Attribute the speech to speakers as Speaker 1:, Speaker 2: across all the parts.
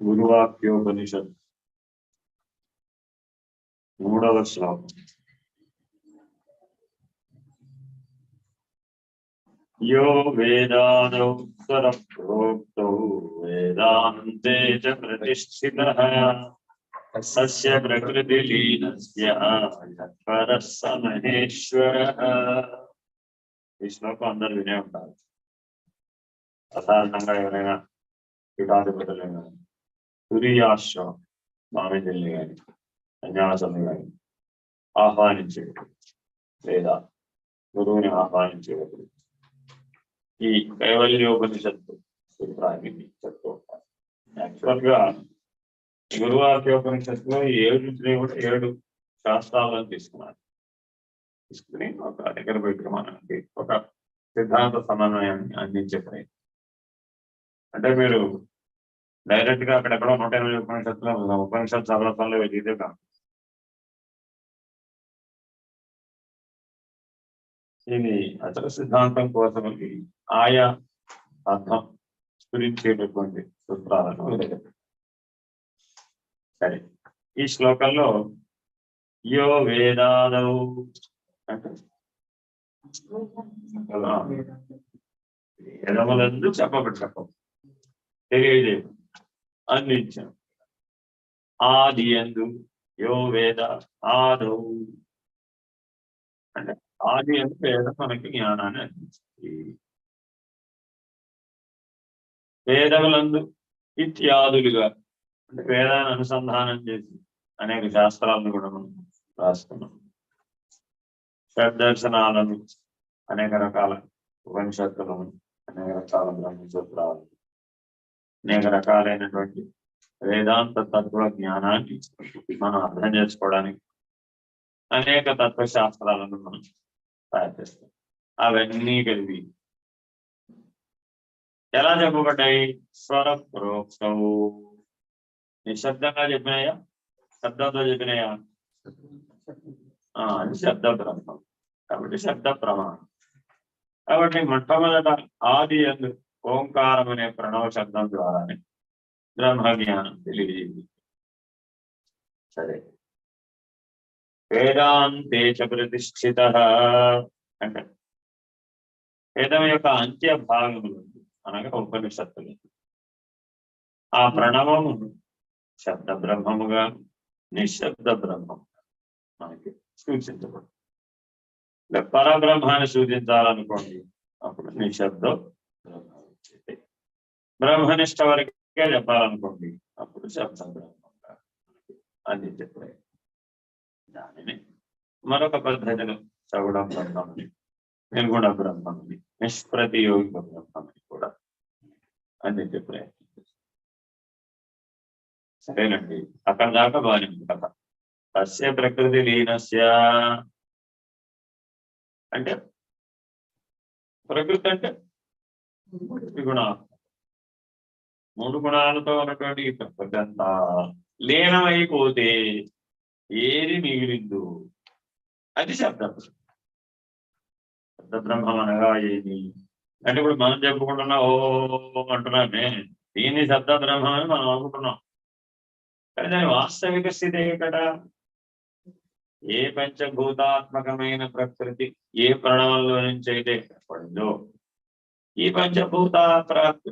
Speaker 1: గురువాక్యోపనిషత్ 3వ శ్లోకం. యో వేదాదౌ స్వరప్రోక్తౌ వేదాంతే చ ప్రతిష్ఠితః తస్య ప్రకృతిలీనస్య పరః స మహేశ్వరః. ఈ శ్లోకం అందరూ వినే ఉంటారు. సాధారణంగా ఎవరైనా పీఠాధిపతులైన తురియాశ్వ స్వామీజీల్ని కానీ సన్యాసుల్ని కానీ ఆహ్వానించేటప్పుడు లేదా గురువుని ఆహ్వానించేటప్పుడు ఈ కైవల్యోపనిషత్తు సూత్రాన్ని చెప్తూ ఉంటారు. యాక్చువల్ గా గురువాక్యోపనిషత్తులో 7 శాస్త్రాలను తీసుకుని ఒక దగ్గర పెట్టి మనకి ఒక సిద్ధాంత సమన్వయాన్ని అందించే ప్రయత్నం. అంటే మీరు డైరెక్ట్ గా అక్కడెక్కడో 180 ఉపనిషత్తులో ఉపనిషత్ సర్వస్వంలో వెతికితే కాదు. ఇది అసలు సిద్ధాంతం కోసం ఆయా అర్థం స్ఫురించేటటువంటి సూత్రాలను వదిలేరు. సరే, ఈ శ్లోకంలో యో వేదాదౌ అంటే వేదములందు చెప్పం తెలియజేయడం అందించాం. ఆది యందు యో వేద ఆదౌ అంటే ఆది యందు వేదం మనకి జ్ఞానాన్ని అందించింది. వేదములందు ఇత్యాదులుగా అంటే వేదాన్ని అనుసంధానం చేసి అనేక శాస్త్రాలను కూడా మనం రాస్తున్నాం. షడ్దర్శనాలను, అనేక రకాల ఉపనిషత్తులను, అనేక రకాల బ్రహ్మసూత్రాలను, అనేక రకాలైనటువంటి వేదాంత తత్వ జ్ఞానాన్ని మనం అర్థం చేసుకోవడానికి అనేక తత్వశాస్త్రాలను మనం తయారు చేస్తాం. అవన్నీ కలిపి ఎలా చెప్పబడ్డాయి? స్వర ప్రోక్తవు. నిశ్శబ్దంగా చెప్పినాయా, శబ్దంతో చెప్పినాయా? అది శబ్ద బ్రహ్మం. కాబట్టి శబ్ద ప్రమాణం. కాబట్టి మొట్టమొదట ఆది యందు ఓంకారం అనే ప్రణవ శబ్దం ద్వారానే బ్రహ్మ జ్ఞానం తెలియజేది. సరే, వేదాంతే చ ప్రతిష్ఠితః అంటే వేదం యొక్క అంత్య భాగములు అనగా ఉపనిషత్తులు ఆ ప్రణవము శబ్ద బ్రహ్మముగా, నిశ్శబ్ద బ్రహ్మముగా మనకి సూచించబడు. పరబ్రహ్మాన్ని సూచించాలనుకోండి, అప్పుడు నిశ్శబ్ద బ్రహ్మనిష్ట వరకే చెప్పాలనుకోండి, అప్పుడు శబ్ద బ్రహ్మంగా అందించే ప్రయత్నం. దానిని మరొక పద్ధతిలో సగుణ బ్రహ్మని, నిర్గుణ బ్రహ్మని, నిష్ప్రతియోగిక బ్రహ్మని కూడా అందించే ప్రయత్నం. సరేనండి, అక్కడ దాకా బాగానే ఉంది కథ. తస్య ప్రకృతి లీనస్య అంటే ప్రకృతి అంటే 3 గుణాలు. 3 గుణాలతో ఉన్నటువంటి ఈ ప్రకృతి అంతా లీనమైపోతే ఏది మిగిలిందో అది శబ్ద బ్రహ్మం అనగా ఏది అంటే ఇప్పుడు మనం చెప్పుకుంటున్నా ఓ అంటున్నామే, దీన్ని శబ్ద బ్రహ్మం అని మనం అనుకుంటున్నాం. కానీ దాని వాస్తవిక స్థితి కదా, ఏ పంచభూతాత్మకమైన ప్రకృతి ఏ ప్రణవంలో నుంచి అయితే పడిందో, ఈ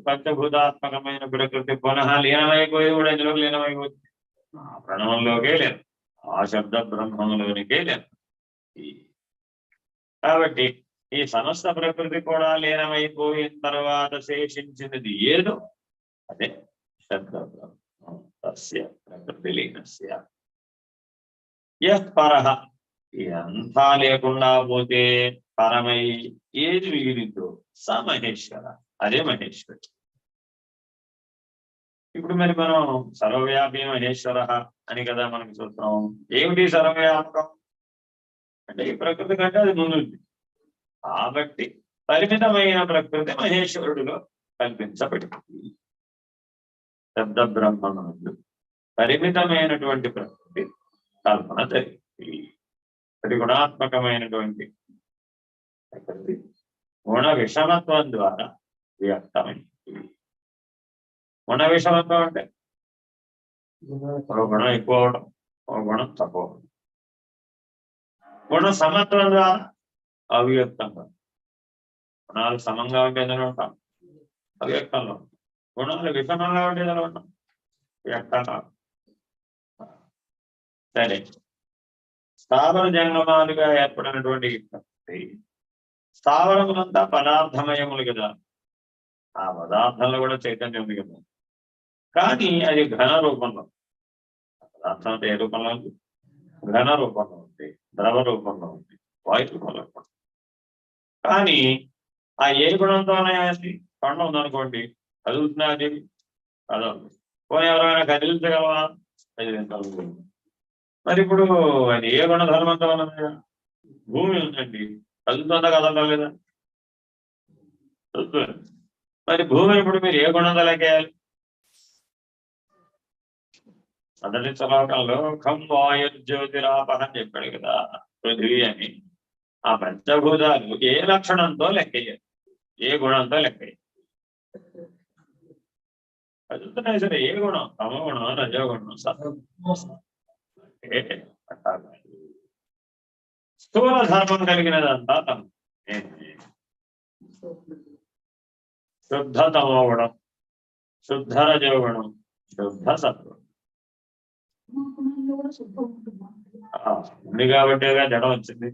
Speaker 1: పంచభూతాత్మకమైన ప్రకృతి పునః లీనమైపోయి కూడా ఇందులో లీనమైపోతుంది. ఆ ప్రణవంలోకే లేదు, ఆ శబ్ద బ్రహ్మంలోనికే లేదు. కాబట్టి ఈ సమస్త ప్రకృతి కూడా లీనమైపోయిన తర్వాత శేషించినది ఏదో అదే శబ్ద బ్రహ్మం. తస్య ప్రకృతి లీనస్య యః పరః. ఇదంతా లేకుండా పోతే పరమై ఏది మిగిలిందో స మహేశ్వర, అదే మహేశ్వరుడు. ఇప్పుడు మరి మనం సర్వవ్యాపి మహేశ్వర అని కదా మనకి చూస్తున్నాం. ఏమిటి సర్వవ్యాపకం అంటే ఈ ప్రకృతి కంటే అది ముందుంది. కాబట్టి పరిమితమైన ప్రకృతి మహేశ్వరుడిలో కల్పించబడింది. శబ్ద బ్రహ్మమునందు పరిమితమైనటువంటి ప్రకృతి కల్పన జరిగింది. త్రిగుణాత్మకమైనటువంటి ప్రకృతి గుణ విషమత్వం ద్వారా వ్యక్తమైంది. గుణ విషమత్వం అంటే ఒక గుణం ఎక్కువ అవడం, ఒక గుణం తక్కువ అవడం. గుణ సమత్వం ద్వారా అవ్యక్తంగా. గుణాలు సమంగా ఉండేదని ఉంటాం, అవ్యక్తంలో. గుణాలు విషమంగా ఉండేదని ఉంటాం, వ్యక్తంగా. సరే, స్థావర జంగమాలుగా ఏర్పడినటువంటి స్థావరములంతా పదార్థమయములు కదా. ఆ పదార్థంలో కూడా చైతన్యం ఉంది కదా. కానీ అది ఘన రూపంలో. పదార్థం అంటే ఏ రూపంలో ఉంది? ఘన రూపంలో ఉంది, ద్రవ రూపంలో ఉంది, వాయు రూపంలో ఉంది. కానీ ఆ ఏ గుణంతోనే అది కొండ ఉందనుకోండి, కదులుతున్నా అది కదలదు. పోనీ ఎవరైనా కదిలించగలవా? కదిలించగలదు. మరి ఇప్పుడు అది ఏ గుణధర్మంతో ఉన్నది? భూమి ఉందండి, కదులుతుందా కదలడం లేదా? మరి భూమి ఇప్పుడు మీరు ఏ గుణంతో లెక్కేయాలి? మొదటి శ్లోకంలో ఖం వాయుర్జ్యోతిరాపహ అని చెప్పాడు కదా, పృథివీ అని. ఆ పంచభూతాలు ఏ లక్షణంతో లెక్కేయాలి, ఏ గుణంతో లెక్కేయాలి? కదులుతున్నాయి సరే, ఏ గుణం? తమగుణం, రజోగుణం, సత్వగుణం. స్థూల ధర్మం కలిగినదంతా తమ. శుద్ధ తమోగుణం, శుద్ధ రజోగుణం, శుద్ధ సత్వం ఉంది కాబట్టేగా జడం వచ్చింది.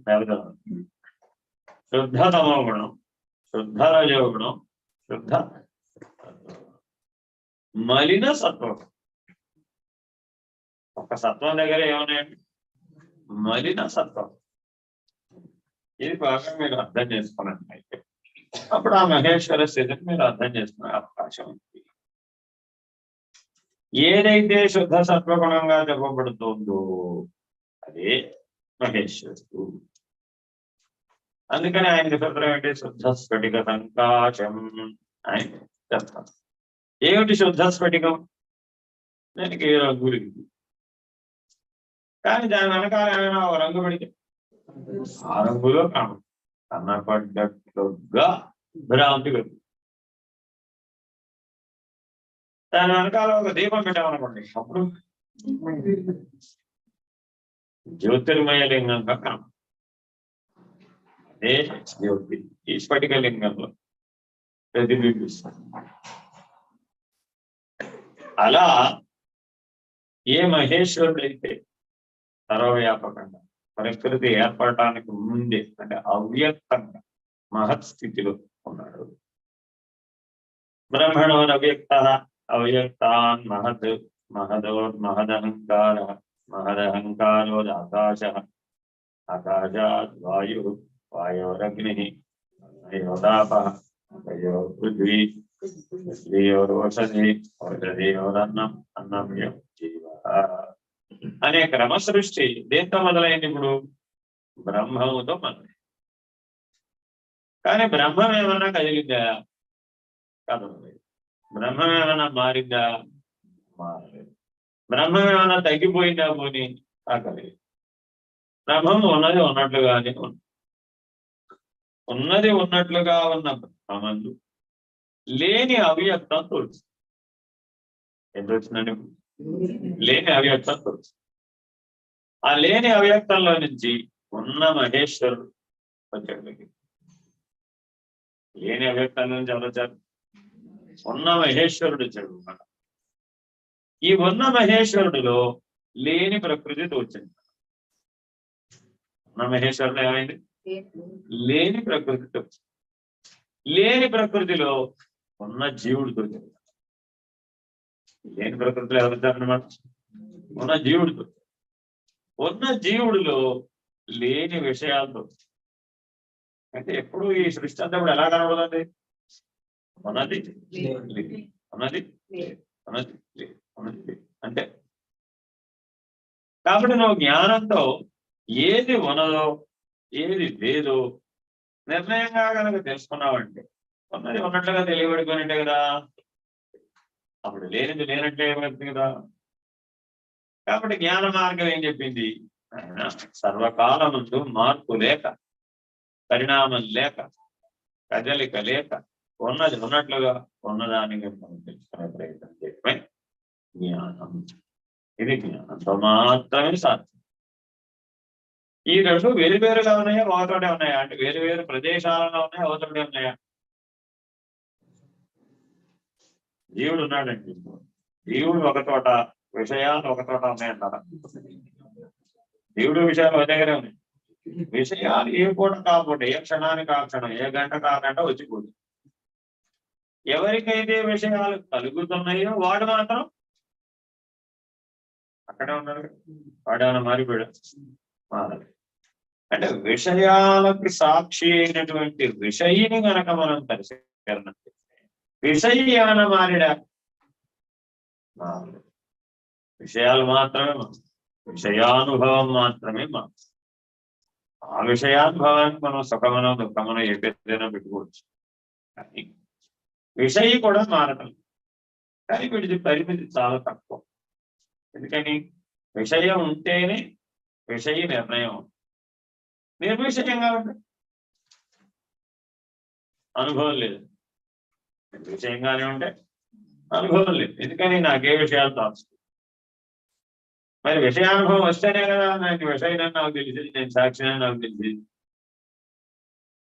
Speaker 1: శుద్ధ తమోగుణం, శుద్ధ రజోగుణం, శుద్ధ మలిన సత్వం. ఒక సత్వం దగ్గర ఏమన్నాయండి? మలిన సత్వం. ఇది బాగా మీరు అర్థం చేసుకున్నట్లయితే అప్పుడు ఆ మహేశ్వర స్థితిని మీరు అర్థం చేసుకునే అవకాశం ఉంది. ఏదైతే శుద్ధ సత్వగుణంగా చెప్పబడుతుందో అదే మహేశ్వరుడు. అందుకని ఆయన సూత్రం ఏంటి? శుద్ధ స్ఫటిక సంకాశం ఆయన చెప్తారు. ఏమిటి శుద్ధ స్ఫటికం? దానికి రంగు లేదు, కానీ దాని వెనకాల ఏమైనా ఒక రంగు పెడితే ఆ రంగులో కనపడ్డట్లుగా భ్రాంతి కలుగుతుంది. దాని వెనకాల ఒక దీపం పెట్టామనుకోండి, అప్పుడు జ్యోతిర్మయ లింగంగా కనపడుతుంది. అదే జ్యోతి ఈ స్ఫటిక లింగంలో ప్రతిబింబిస్తుంది. అలా ఏ మహేశ్వరుడైతే సర్వవ్యాపకంగా ప్రకృతి ఏర్పడటానికి ముందే అంటే అవ్యక్తంగా మహత్ స్థితిలో ఉన్నాడు. బ్రహ్మణో అవ్యక్త అవ్యక్తాన్ మహత్ మహదహంకార మహదహంకారోద్ ఆకాశ ఆకాశాద్ వాయు వాయోరగ్ని యోదాప పృథ్వీ పృథ్వీయోరోషధి ఓషధియోరన్నం అన్నం జీవ అనే క్రమ సృష్టి దేంతో మొదలైంది? ఇప్పుడు బ్రహ్మముతో మొదలైంది. కానీ బ్రహ్మం ఏమన్నా కదిలిందా? కదలలేదు. బ్రహ్మం ఏమన్నా మారిందా? మారలేదు. బ్రహ్మం ఏమన్నా తగ్గిపోయిందా? పోనీ తగ్గలేదు. బ్రహ్మం ఉన్నది ఉన్నట్లుగానే ఉన్నది ఉన్నట్లుగా ఉన్న బ్రహ్మమందు లేని అవ్యక్తం తోచి ఎంత వచ్చిందండి? లేని అవ్యక్తం తోచి. ఆ లేని అవ్యక్తంలో నుంచి ఉన్న మహేశ్వరుడు వచ్చాడు. లేని అవ్యక్తం నుంచి ఎవరు వచ్చారు? ఉన్న మహేశ్వరుడు వచ్చాడు. ఈ ఉన్న మహేశ్వరుడిలో లేని ప్రకృతి తోచింది. ఉన్న మహేశ్వరుడు ఏమైంది? లేని ప్రకృతి తోచింది. లేని ప్రకృతిలో ఉన్న జీవుడు తోచింది. లేని ప్రకృతిలో ఎవరు వచ్చారన్నమాట? ఉన్న జీవుడితో. ఉన్న జీవుడిలో లేని విషయాలతో. అంటే ఎప్పుడు ఈ సృష్టి అంతా కూడా ఎలా కనబడుతుంది? ఉన్నది ఉన్నది ఉన్నది అంటే. కాబట్టి నువ్వు జ్ఞానంతో ఏది ఉన్నదో ఏది లేదో నిర్ణయంగా కనుక తెలుసుకున్నావంటే ఉన్నది ఉన్నట్లుగా తెలియబడిపోయినట్టే కదా. అప్పుడు లేనిది లేనట్లే ఏమవుతుంది కదా. కాబట్టి జ్ఞాన మార్గం ఏం చెప్పింది? సర్వకాలముందు మార్పు లేక, పరిణామం లేక, కదలిక లేక ఉన్నది ఉన్నట్లుగా ఉన్నదానికి మనం తెలుసుకునే ప్రయత్నం చేయడమే జ్ఞానం. ఇది జ్ఞానంతో మాత్రమే సాధ్యం. ఈ రెండు వేరువేరుగా ఉన్నాయా, ఒకతోటే ఉన్నాయా? అంటే వేరు ప్రదేశాలలో ఉన్నాయా, ఒకతోటే ఉన్నాయా? జీవుడు ఉన్నాడండి. జీవుడు ఒక చోట, విషయాలు ఒక చోట ఉన్నాయంటారా? జీవుడు విషయాలు ఒక దగ్గరే ఉన్నాయి. విషయాలు ఏ పూట కాకుండా ఏ క్షణానికి ఆ క్షణం, ఏ గంట కాగంట వచ్చిపోతుంది. ఎవరికైతే విషయాలు కలుగుతున్నాయో వాడు మాత్రం అక్కడే ఉన్నాడు. వాడేమైనా మారిపోయాడు? మారలేదు. అంటే విషయాలకు సాక్షి అయినటువంటి విషయిని గనక మనం పరిశీలన చేస్తే విషయి ఏమైనా మారిడా? మారలేదు. విషయాలు మాత్రమే విషయానుభవం మాత్రమే ఆ విషయానుభవానికి మనం సుఖమనో దుఃఖమనో ఏ పేరైనా పెట్టుకోవచ్చు. కానీ విషయి కూడా మారటం. కానీ వీటిది పరిమితి చాలా తక్కువ. ఎందుకని? విషయం ఉంటేనే విషయ నిర్ణయం. నిర్విషయంగా ఉంటుంది, అనుభవం లేదు. నిర్విషయంగానే ఉంటే అనుభవం లేదు. ఎందుకని? నాకే విషయాలు తాల్చుకో. మరి విషయానుభవం వస్తేనే కదా నాకు విషయం నాకు తెలిసింది, నేను సాక్షిని నాకు తెలిసింది.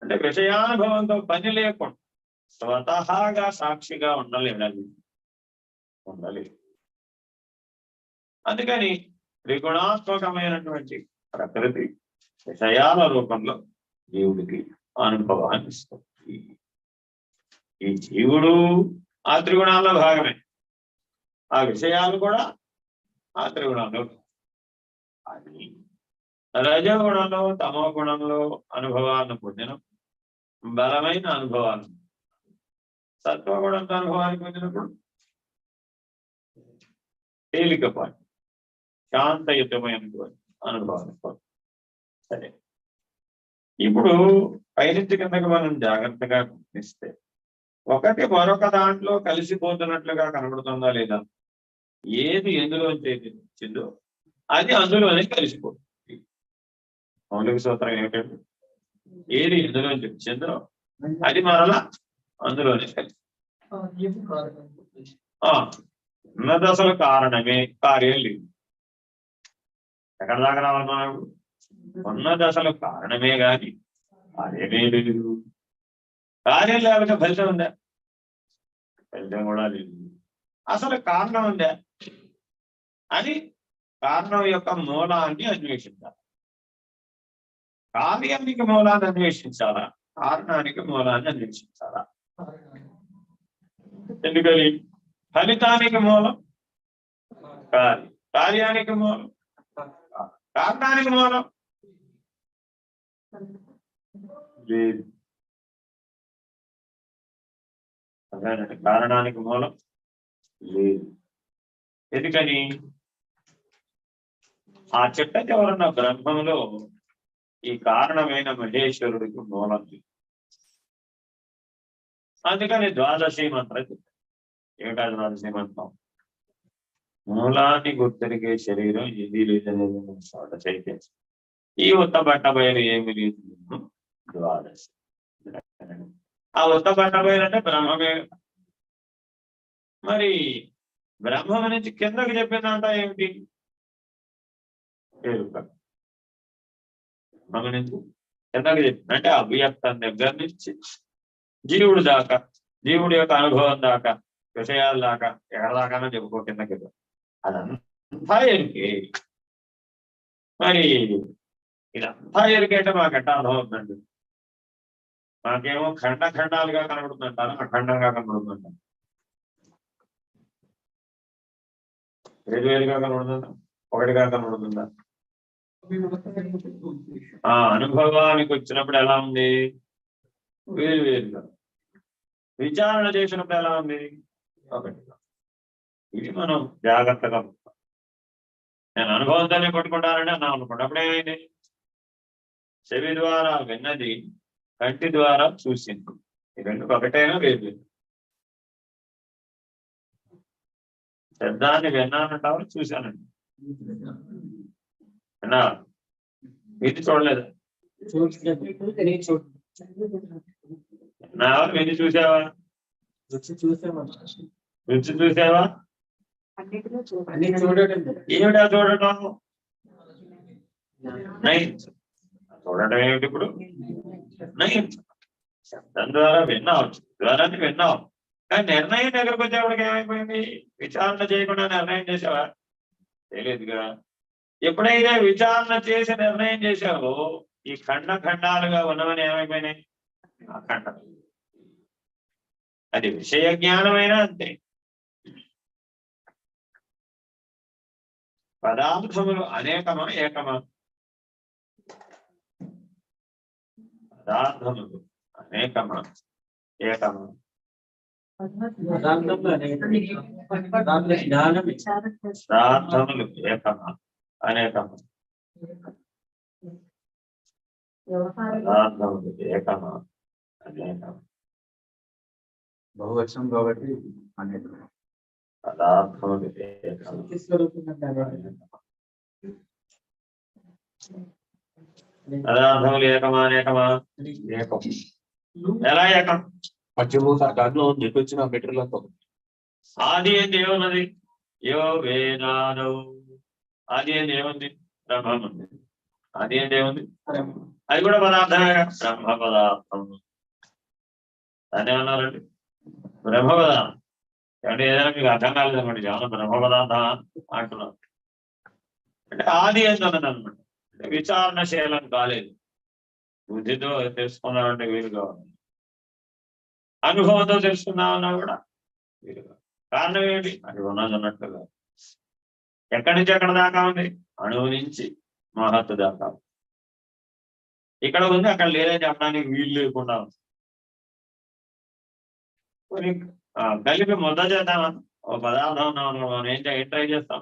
Speaker 1: అంటే విషయానుభవంతో పని లేకుండా స్వతహాగా సాక్షిగా ఉండలేదు. అందుకని త్రిగుణాత్మకమైనటువంటి ప్రకృతి విషయాల రూపంలో జీవుడికి అనుభవాన్ని ఇస్తుంది. ఈ జీవుడు ఆ త్రిగుణాల్లో భాగమే, ఆ విషయాలు కూడా ఆ త్రిగుణంలో. అది రజగుణంలో తమో గుణంలో అనుభవాన్ని పొందిన బలమైన అనుభవాలు, సత్వగుణంతో అనుభవాన్ని పొందినప్పుడు తేలికపాటి శాంతయుతమైనటువంటి అనుభవాన్ని. సరే, ఇప్పుడు పైనుంచి కిందకి మనం జాగ్రత్తగా గుర్తిస్తే ఒకటి మరొక దాంట్లో కలిసిపోతున్నట్లుగా కనబడుతుందా లేదా? ఏది ఎందులోంచి వచ్చిందో అది అందులోనే కలిసిపోతుంది. మౌలిక సూత్రం ఏమిటంటే ఏది ఎందులోంచి వచ్చిందో అది మరలా అందులోనే కలిసి ఉన్నత అసలు కారణమే, కార్యం లేదు. ఎక్కడ దాకా రావాలన్నాడు? ఉన్నత అసలు కారణమే గాని కార్యమే లేదు. కార్యం లేకపోతే ఫలితం ఉందా? ఫలితం కూడా లేదు. అసలు కారణం ఉందా అని కారణం యొక్క మూలాన్ని అన్వేషించాలి. కార్యానికి మూలాన్ని అన్వేషించాలా, కారణానికి మూలాన్ని అన్వేషించాలా? ఎందుకని? ఫలితానికి మూలం కార్యం, కార్యానికి మూలం కారణానికి మూలం లేదు. కారణానికి మూలం లేదు. ఎందుకని? ఆ చిట్ట చివరన్న బ్రహ్మంలో ఈ కారణమైన మహేశ్వరుడికి మూలం లేదు. అందుకని ద్వాదశి మంత్రం చెప్పారు. ఏమిటా ద్వాదశి మంత్రం? మూలాన్ని గుర్తెరిగే శరీరం ఏది లేదనేది చోట చైతన్యం. ఈ ఉత్త బట్ట బయలు ఏమి లేదు. ద్వాదశి. ఆ ఉత్త బట్ట బయలు అంటే బ్రహ్మమే. మరి బ్రహ్మం నుంచి కిందకి చెప్పిందంట ఏమిటి? బ్రహ్మం నుంచి కిందకి చెప్పింది అంటే అవ్యక్తం దగ్గర నుంచి జీవుడు దాకా, జీవుడి యొక్క అనుభవం దాకా, విషయాల దాకా, ఎక్కడ దాకానో చెప్పుకో కిందకి. అదంతా ఎరికే. మరి ఇదంతా ఎరికేట మాకెట్ట అర్థం అవుతుందండి? మాకేమో ఖండాలుగా కనబడుతుంటారు, అఖండంగా కనబడుతుంటారు. వేరువేరుగా కనబడుతుందా, ఒకటిగా కనబడుతుందా? అనుభవానికి వచ్చినప్పుడు ఎలా ఉంది? వేరువేరుగా. విచారణ చేసినప్పుడు ఎలా ఉంది? ఒకటిగా. ఇది మనం జాగ్రత్తగా, నేను అనుభవంతోనే పట్టుకుంటానని అన్నా అనుకోండి, అప్పుడేమైంది? చెవి ద్వారా విన్నది కంటి ద్వారా చూసింది, ఈ రెండు ఒకటైనా వేరు. శబ్దాన్ని విన్నానంటావు, చూశానండి. విన్నా, ఇది చూడలేదా? విన్నావా, విని చూసావా? రుచి చూసావా? ఏమిటా చూడటం? నైన్స్. చూడటం ఏమిటి ఇప్పుడు? నైన్స్. శబ్దం ద్వారా విన్నావు, ద్వారా విన్నావు, కానీ నిర్ణయం దగ్గరకు వచ్చేవాడికి ఏమైపోయింది? విచారణ చేయకుండా నిర్ణయం చేసావా? తెలియదుగా. ఎప్పుడైతే విచారణ చేసి నిర్ణయం చేశావో ఈ ఖండాలుగా ఉన్నవని ఏమైపోయినాయి? అఖండం. అది విషయ జ్ఞానమైనా అంతే. పదార్థములు అనేకమా ఏకమా? పదార్థములు అనేకమా ఏకమా? పదార్థములు ఏకమా అనేకమా? పదార్థములు ఏకమా అనేకమా?
Speaker 2: బహువచనం కాబట్టి అనేకమా.
Speaker 1: పదార్థములు ఏకమా పదార్థములు ఏకమా అనేకమా? ఏకం. ఎలా ఏకం?
Speaker 2: పంచభూతాల్లో చెప్పొచ్చిన మెటీరియల్తో
Speaker 1: ఆది ఏంటి ఏమున్నది? యో వేదాదౌ. ఆది ఏంటి ఏముంది? బ్రహ్మం ఉంది. ఆది ఏంటి ఏముంది? అది కూడా పదార్థమే, బ్రహ్మ పదార్థం. దాన్ని ఏమన్నారండి? బ్రహ్మ పదార్థం. అంటే ఏదైనా మీకు అర్థం కాలేదన్నమాట, ఏమన్నా బ్రహ్మ పదార్థం అంటున్నారు. అంటే ఆది ఏంటన్నది అనమాట. అంటే విచారణశీలం కాలేదు, బుద్ధితో తెలుసుకున్నామంటే వీలు కావాలి, అనుభవంతో తెలుసుకున్నామన్నా కూడా వీలు కావాలి. కారణం ఏంటి? అది ఉన్నది ఉన్నట్టుగా. ఎక్కడి నుంచి ఎక్కడ దాకా ఉంది? అణువు నుంచి మహత్తు దాకా. ఇక్కడ ఉంది, అక్కడ లేదని చెప్పడానికి వీలు లేకుండా ఉంది. కలిపి ముద్ద చేద్దామా? ఓ పదార్థం ఉన్నాం, మనం ఏం ట్రై చేస్తాం?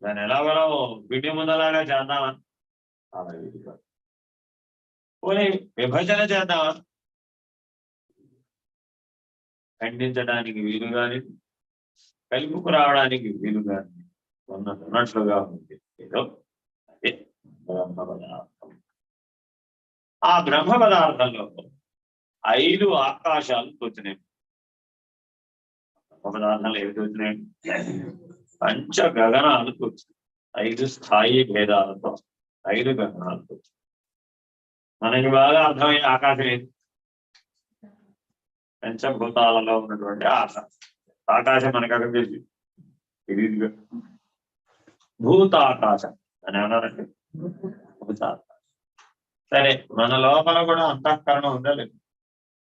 Speaker 1: దాన్ని ఎలాగో పిండి ముద్దలాగా చేద్దామా? అలా వీలు కాదు. పోనీ విభజన చేద్దామా? ఖండించడానికి వీలు కానీ, కలుపుకు రావడానికి వీలు కానీ ఉన్నట్లుగా ఉంది. ఏదో అదే బ్రహ్మ పదార్థం. ఆ బ్రహ్మ పదార్థంలో 5 ఆకాశాలు తోచినాయి. బ్రహ్మ పదార్థాలు ఏవి తోచినాయి? పంచ గగనాలు తోచినాయి. 5 స్థాయి భేదాలతో 5 గగనాలు తోచినాయి. మనకి బాగా అర్థమయ్యే ఆకాశం ఏది? పంచభూతాలలో ఉన్నటువంటి ఆకాశం. ఆకాశం మనకు అక్కడ తెలిసి ఇది భూతాకాశం అని ఏమన్నారండి? భూతాకాశం. సరే, మన లోపల కూడా అంతఃకరణ ఉందా లేదు?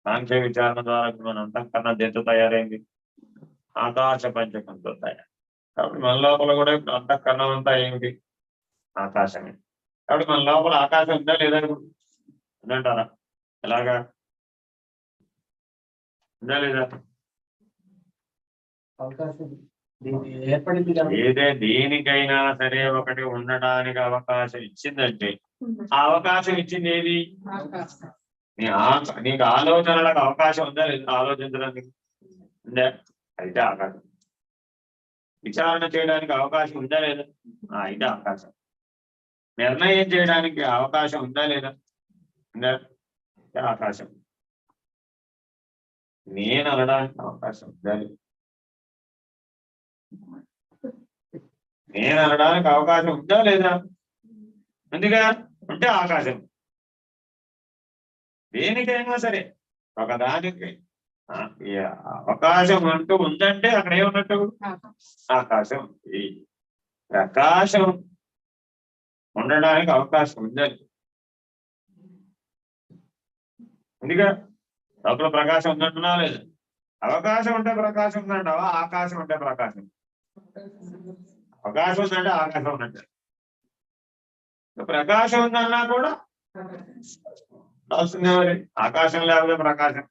Speaker 1: సాంఖ్య విచారణ ద్వారా మన అంతఃకరణ దేంతో తయారైంది? ఆకాశ పంచకంతో తయారు. కాబట్టి మన లోపల కూడా ఇప్పుడు అంతఃకరణం అంతా ఏమిటి? ఆకాశమే. కాబట్టి మన లోపల ఆకాశం ఉందా లేదా? ఇప్పుడు ఉందంటారా? ఎలాగా ఉందా లేదా? ఏదే దేనికైనా సరే ఒకటి ఉండడానికి అవకాశం ఇచ్చిందంటే ఆ అవకాశం ఇచ్చింది ఏది? నీకు ఆలోచనలకు అవకాశం ఉందా లేదా? ఆలోచించడానికి ఉందా? అయితే ఆకాశం. విచారణ చేయడానికి అవకాశం ఉందా లేదా? అయితే ఆకాశం. నిర్ణయం చేయడానికి అవకాశం ఉందా లేదా? ఉందా? ఆకాశం. నేను అనడానికి అవకాశం ఉందా? నేను అనడానికి అవకాశం ఉందా లేదా? అందుగా ఉంటే ఆకాశం. దేనికైనా సరే ఒకదానికి ఈ అవకాశం అంటూ ఉందంటే అక్కడ ఏమున్నట్టు ఆకాశం. ఈ ప్రకాశం ఉండడానికి అవకాశం ఉందని ఉందిగా. లోపల ప్రకాశం ఉందంటున్నా లేదు. అవకాశం ఉంటే ప్రకాశం ఉందంటావా, ఆకాశం ఉంటే ప్రకాశం? అవకాశం ఉందంటే ఆకాశం ఉన్నట్టు. ప్రకాశం ఉందన్నా కూడా మరి ఆకాశం లేకపోతే ప్రకాశం.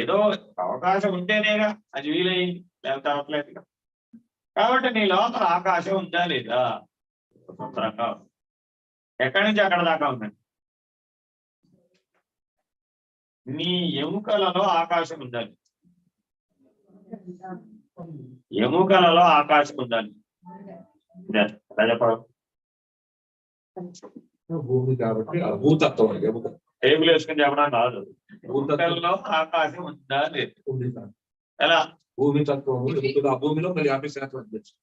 Speaker 1: ఏదో అవకాశం ఉంటేనేగా అది వీలయ్యింది, లేకపోతే అవ్వట్లేదు. కాబట్టి నీ లోపల ఆకాశం ఉందా లేదా? స్వతంత్రంగా ఎక్కడి నుంచి అక్కడ దాకా ఉందండి. నీ ఎముకలలో ఆకాశం ఉండాలి. ఎముకలలో ఆకాశం ఉండాలి. చెప్పడం
Speaker 2: భూమి కాబట్టి భూతత్వం ఎముక
Speaker 1: టేబుల్ వేసుకుని చెప్పడం కాదు. ఎముకలలో ఆకాశం ఉందా లేదు? ఎలా?
Speaker 2: భూమి తత్వము ఆ భూమిలో మరి 50%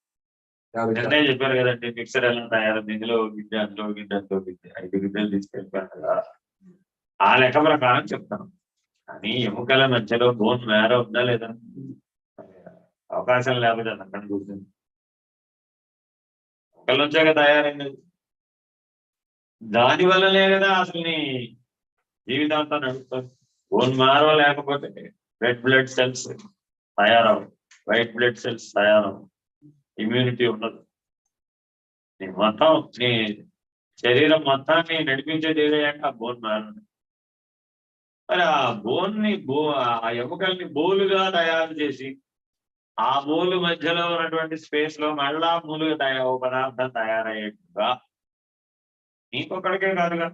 Speaker 1: నిన్నే చెప్పారు కదండి, మిక్సర్ ఎలా తయారైంది, ఇందులో గిడ్డ, అందులో గిడ్డ, అందులో గిడ్డ, 5 గిడ్డలు తీసుకెళ్ళిపోయాను కదా. ఆ లెక్క ప్రకారం చెప్తాను. కానీ ఎముకల మధ్యలో బోన్ మ్యారో ఉందా లేదా? అవకాశం లేకపోతే అక్కడ కూర్చుంది. ఎముకల నుంచే తయారైంది. దాని వల్లనే కదా అసలు నీ జీవితాంతా నడుస్తుంది. బోన్ మ్యారో లేకపోతే రెడ్ బ్లడ్ సెల్స్ తయారవు, వైట్ బ్లడ్ సెల్స్ తయారవు, ఇమ్యూనిటీ ఉండదు. నీ మొత్తం నీ శరీరం మొత్తాన్ని నడిపించేది ఏదంటే ఆ బోన్ మ్యారో. మరి ఆ బోన్ని ఆ ఎముకల్ని బోలుగా తయారు చేసి ఆ బోలు మధ్యలో ఉన్నటువంటి స్పేస్ లో మళ్ళా మూలుగా పదార్థం తయారయ్యేట్టుగా నీకొక్కడికే కాదుగా,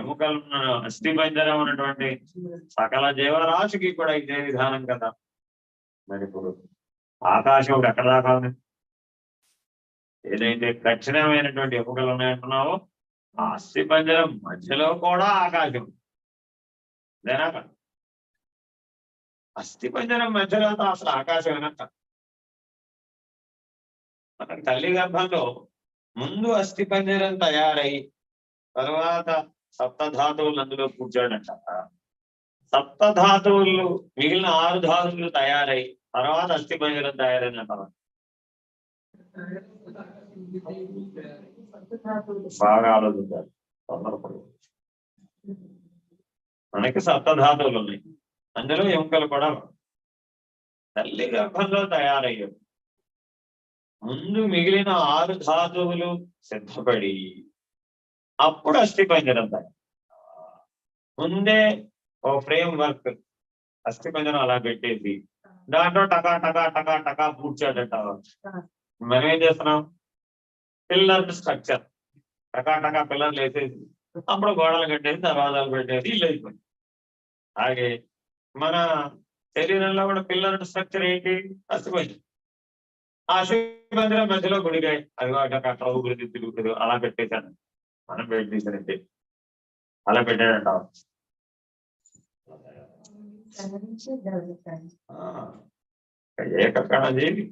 Speaker 1: ఎముకలు అస్థి పంజరం ఉన్నటువంటి సకల జీవరాశికి కూడా ఇదే విధానం కదా. మరి ఇప్పుడు ఆకాశం ఎక్కడ దాకా ఉంది? ఏదైతే కఠినమైనటువంటి ఎముకలు ఉన్నాయంటున్నావో ఆ అస్థి పంజరం మధ్యలో కూడా ఆకాశం. అదేనా? అస్థి పంజరం మధ్యలో అసలు ఆకాశం ఏనంట. మనకి తల్లి గర్భంలో ముందు అస్థి పంజరం తయారై తర్వాత సప్తధాతువులు అందులో కూర్చోడంట. సప్తధాతువులు మిగిలిన 6 ధాతువులు తయారై తర్వాత అస్థి పంజరం తయారైందంట. బాగా ఆలోచించాలి. మనకి సప్తధాతువులు ఉన్నాయి, అందులో ఎముకలు కూడా తల్లి గర్భంలో తయారయ్యారు. ముందు మిగిలిన 6 ధాతువులు సిద్ధపడి అప్పుడు అస్థి పంజరం తయారు. ముందే ఓ ఫ్రేమ్ వర్క్ అస్థి పంజరం అలా పెట్టేసి దాంట్లో టకా టకా టకా టకా పూడ్చాడట. మనం ఏం చేస్తున్నాం? పిల్లర్ స్ట్రక్చర్ టకా టకా పిల్లర్లు వేసేసి అప్పుడు గోడలు కట్టేసి దర్వాజాలు పెట్టేసి ఇల్లు అయిపోయింది. అలాగే మన శరీరంలో కూడా పిల్లర్ స్ట్రక్చర్ ఏంటి? అస్థిపంజరం. ఆ అస్థిపంజరం మధ్యలో గుడిగాయ అది అట్లా ఊపిరి తిరుగుతుంది అలా పెట్టేశాను. మనం పెట్టేసానంటే అలా పెట్టాడంట. ఏకకణ జీవి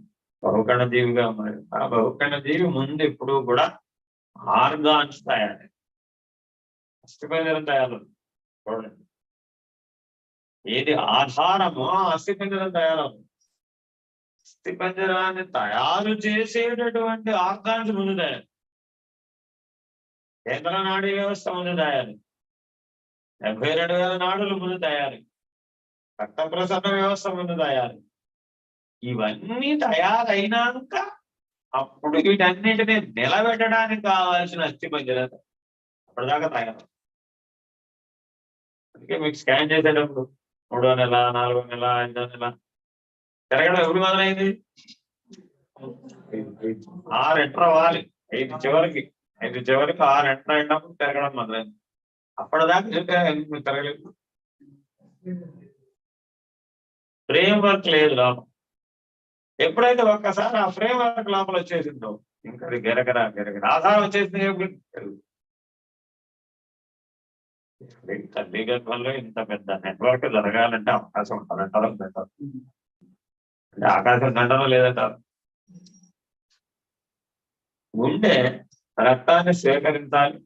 Speaker 1: బహుకణ జీవిగా మరి ఆ బహుకణ జీవి ముందు ఎప్పుడు కూడా ఆర్గాన్స్ తయారు, అస్థిపంజరం తయారు. చూడండి, ఏది ఆధారమో ఆ అస్థిపంజరం తయారవుతుంది. అస్థిపంజరాన్ని తయారు చేసేటటువంటి ఆర్గాన్స్ ముందు తయారు. కేంద్ర నాడీ వ్యవస్థ ముందు తయారు, 72,000 నాడులు ముందు తయారు, రక్త ప్రసరణ వ్యవస్థ ముందు తయారు. ఇవన్నీ తయారైనాక అప్పుడు వీటన్నిటిని నిలబెట్టడానికి కావాల్సిన అస్థిపంజరం అప్పటిదాకా తయారు. అందుకే మీకు స్కాన్ చేసేటప్పుడు 3వ నెల, 4వ నెల, 5వ నెల తిరగడం ఎప్పుడు మొదలైంది? 6 ఎంటర్ అవ్వాలి. 5 చివరికి 6 ఎంటర్ అయినప్పుడు తిరగడం మొదలైంది. అప్పటిదాకా తిరగలేదు. ఫ్రేమ్ వర్క్ లేదు లోపల. ఎప్పుడైతే ఒక్కసారి ఆ ఫ్రేమ్ వర్క్ లోపల వచ్చేసిందో ఇంకా అది గిరగరా ఆధారం వచ్చేసింది. తల్లి గర్భంలో ఇంత పెద్ద నెట్వర్క్ జరగాలంటే అవకాశం ఉంటుందంటారు. అంటే ఆకాశం గంటలో లేదంటారు. గుండె రక్తాన్ని స్వీకరించాలి,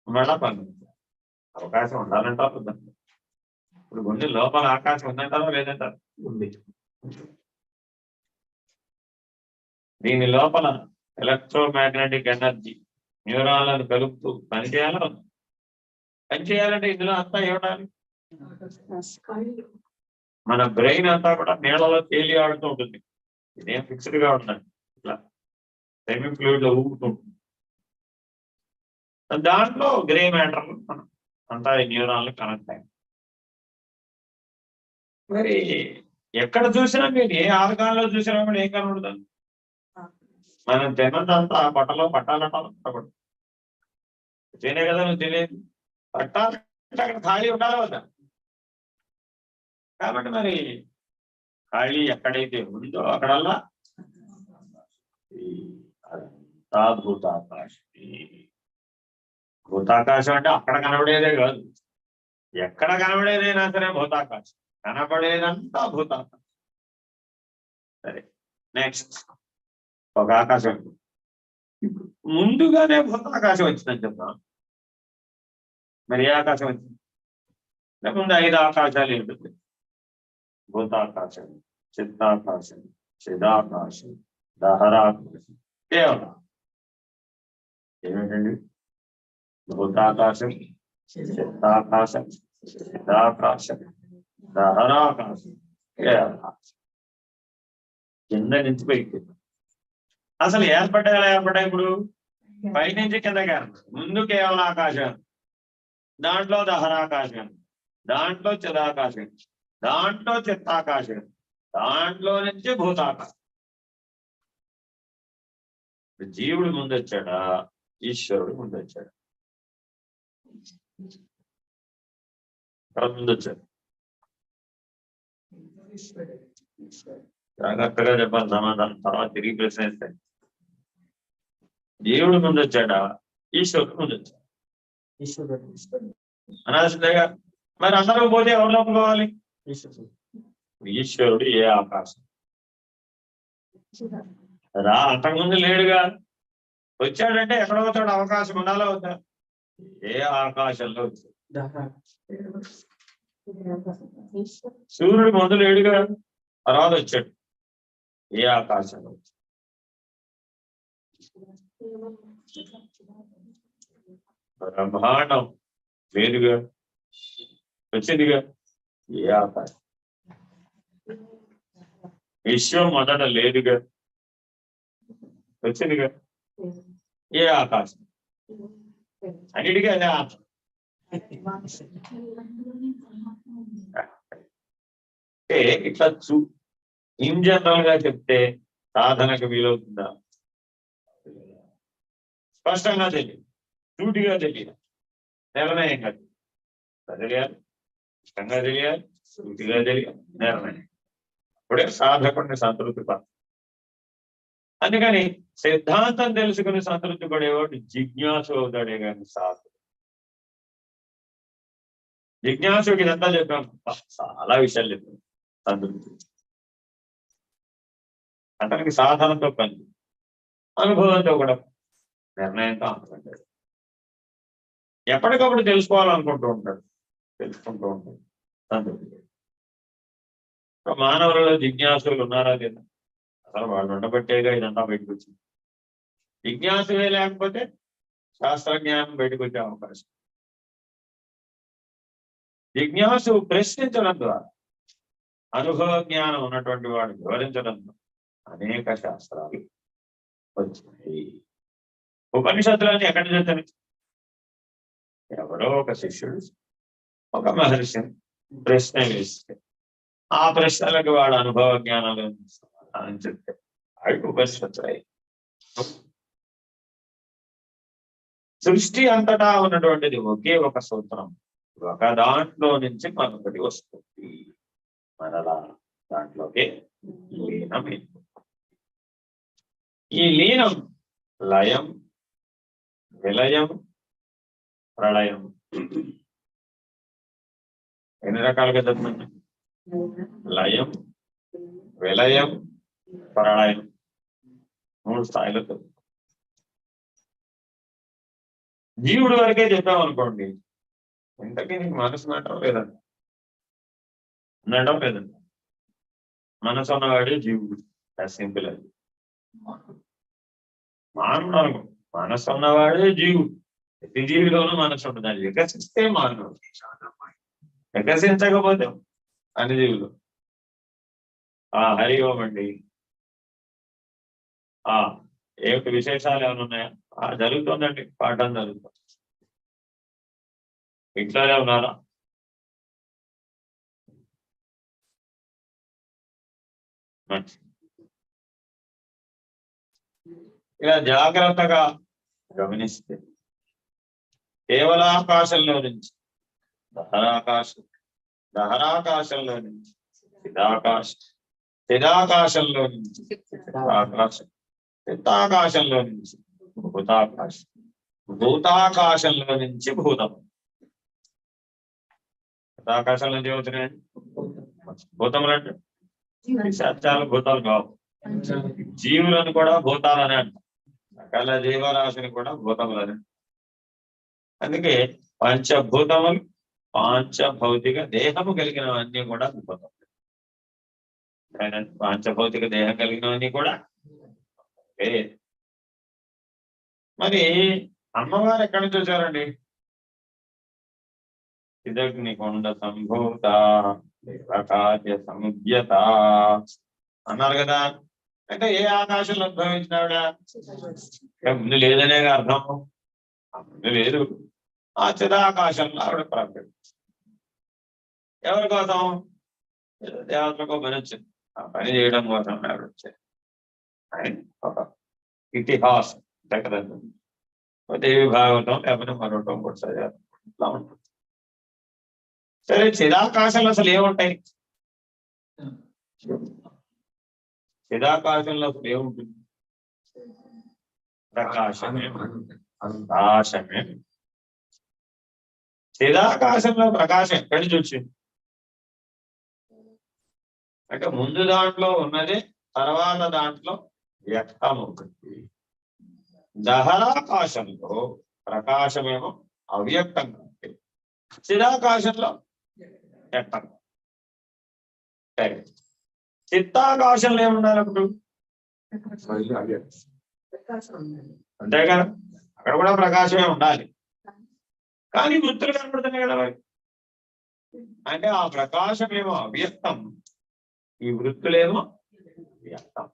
Speaker 1: మళ్ళా పంపించాలి. అవకాశం ఉండాలంటారు వద్దంటారు? ఇప్పుడు గుండె లోపల ఆకాశం ఉందంటారా లేదంటారు?
Speaker 2: ఉంది.
Speaker 1: దీని లోపల ఎలక్ట్రోమాగ్నెటిక్ ఎనర్జీ న్యూరాన్లను కలుపుతూ పనిచేయాలా వద్దా? పనిచేయాలంటే ఇందులో అంతా ఏమిటాలి? మన బ్రెయిన్ అంతా కూడా నీళ్ళలో తేలి ఆడుతూ ఉంటుంది. ఇదేం ఫిక్స్డ్ గా ఉందండి, ఇట్లా సెమీ ఫ్లూయిడ్ లో ఊపుతుంటుంది. దాంట్లో గ్రే మ్యాటర్ అంతా ఈ న్యూరాన్లు కనెక్ట్ అయ్యి, మరి ఎక్కడ చూసినా మీరు ఏ ఆర్గాన్లో చూసినా కూడా ఏం కనబడుతుంది? మనం తిన్నదంతా ఆ బట్టలో పట్టాలంటారు. తినే కదా నువ్వు తెలియదు, పట్టాలంటే అక్కడ ఖాళీ ఉండాలి వద్దా? కాబట్టి మరి ఖాళీ ఎక్కడైతే ఉందో అక్కడల్లా భూతాకాశం. భూతాకాశం అంటే అక్కడ కనబడేదే కాదు, ఎక్కడ కనబడేదైనా సరే భూతాకాశం. కనబడేదంతా భూతాకాశం. సరే, నెక్స్ట్ ఒక ఆకాశం. ముందుగానే భూతాకాశం వచ్చిందని చెప్తాం. మరి ఏ ఆకాశం వచ్చింది? ముందు 5 ఆకాశాలు ఉంటుంది. భూతాకాశం, చిత్తాకాశం, చిదాకాశం, దహరాకాశం, కేవలం. ఏమిటండి? భూతాకాశం, చిత్తాకాశం, చిదాకాశం, దహరాకాశం, కేవలాకాశం. కింద నుంచి పైకి. అసలు ఏర్పడ్డాయి ఇప్పుడు పైనుంచి కిందకి. ముందు కేవలం ఆకాశం, దాంట్లో దహరాకాశం, దాంట్లో చిదాకాశం, దాంట్లో చిత్తాకాశం, దాంట్లో నుంచి భూతాకాశం. జీవుడు ముందొచ్చాడా, ఈశ్వరుడు ముందొచ్చాడు? ముందొచ్చాడు. జాగ్రత్తగా చెప్పాలి సమాధానం, తర్వాత తిరిగి ప్రశ్న ఇస్తాయి. దేవుడు ముందొచ్చాడా, ఈశ్వరుడు ముందొచ్చాడు? అనాల్సిందేగా. మరి అందరూ పోతే ఎవరు లోపలిపోవాలి? ఈశ్వరుడు ఏ ఆకాశం రా, అంతకుముందు లేడుగా. వచ్చాడంటే ఎక్కడ వచ్చాడు? అవకాశం ఉండాలో వద్దా? ఏ ఆకాశంలో వచ్చాడు? సూర్యుడు ముందు లేడుగా, తర్వాత వచ్చాడు. ఏ ఆకాశంలో వచ్చాడు? బ్రహ్మాండం లేదుగా, వచ్చిందిగా. ఏ ఆకాశం? విశ్వం మొదట లేదుగా, వచ్చిందిగా. ఏ ఆకాశం? అన్నిటికీ అదే ఆకాశం. అంటే ఇట్లా ఇన్ జనరల్ గా చెప్తే సాధనకు వీలవుతుందా? స్పష్టంగా తెలియదు, సూటిగా తెలియదు, నిర్ణయంగా తెలియాలి, ఇష్టంగా తెలియాలి, సూటిగా తెలియాలి, నిర్ణయం. అప్పుడే సాధకుడిని సంతృప్తి పడ. అందుకని సిద్ధాంతం తెలుసుకుని సంతృప్తి పడేవాడు జిజ్ఞాసు అవుతాడే కానీ సాధు. జిజ్ఞాసుకి ఇదంతా చెప్పాం, చాలా విషయాలు చెప్పాం. సంతృప్తి అతనికి సాధనతో పని, అనుభవంతో కూడా, నిర్ణయంతో అనుకుంటాడు. ఎప్పటికప్పుడు తెలుసుకోవాలనుకుంటూ ఉంటాడు, తెలుసుకుంటూ ఉంటాడు. సంతృప్తి. మానవులలో జిజ్ఞాసులు ఉన్నారా లేదా? అసలు వాళ్ళు ఉండబట్టేగా ఇదంతా బయటకు వచ్చింది. జిజ్ఞాసులే లేకపోతే శాస్త్రజ్ఞానం బయటకు వచ్చే అవకాశం. జిజ్ఞాసు ప్రశ్నించడం ద్వారా, అనుభవ జ్ఞానం ఉన్నటువంటి వాడు వివరించడం అనేక శాస్త్రాలు వచ్చాయి. ఉపనిషత్తులన్నీ ఎక్కడి నుంచి వచ్చాయి? ఎవరో ఒక శిష్యుడు ఒక మహర్షిని ప్రశ్న వేస్తే ఆ ప్రశ్నలకు వాడు అనుభవ జ్ఞానాలు సమాధానం చెప్తే అవి ఉపనిషత్తులై. సృష్టి అంతటా ఉన్నటువంటిది ఒకే ఒక సూత్రం, ఒక దాంట్లో నుంచి మరొకటి వస్తుంది, మరలా దాంట్లోకి లీనం. ఈ లీనం లయం, విలయం, ప్రళయం. ఎన్ని రకాలుగా చదువుతుంది? లయం, విలయం, ప్రళయం, 3 స్థాయిలో చదువు. జీవుడి వరకే చెప్పామనుకోండి, ఇంతకీ నీకు మనసు ఉండటం లేదంట, ఉండటం లేదంట. మనసు ఉన్నవాడే జీవుడు, సింపుల్ అది. మానవుడు మనసు ఉన్నవాడే జీవుడు. ప్రతి జీవిలోనూ మనసు ఉంటుంది, అది వికసిస్తే మానవుడు, వికసించకపోతే అన్ని జీవులు. హరి ఓం అండి. ఏమిటి విశేషాలు ఏమైనా ఉన్నాయా? జరుగుతుందండి, పాఠం జరుగుతుంది. ఇంట్లోనే ఉన్నారా? ఇలా జాగ్రత్తగా గమనిస్తే కేవలాకాశంలో నుంచి దహరాకాశంలో నుంచి చిదాకాశంలో నుంచి ఆకాశం, చిత్తాకాశంలో నుంచి భూతాకాశం, భూతాకాశంలో నుంచి భూతం. చిత్తాకాశం నుంచి వచ్చినాయి భూతములు అంటే సత్యాలు, భూతాలు కావు. జీవులను కూడా భూతాలనే అంటారు, సకల జీవరాశిని కూడా భూతములని. అందుకే పంచభూతములు, పాంచభౌతిక దేహము కలిగినవన్నీ కూడా భూతములు. పాంచభౌతిక దేహం కలిగినవన్నీ కూడా. మరి అమ్మవారు ఎక్కడి నుంచి వచ్చారండి? ఇదగ్ని కొండ సంభూత దేవకార్య సముద్యత అన్నారు కదా. అంటే ఏ ఆకాశంలో ఉద్భవించినావిడ? ముందు లేదనే అర్థం. ముందు లేదు, ఆ చిదాకాశంలో ఆవిడ ప్రాప్తి. ఎవరి కోసం? దేవతలకు పని వచ్చింది, ఆ పని చేయడం కోసం ఆవిడ వచ్చారు. ఒక ఇతిహాసం కదండి, దేవి భాగవతం లేకపోతే మరొకటం కూడా ఇట్లా ఉంటుంది. సరే, చిదాకాశంలో అసలు ఏముంటాయి? చిదాకాశంలో అసలు ఏముంటుంది? ప్రకాశమే, ప్రకాశమే. చిదాకాశంలో ప్రకాశం ఎక్కడి నుంచి వచ్చింది అంటే, ముందు దాంట్లో ఉన్నది, తర్వాత దాంట్లో వ్యక్తం అవుతుంది. దహరాకాశంలో ప్రకాశమేమో అవ్యక్తంగా ఉంటుంది, చిదాకాశంలో వ్యక్తంగా. సరే, చిత్తాకాశంలో ఏముండాలి అప్పుడు? అంతే కదా, అక్కడ కూడా ప్రకాశమే ఉండాలి. కానీ వృత్తులు కనబడుతున్నాయి కదా మరి. అంటే ఆ ప్రకాశమేమో అవ్యక్తం, ఈ వృత్తులేమో వ్యక్తం.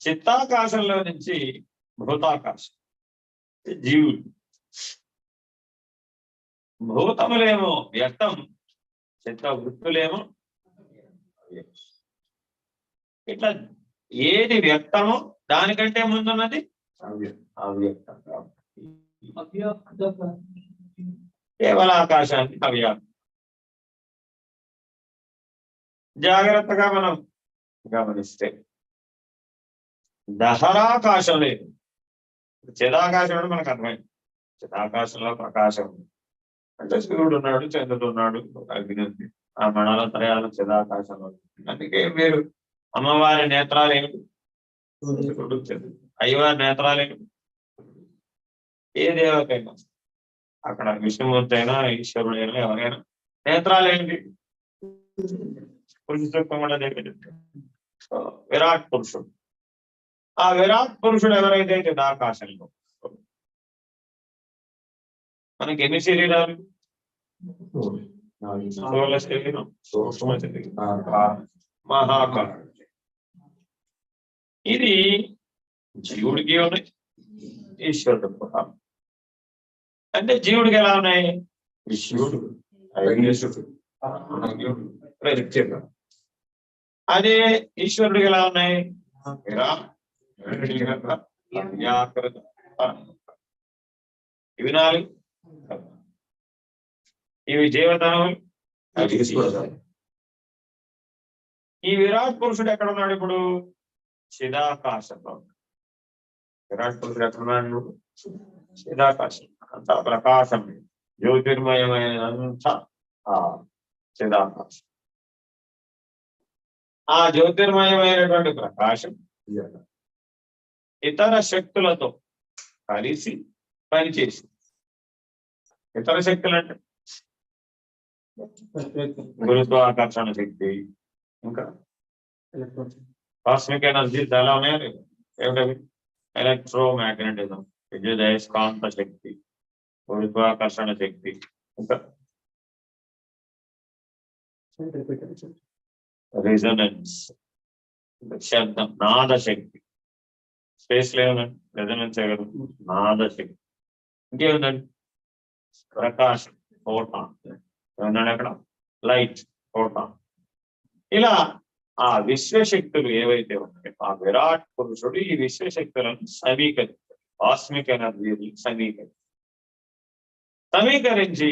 Speaker 1: చిత్తాకాశంలో నుంచి భూతాకాశం, జీవులు. భూతములేమో వ్యక్తం, చిత్త వృత్తులేమో ఇట్లా ఏది వ్యక్తమో దానికంటే ముందున్నది అవ్యక్తం. కేవల ఆకాశాన్ని అవ్యక్తం. జాగ్రత్తగా మనం గమనిస్తే దహరాకాశం లేదు, చిదాకాశం అంటే మనకు అర్థమైంది. చిదాకాశంలో ప్రకాశం అంటే సూర్యుడు ఉన్నాడు, చంద్రుడు ఉన్నాడు, అగ్ని ఉంది, ఆ మణాల త్రయాలు చిదాకాశంలో. అందుకే మీరు అమ్మవారి నేత్రాలు ఏమిటి? అయ్యవారి నేత్రాలు ఏమిటి? ఏ దేవతైనా, అక్కడ విష్ణుమూర్తి అయినా ఈశ్వరుడైనా ఎవరైనా నేత్రాలు ఏంటి? పురుష సూక్తం కూడా విరాట్ పురుషుడు. ఆ విరాట్ పురుషుడు ఎవరైతే చిదాకాశంలో. మనకి ఎన్ని శరీరాలు? స్థూల శరీరం, సూక్ష్మ శరీరం, మహాకారుడు. ఇది జీవుడికి ఉన్నాయి, ఈశ్వరుడు కూడా. అంటే జీవుడికి ఎలా ఉన్నాయి? శివుడు, అదే ఈశ్వరుడికి ఎలా ఉన్నాయి? ఇవి నాలుగు. ఇవి జీవతనములు. ఈ విరాట్ పురుషుడు ఎక్కడ ఉన్నాడు ఇప్పుడు? చిదాకాశంలో. విరాట్ పురుషుడు ఎక్కడున్నాడు? చిదాకాశం. అంతా ప్రకాశం, జ్యోతిర్మయమైనంతా చిదాకాశం. ఆ జ్యోతిర్మయమైనటువంటి ప్రకాశం ఇతర శక్తులతో కలిసి పనిచేసి. ఇతర శక్తులు అంటే గురుత్వాకర్షణ శక్తి, ఇంకా కాస్మిక్ ఎనర్జీ చాలా ఉన్నాయి. ఏమిటవి? ఎలక్ట్రోమాగ్నెటిజం, విద్యుదయస్కాంత శక్తి, గురుత్వాకర్షణ శక్తి, ఇంకా రెజొనెన్స్, శబ్దం, నాద శక్తి. స్పేస్ లో ఏముందండి? రెజొనెన్స్ చేయగలరు, నాద శక్తి. ఇంకేముందండి? ప్రకాశం, ఫోటాన్. ఏముందండి అక్కడ? Light, photon. ఇలా ఆ విశ్వశక్తులు ఏవైతే ఉన్నాయో ఆ విరాట్ పురుషుడు ఈ విశ్వశక్తులను సమీకరిస్తాడు, కాస్మిక్ ఎనర్జీని సమీకరించి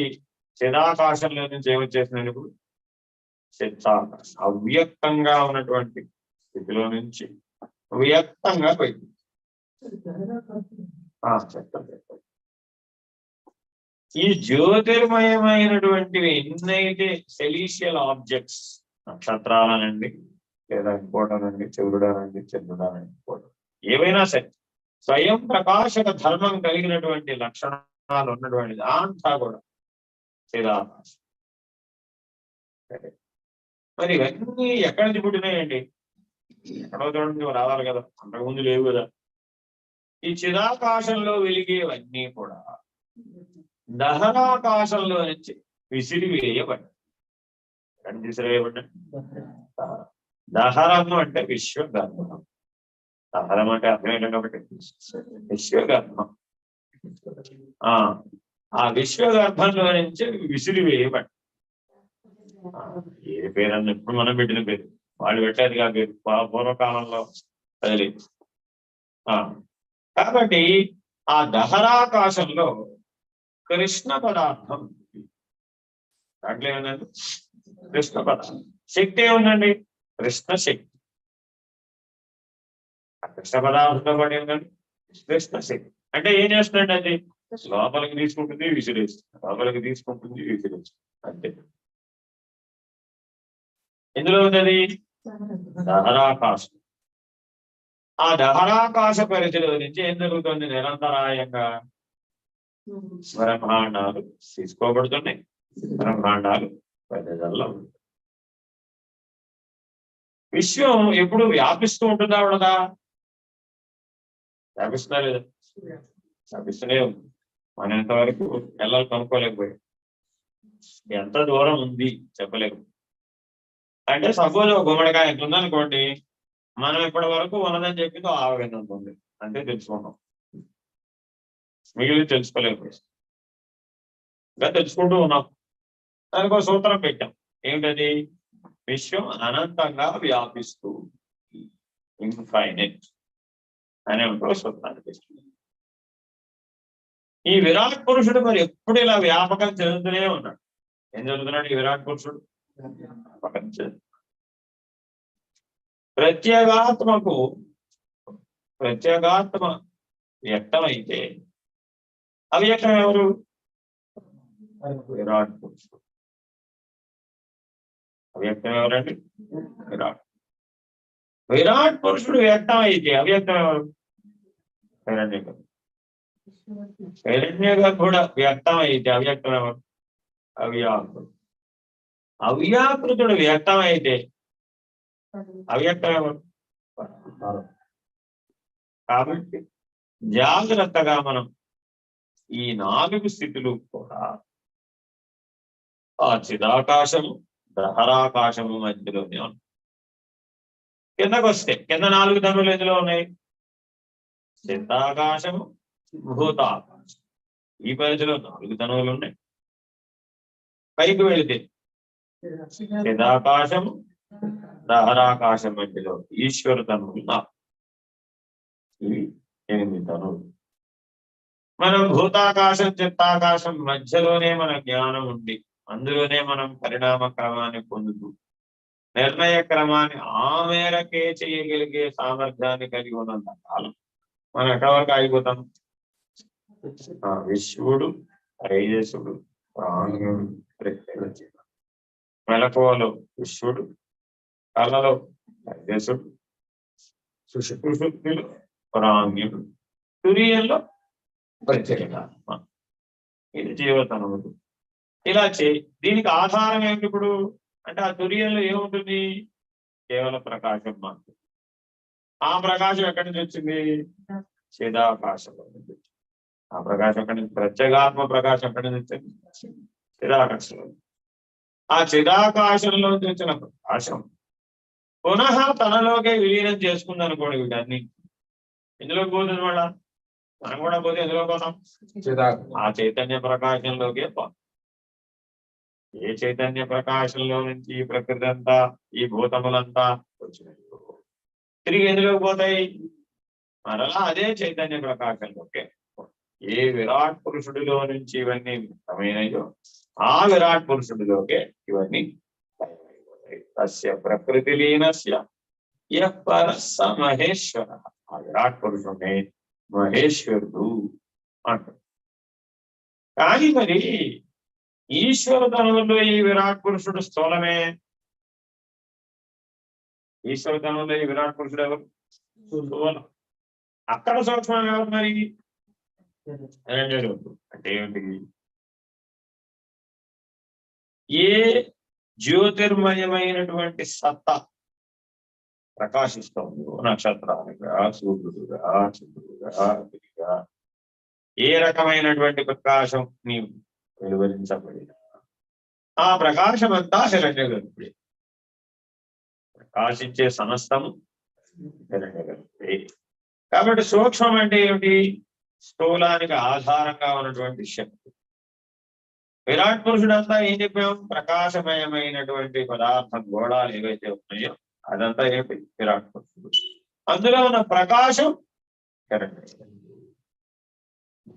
Speaker 1: చిదాకాశంలో నుంచి ఏమొచ్చేసినాడు ఇప్పుడు? చిత్తాకాశం, అవ్యక్తంగా ఉన్నటువంటి స్థితిలో నుంచి వ్యక్తంగా పోయింది. ఈ జ్యోతిర్మయమైనటువంటివి ఎన్నైతే సెలీషియల్ ఆబ్జెక్ట్స్, నక్షత్రాలనండి, లేదా ఇంకోటనండి, చంద్రుడానండి, చంద్రుడానండి, ఇంకోటి ఏవైనా సరే స్వయం ప్రకాశక ధర్మం కలిగినటువంటి లక్షణాలు ఉన్నటువంటిది అంతా కూడా చిదాకాశం. మరి ఇవన్నీ ఎక్కడి నుంచి పుట్టినాయండి? ఎక్కడో చూడండి రావాలి కదా, అంతకుముందు లేవు కదా. ఈ చిదాకాశంలో వెలిగేవన్నీ కూడా దహరాకాశంలో నుంచి విసిరివేయబడ్డాయి. ఎక్కడ విసిరివేయబడ్డాయి? దహరము అంటే విశ్వగర్భం. దహరం అంటే అర్థం ఏంటంటే కాబట్టి విశ్వగర్భం. ఆ విశ్వగర్భంలో నుంచి విసిరివేయబడ్డాయి. ఏ పేరు అన్న ఇప్పుడు మనం పెట్టిన పేరు, వాళ్ళు పెట్టారు కాదు పేరు, పూర్వకాలంలో అది. కాబట్టి ఆ దహరాకాశంలో కృష్ణ పదార్థం, దాంట్లో ఏముందండి? కృష్ణ పదార్థం. శక్తి ఏముందండి? కృష్ణ శక్తి. ఆ కృష్ణ పదార్థంతో పాటు ఏముందండి? కృష్ణ శక్తి. అంటే ఏం చేస్తుందండి? అది లోపలికి తీసుకుంటుంది, విసిరేస్తుంది, లోపలికి తీసుకుంటుంది, విసిరేస్తుంది, అంతే. ఎందులో ఉన్నది? దహరాకాశం. ఆ దహరాకాశ పరిధిలో నుంచి ఏం జరుగుతుంది? నిరంతరాయంగా బ్రహ్మాండాలు తీసుకోబడుతున్నాయి, బ్రహ్మాండాలు పెద్దదల్లా ఉంటాయి. విశ్వం ఎప్పుడు వ్యాపిస్తూ ఉంటుందా ఉండదా? వ్యాపిస్తుందా లేదా? వ్యాపిస్తూనే ఉంది. మనం ఎంతవరకు వెళ్ళాలి కనుక్కోలేకపోయాం, ఎంత దూరం ఉంది చెప్పలేము. అంటే సపోజ్ ఒక గుమ్మడికాయ ఎంత ఉందనుకోండి, మనం ఇప్పటి వరకు ఉన్నదని చెప్పింది ఆవగింద ఉంటుంది అంటే తెలుసుకుంటాం, మిగిలిన తెలుసుకోలేకపోయాం. ఇంకా తెలుసుకుంటూ ఉన్నాం. దానికి ఒక సూత్రం పెట్టాం, ఏమిటది? విశ్వం అనంతంగా వ్యాపిస్తూ, ఇన్ఫైనైట్ అనే ఒక సూత్రాన్ని పెట్టాం. ఈ విరాట్ పురుషుడు మరి ఎప్పుడు ఇలా వ్యాపకం చెందుతూనే ఉన్నాడు. ఏం జరుగుతున్నాడు ఈ విరాట్ పురుషుడు? వ్యాపకం చెందుతున్నాడు. ప్రత్యేగాత్మ వ్యక్తమైతే అవ్యక్తం ఎవరు? విరాట్ పురుషుడు. అవ్యక్తం ఎవరండి? విరాట్ పురుషుడు వ్యక్తం అయితే అవ్యక్తం ఎవరు? హిరణ్య గర్భుడు వ్యక్తం అయితే అవ్యక్తం ఎవరు? అవ్యాకృతుడు. అవ్యాకృతుడు వ్యక్తం అయితే అవ్యక్తం ఎవరు? కాబట్టి జాగ్రత్తగా మనం ఈ 4 స్థితులు కూడా ఆ చిదాకాశము దహరాకాశము మధ్యలోనే ఉన్నాయి. కిందకు వస్తే కింద 4 ధనులు ఎందులో ఉన్నాయి? చిత్తాకాశము, భూతాకాశం. ఈ పరిధిలో 4 ధనువులు ఉన్నాయి. పైకి వెళితే చిదాకాశము దహరాకాశం మధ్యలో ఈశ్వర ధనువులు 4. ఇవి 8 ధనువులు. మనం భూతాకాశం చిత్తాకాశం మధ్యలోనే మన జ్ఞానం ఉండి అందులోనే మనం పరిణామ క్రమాన్ని పొందుతూ నిర్ణయ క్రమాన్ని ఆ మేరకే చేయగలిగే సామర్థ్యాన్ని కలిగి ఉన్నంత కాలం మనం ఎక్కడి వరకు ఆగిపోతాం? విశ్వడు, తైజసుడు, ప్రాణుడు, మెలకువలో విశ్వడు, కళలో తైజసుడు, సుషుప్తిలో ప్రాణ్యుడు, తురియంలో ప్రత్యేగాత్మ, ఇది జీవతనువులు. ఇలా దీనికి ఆధారం ఏమిటి ఇప్పుడు అంటే ఆ తుర్యంలో ఏముంటుంది? కేవలం ప్రకాశం మాత్రం. ఆ ప్రకాశం ఎక్కడి నుంచి వచ్చింది? చిదాకాశంలో నుంచి. ఆ ప్రకాశం ఎక్కడి నుంచి? ప్రత్యేగాత్మ ప్రకాశం ఎక్కడి నుంచి వచ్చింది? చిదాకాశంలో. ఆ చిదాకాశంలో వచ్చిన ప్రకాశం పునః తనలోకే విలీనం చేసుకుంది అనుకోండి. వీటన్ని ఎందులోకి పోతుంది మళ్ళా? మనం కూడా పోతే ఎందులో పోతాం? ఆ చైతన్య ప్రకాశంలోకే పోతాం. ఏ చైతన్య ప్రకాశంలో నుంచి ఈ ప్రకృతి అంతా, ఈ భూతములంతా వచ్చినాయి, తిరిగి ఎందులోకి పోతాయి? మరలా అదే చైతన్య ప్రకాశంలోకే. ఏ విరాట్ పురుషుడిలో నుంచి ఇవన్నీ వ్యక్తమైనయో ఆ విరాట్ పురుషుడిలోకే ఇవన్నీ లయమైపోతాయి. తస్య ప్రకృతి లీనస్య యః పరః స మహేశ్వర. ఆ విరాట్ పురుషుడే మహేశ్వరుడు అంటారు. కానీ మరి ఈశ్వర తనువులో ఈ విరాట్ పురుషుడు స్థూలమే. ఈశ్వర తనువులో ఈ విరాట్ పురుషుడు ఎవరు? స్థూలం. అక్కడ సూక్ష్మం ఎవరు మరి? అంటే ఏమిటి? ఏ జ్యోతిర్మయమైనటువంటి సత్తా ప్రకాశిస్తుందో, నక్షత్రాలుగా, సూర్యుడుగా, చంద్రుడుగా, అగ్నిగా, ఏ రకమైనటువంటి ప్రకాశం నీవు వెలువరించబడిన ఆ ప్రకాశం అంతా హిరణ్యగర్భుడే. ప్రకాశించే సమస్తము హిరణ్యగర్భుడే. కాబట్టి సూక్ష్మం అంటే ఏమిటి? స్థూలానికి ఆధారంగా ఉన్నటువంటి శక్తి. విరాట్ పురుషుడంతా ఏం చెప్పాం? ప్రకాశమయమైనటువంటి పదార్థం గోళాలు ఏవైతే ఉన్నాయో అదంతా ఏమిటి? విరాట్ పురుషుడు. అందులో ఉన్న ప్రకాశం హిరణ్య.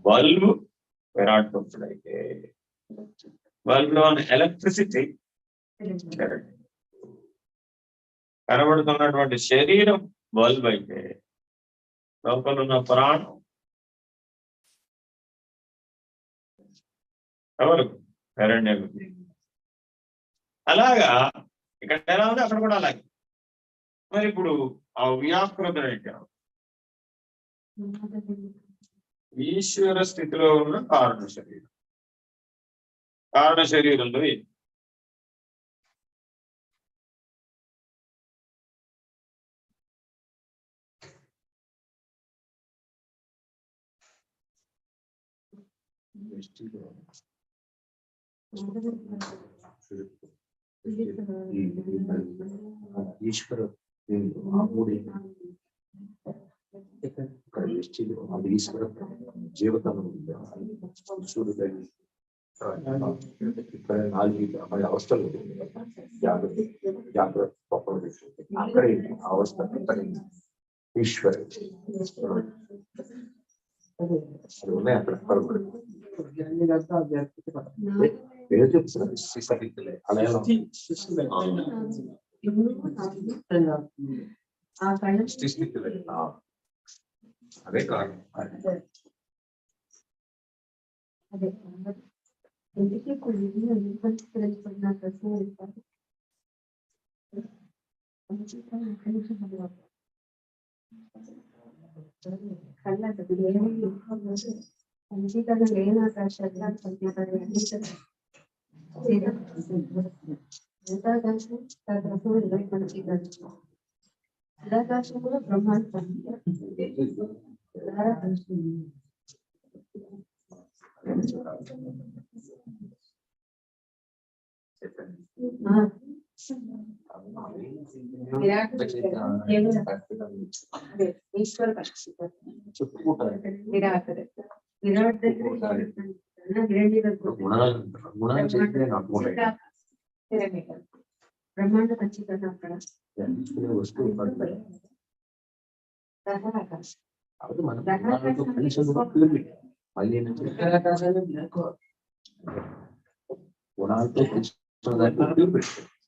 Speaker 1: బల్బు విరాట్ పురుషుడు అయితే బల్బులో ఉన్న ఎలక్ట్రిసిటీ కనబడుతున్నటువంటి శరీరం బల్బ్ అయితే లోపల ఉన్న ప్రాణం ఎవరు? హిరణ్యుడు. అలాగా ఇక్కడ ఎలా ఉంది అక్కడ కూడా అలాగే. మరి ఇప్పుడు ఆ వ్యాకృతం ఏంటి? ఈశ్వర స్థితిలో ఉన్న కారణ శరీరం. కారణ శరీరంలో
Speaker 2: ఈశ్వర ఈశ్వర జీవితం సూర్యుడు ఇక్కడ 4 అవస్థలు జాగ్రత్త అక్కడ అవస్థ ఈశ్వర ఉన్నాయి. అక్కడ పేరు చెప్తున్నారు అలా అదే కారణం.
Speaker 3: కూడా బ్రహ్మాండం ఈశ్వర విరాట్ విరాట్ బ్రహ్మాండ పంచీకరణ అక్కడ
Speaker 2: గుణాలతో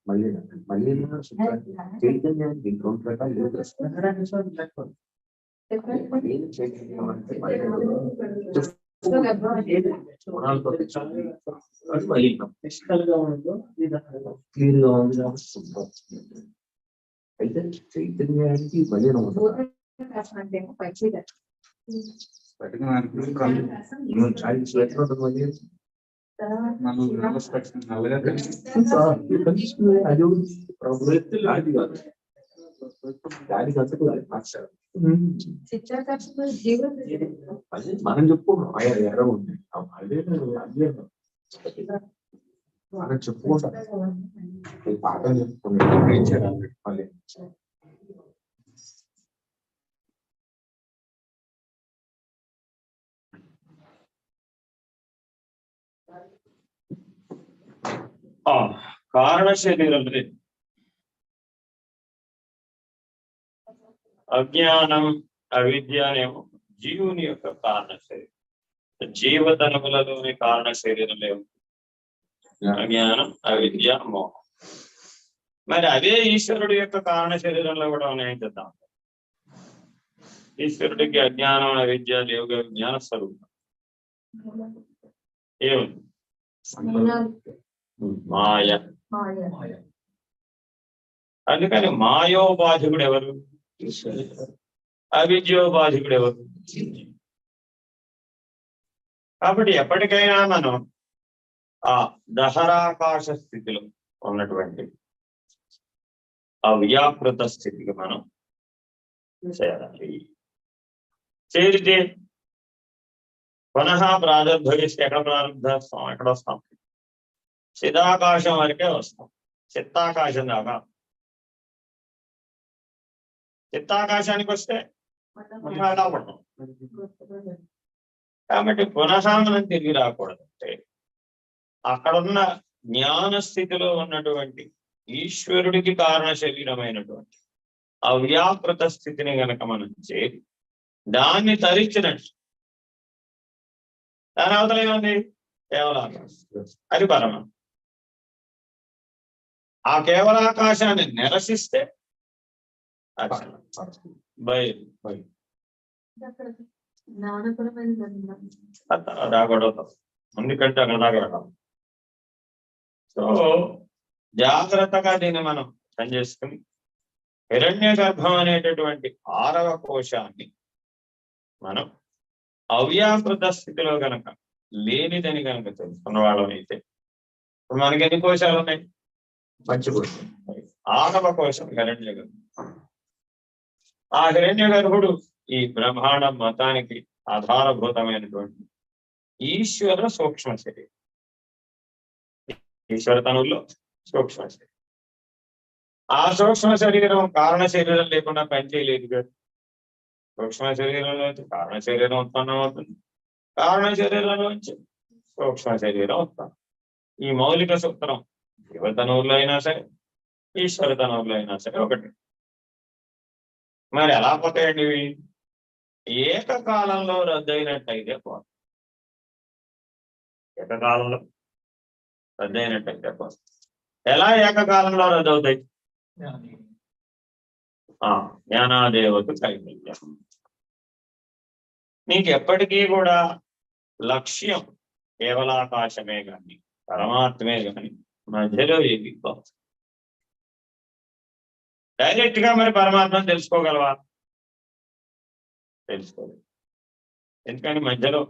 Speaker 2: మళ్ళీ మళ్ళీ చైతన్యానికి 2 రకాలు చైతన్యం అంటే క్లియర్ గా ఉంది. అయితే చైతన్యానికి బలీనం
Speaker 3: చిత్రాకర్షణ జీవన
Speaker 2: మనం చెప్పుకోవడం ఎర్ర ఉంది అదే అదే మనం చెప్పుకుంటాం పాఠం చెప్పుకుంటాం మళ్ళీ
Speaker 1: కారణ శరీరం అజ్ఞానం అవిద్య అనేమో జీవుని యొక్క కారణ శరీరం. జీవతనములలోని కారణ శరీరం లేవు అజ్ఞానం అవిద్య మోహం. మరి అదే ఈశ్వరుడి యొక్క కారణ శరీరంలో కూడా ఉన్నాయని చెప్తాం. ఈశ్వరుడికి అజ్ఞానం అవిద్య లేవు, జ్ఞాన స్వరూపం ఏముంది? మాయ. అందుకని మాయోపాధికుడు ఎవరు? అవిద్యోపాధికుడు ఎవరు? కాబట్టి ఎప్పటికైనా మనం ఆ దహరాకాశ స్థితిలో ఉన్నటువంటి ఆ వ్యాపృత స్థితికి మనం చేరాలి. చేరితే పునః ప్రారంభవిస్తే ఎక్కడ ప్రారంభిస్తాం? ఎక్కడ వస్తాం? చిదాకాశం వరకే వస్తాం. చిత్తాకాశం దాకా. చిత్తాకాశానికి వస్తే ఎలా పడతాం? కాబట్టి పునః మనం తిరిగి రాకూడదంటే అక్కడున్న జ్ఞాన స్థితిలో ఉన్నటువంటి ఈశ్వరుడికి కారణ శరీరమైనటువంటి అవ్యాకృత స్థితిని గనక మనం చేరి దాన్ని తరించినట్టు దాని అవతల ఏమంది? కేవలాకాశం. అది పరమ. ఆ కేవలాకాశాన్ని నిరసిస్తే రాకూడదు. ముందుకంటే అక్కడ దాకా వెళ్ళాలి. సో జాగ్రత్తగా దీన్ని మనం పనిచేసుకుని హిరణ్య గర్భం అనేటటువంటి 6వ కోశాన్ని మనం అవ్యాకృత స్థితిలో గనక లేనిదని కనుక తెలుసుకున్న వాళ్ళం అయితే ఇప్పుడు మనకి ఎన్ని కోశాలు ఉన్నాయి?
Speaker 2: పంచకోశం.
Speaker 1: 6వ కోశం హిరణ్య గర్భం. ఆ హిరణ్య గర్భుడు ఈ బ్రహ్మాండ మతానికి ఆధారభూతమైనటువంటి ఈశ్వర సూక్ష్మ శరీరం. ఈశ్వర తనువుల్లో సూక్ష్మ శరీరం. ఆ సూక్ష్మ శరీరం కారణ శరీరం లేకుండా పనిచేయలేదు కదా. సూక్ష్మ శరీరంలో కారణ శరీరం ఉత్పన్నం అవుతుంది, కారణ శరీరంలోంచి సూక్ష్మ శరీరం ఉత్పన్నం. ఈ మౌలిక సూత్రం జీవతనువుల్లో అయినా సరే ఈశ్వర తనువుల్లో అయినా సరే ఒకటి. మరి ఎలా పోతాయండి ఇవి? ఏకకాలంలో రద్దయినట్టయితే పోతాయి. ఏకకాలంలో రద్దయినట్టయితే పోతాయి. ఎలా ఏకకాలంలో రద్దవుతాయి? జ్ఞానాదేవత కైవల్యం. నీకు ఎప్పటికీ కూడా లక్ష్యం కేవలాకాశమే కానీ పరమాత్మే కానీ మధ్యలో ఏది డైరెక్ట్ గా మరి పరమాత్మను తెలుసుకోగలవా? తెలుసుకోలేదు. ఎందుకని మధ్యలో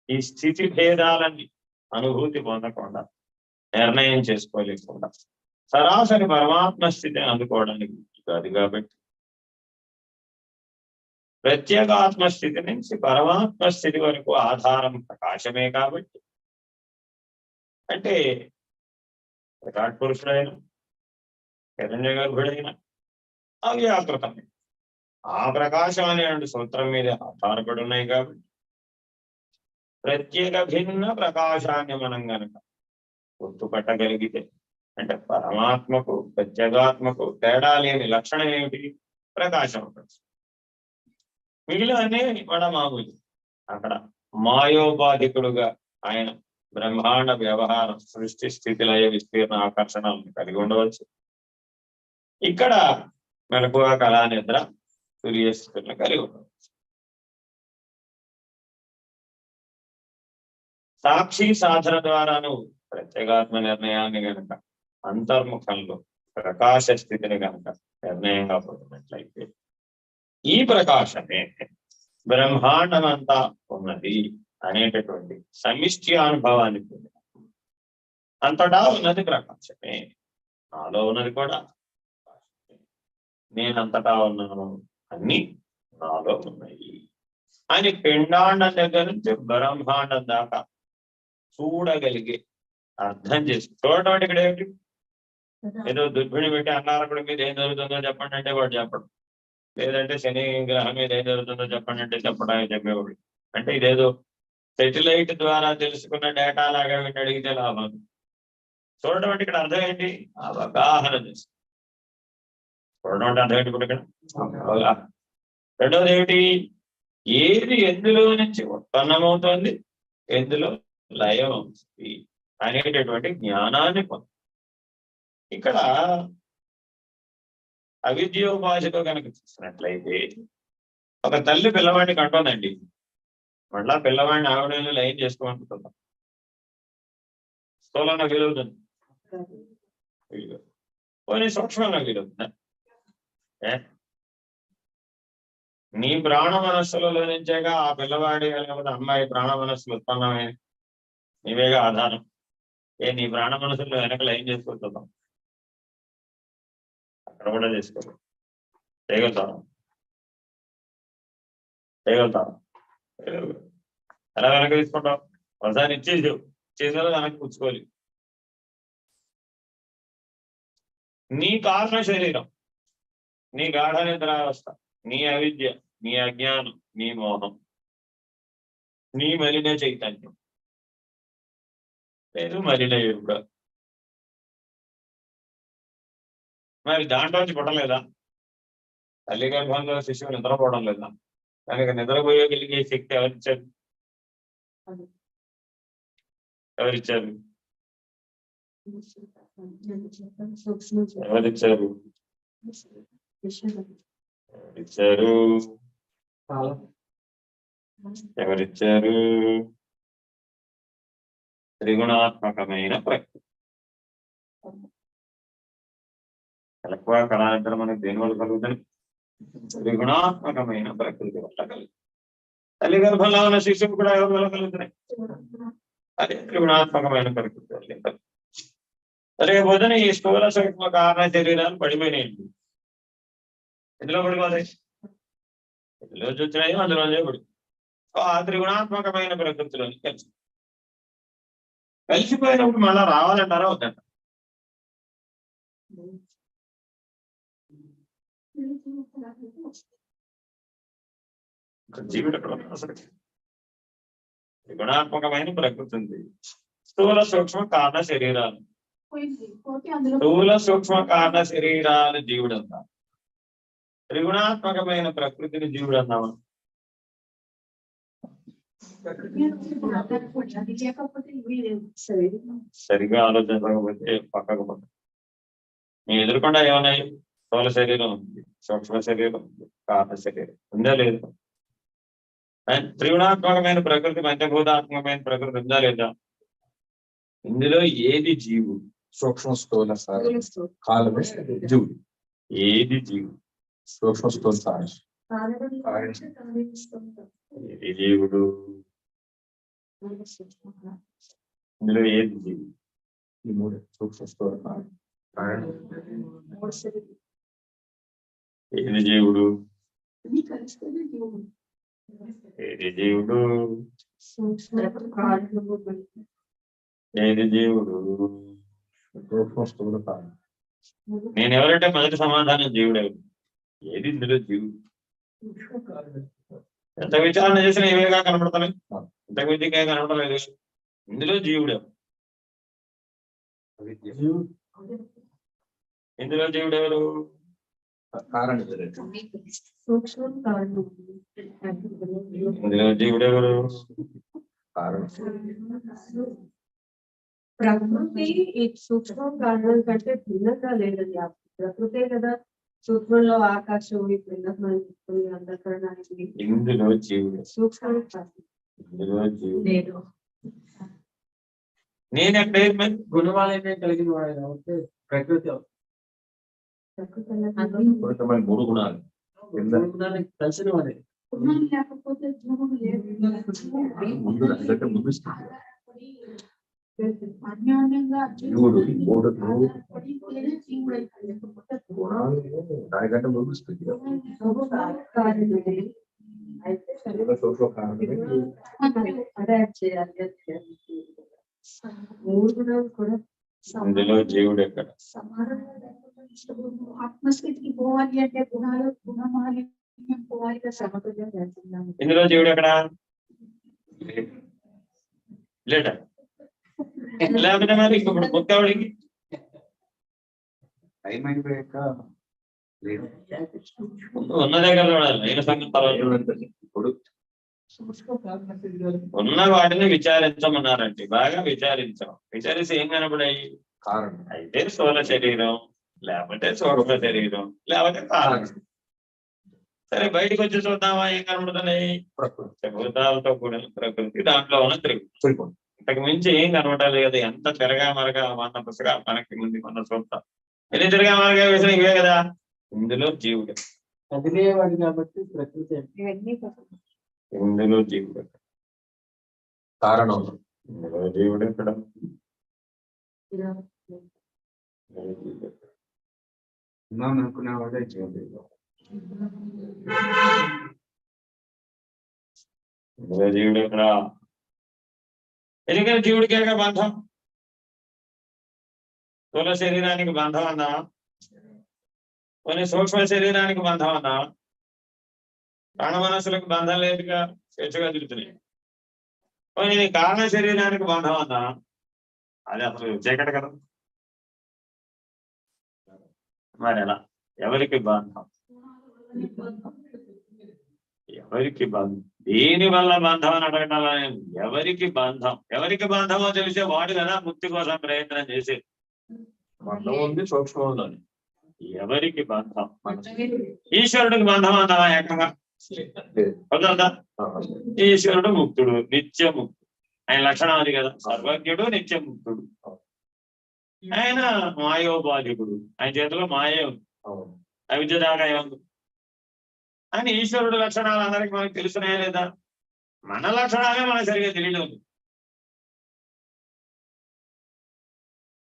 Speaker 1: ఈ స్థితి భేదాలన్నీ అనుభూతి పొందకుండా నిర్ణయం చేసుకోలేకుండా సరాసరి పరమాత్మ స్థితిని అందుకోవడానికి కాదు. కాబట్టి ప్రత్యేగాత్మ స్థితి నుంచి పరమాత్మ స్థితి వరకు ఆధారం ప్రకాశమే. కాబట్టి అంటే విరాట్ పురుషుడైన హిరణ్య గర్భుడైన అవ్యాకృతమే ఆ ప్రకాశం అనే సూత్రం మీద ఆధారపడి ఉన్నాయి. కాబట్టి ప్రత్యేక భిన్న ప్రకాశాన్ని మనం గనక గుర్తుపట్టగలిగితే అంటే పరమాత్మకు ప్రత్యేగాత్మకు తేడా లేని లక్షణం ఏమిటి? ప్రకాశం. మిగిలిననే మన మామూలు. అక్కడ మాయోపాధికుడుగా ఆయన బ్రహ్మాండ వ్యవహారం సృష్టి స్థితి లయ విస్తీర్ణ ఆకర్షణలను కలిగి ఉండవచ్చు. ఇక్కడ మెలకువ కళా నిద్ర సూర్యస్థితులను కలిగి ఉండవచ్చు. సాక్షి సాధన ద్వారాను ప్రత్యేగాత్మ నిర్ణయాన్ని గనక అంతర్ముఖంలో ప్రకాశ స్థితిని గనక నిర్ణయంగా పొందినట్లయితే ఈ ప్రకాశమే బ్రహ్మాండమంతా ఉన్నది అనేటటువంటి సమిష్టి అనుభవాన్ని పొందిన అంతటా ఉన్నది ప్రపంచమే, నాలో ఉన్నది కూడా నేనంతటా ఉన్నాను, అన్ని నాలో ఉన్నాయి అని పిండాండం దగ్గర నుంచి బ్రహ్మాండం దాకా చూడగలిగే అర్థం చేసి చూడటం అంటే ఇక్కడ ఏమిటి, ఏదో దుర్భిణి పెట్టి అన్నారకుడి మీద ఏం జరుగుతుందో చెప్పండి అంటే వాడు చెప్పడం, లేదంటే శని గ్రహం మీద ఏం జరుగుతుందో చెప్పండి అంటే చెప్పడానికి చెప్పేవాడు. అంటే ఇదేదో సెటిలైట్ ద్వారా తెలుసుకున్న డేటా లాగా వీటిని అడిగితే లాభం. చూడడం అంటే ఇక్కడ అర్థం ఏంటి, అవగాహన చేసి చూడడం అంటే అర్థం ఏంటి ఇప్పుడు ఇక్కడ అవగాహన. రెండవది ఏమిటి, ఏది ఎందులో నుంచి ఉత్పన్నమవుతోంది, ఎందులో లయం అవుతుంది అనేటటువంటి జ్ఞానాన్ని పొంది. ఇక్కడ అవిద్యోపాధితో కనుక చూసినట్లయితే ఒక తల్లి పిల్లవాడిని కంటోందండి, మళ్ళా పిల్లవాడిని ఆవిడ లయం చేసుకోవాలనుకుంటున్నాం, స్థూలంగా వీలవుతుంది, పోనీ సూక్ష్మంగా వీలవుతుందా? నీ ప్రాణ మనస్సులలో నుంచేగా ఆ పిల్లవాడి లేకపోతే అమ్మాయి ప్రాణ మనస్సులు ఉత్పన్నమైనవి, నీవేగా ఆధారం. నీ ప్రాణ మనస్సులో వెనకలు ఏం చేసుకుంటున్నాం, అక్కడ కూడా చేసుకోవాలి, చేయగలుగుతాను ఎలా వెనక తీసుకుంటాం, ఒకసారి ఇచ్చేసి చేసేలా వెనక్కి పుచ్చుకోవాలి. నీ కారణ శరీరం, నీ గాఢ నిద్రావస్థ, నీ అవిద్య, నీ అజ్ఞానం, నీ మోహం, నీ మలిన చైతన్యం లేదు మలిన ఎరుక, మరి దాంట్లోంచి పుట్టలేదా? తల్లి గర్భంలో శిశువు నిద్రపోవడం లేదా? దానికి నిద్రపోయగలిగే శక్తి ఎవరిచ్చారు? ఎవరిచ్చారు? ఎవరిచ్చారు? ఎవరిచ్చారు? త్రిగుణాత్మకమైన ప్రకృతి. కలక్వా కళాంతరం మనకి దేని వల్ల కలుగుతుంది? త్రిగుణాత్మకమైన ప్రకృతి వల్ల కలుగుతుంది. తల్లి గర్భంలో ఉన్న శిశువు కూడా ఎవరి వల్ల కలుగుతున్నాయి? అదే త్రిగుణాత్మకమైన ప్రకృతి వల్ల. రేపొద్దున ఈ స్థూల సూక్ష్మ కారణ శరీరాలు పడిపోయినాయండి. ఎందులో పడిపోతాయి? ఎందులో వచ్చినాయో అందులోనే పడి ఆ త్రిగుణాత్మకమైన ప్రకృతిలో కలిసిపోయినప్పుడు మళ్ళా రావాలంటారా వద్దంట? జీవుడు అసలు త్రిగుణాత్మకమైన ప్రకృతి ఉంది, స్థూల సూక్ష్మ కారణ శరీరాలు, స్థూల సూక్ష్మ కారణ శరీరాలు జీవుడు అందా, త్రిగుణాత్మకమైన ప్రకృతిని జీవుడు అందామా? సరిగా ఆలోచించకపోతే పక్కకు పక్క. నీ ఎదుర్కొండా ఏమన్నాయి? స్థూల శరీరం ఉంది, సూక్ష్మ శరీరం ఉంది, కారణ శరీరం ఉందా లేదు? త్రిగుణాత్మకమైన ప్రకృతి, పంచభూతాత్మకమైన ప్రకృతి ఉందా లేదా? ఇందులో ఏది జీవు?
Speaker 2: సూక్ష్మ స్థూల కాలమే జీవుడు.
Speaker 1: ఏది జీవు?
Speaker 2: సూక్ష్మ స్థూల
Speaker 1: ఏది జీవుడు? ఇందులో ఏది జీవు?
Speaker 2: ఈ మూడు సూక్ష్మ స్థూల
Speaker 1: ఏది జీవుడు? ఏది జీవుడు? ఏది జీవుడు?
Speaker 2: సూక్ష్మ స్థూల కాలం.
Speaker 1: నేను ఎవరంటే మొదటి సమాధానం జీవుడే. ఏది ఇందులో జీవుడు? ఎంత విచారణ చేసినా ఇవేగా కనపడతాయి, ఎంత విద్యగా కనపడలేదు. ఇందులో జీవుడే. ఇందులో జీవుడు ఎవరు? ఇందులో జీవుడు ఎవరు?
Speaker 3: ప్రకృతి ఈ సూక్ష్మ కారణం కంటే భిన్నంగా లేదండి. ఆ ప్రకృతే కదా సూక్ష్మంలో ఆకాశం ఇప్పుడు అంధకరణానికి
Speaker 1: ఇందులో జీవుడు
Speaker 3: సూక్ష్మ
Speaker 1: ఇందులో జీవుడు
Speaker 3: లేదు.
Speaker 1: నేను ఎక్కడ
Speaker 2: గుణవాలనే కలిగిన వాడు కాబట్టి ప్రకృతి
Speaker 3: ప్రకృతి
Speaker 2: మూడు గుణాలు కలిసిన వాడే.
Speaker 4: గుణం లేకపోతే జీవుడు లేదు.
Speaker 2: ముందు దానికంటే ముందు స్థితి.
Speaker 4: అన్యోన్యంగా
Speaker 2: జీవుడు మూడు
Speaker 4: పడితేనే జీవుడు అవుతాడు. లేకపోతే
Speaker 2: గుణాలు దానికంటే ముందు స్థితి.
Speaker 3: అయితే
Speaker 2: సూక్ష్మ కారణమే
Speaker 3: అడాప్ట్ చేయాలి. మూడు గుణాలు కూడా
Speaker 1: ఇందులో జీవుడు ఎక్కడ?
Speaker 4: సమానంగా ఆత్మస్థితికి పోవాలి అంటే గుణమాలిన్యం పోవాలి కదా.
Speaker 3: సమతుల్యం చేస్తున్నాము.
Speaker 1: ఇందులో జీవుడు ఎక్కడ? లేట లేకపోతే మరి ఇప్పుడు ముక్తావుడికి
Speaker 2: టైం అయిపోయాక లేదు.
Speaker 1: ఉన్న దగ్గర చూడాలి. నేను సంగతి తర్వాత
Speaker 2: ఇప్పుడు
Speaker 1: ఉన్న వాటిని విచారించమన్నారండి. బాగా విచారించాం. విచారిస్తే ఏం కనబడాయి?
Speaker 2: కారణం
Speaker 1: అయితే స్థూల శరీరం, లేకపోతే సూక్ష్మ శరీరం, లేకపోతే కారణం. సరే బయటకు వచ్చి చూద్దామా ఏం కనబడుతున్నాయి?
Speaker 2: ప్రకృతి
Speaker 1: భూతాలతో కూడిన ప్రకృతి, దాంట్లో ఉన్న త్రిగుణం. ఇంతకు మించి ఏం కనబడాలి కదా. ఎంత తిరగా మరగా మన పుస్తకాలు మనకి ముందు మన చూద్దాం. ఎన్ని తిరగా మరగా వేసిన ఇవే కదా. ఇందులో జీవుడు,
Speaker 5: కదిలేవాడు కాబట్టి ప్రకృతి
Speaker 3: ఇవన్నీ
Speaker 1: ఇందులో జీవుడు,
Speaker 2: కారణం
Speaker 1: ఇందులో జీవుడు ఎక్కడ?
Speaker 2: ఉన్నాం అనుకునే వాడే జీవుడు.
Speaker 1: ఇందులో జీవుడు ఎక్కడ? ఎందుకని జీవుడికి ఎక్కడ బంధం? స్థూల శరీరానికి బంధం అన్నా, కొన్ని సూక్ష్మ శరీరానికి బంధం అన్నా, ప్రాణ మనస్సులకు బంధం లేదుగా, స్వేచ్ఛగా తిరుగుతున్నాయి. కొన్ని కారణ శరీరానికి బంధం అన్నా, అది అసలు చీకటి కదా. మరి ఎలా? ఎవరికి బంధం? ఎవరికి బంధం? దేని వల్ల బంధం అని అడగటం. ఎవరికి బంధం? ఎవరికి బంధమో తెలిసే వాడు కదా ముక్తి కోసం ప్రయత్నం చేసేది.
Speaker 2: బంధం ఉంది, సూక్ష్మం ఉందని.
Speaker 1: ఎవరికి బంధం? ఈశ్వరుడికి బంధం అన్నావా ఏకంగా? కుదరదా? ఈశ్వరుడు ముక్తుడు, నిత్యముక్తుడు. ఆయన లక్షణం అది కదా. సర్వజ్ఞుడు, నిత్యముక్తుడు. ఆయన మాయోపాధికుడు. ఆయన చేతిలో మాయే ఉంది. అవిద్య దాకా ఏముంది అని ఈశ్వరుడు లక్షణాలు అందరికి మనకు తెలుస్తున్నాయా లేదా? మన లక్షణాలే మనకు సరిగా తెలియడం.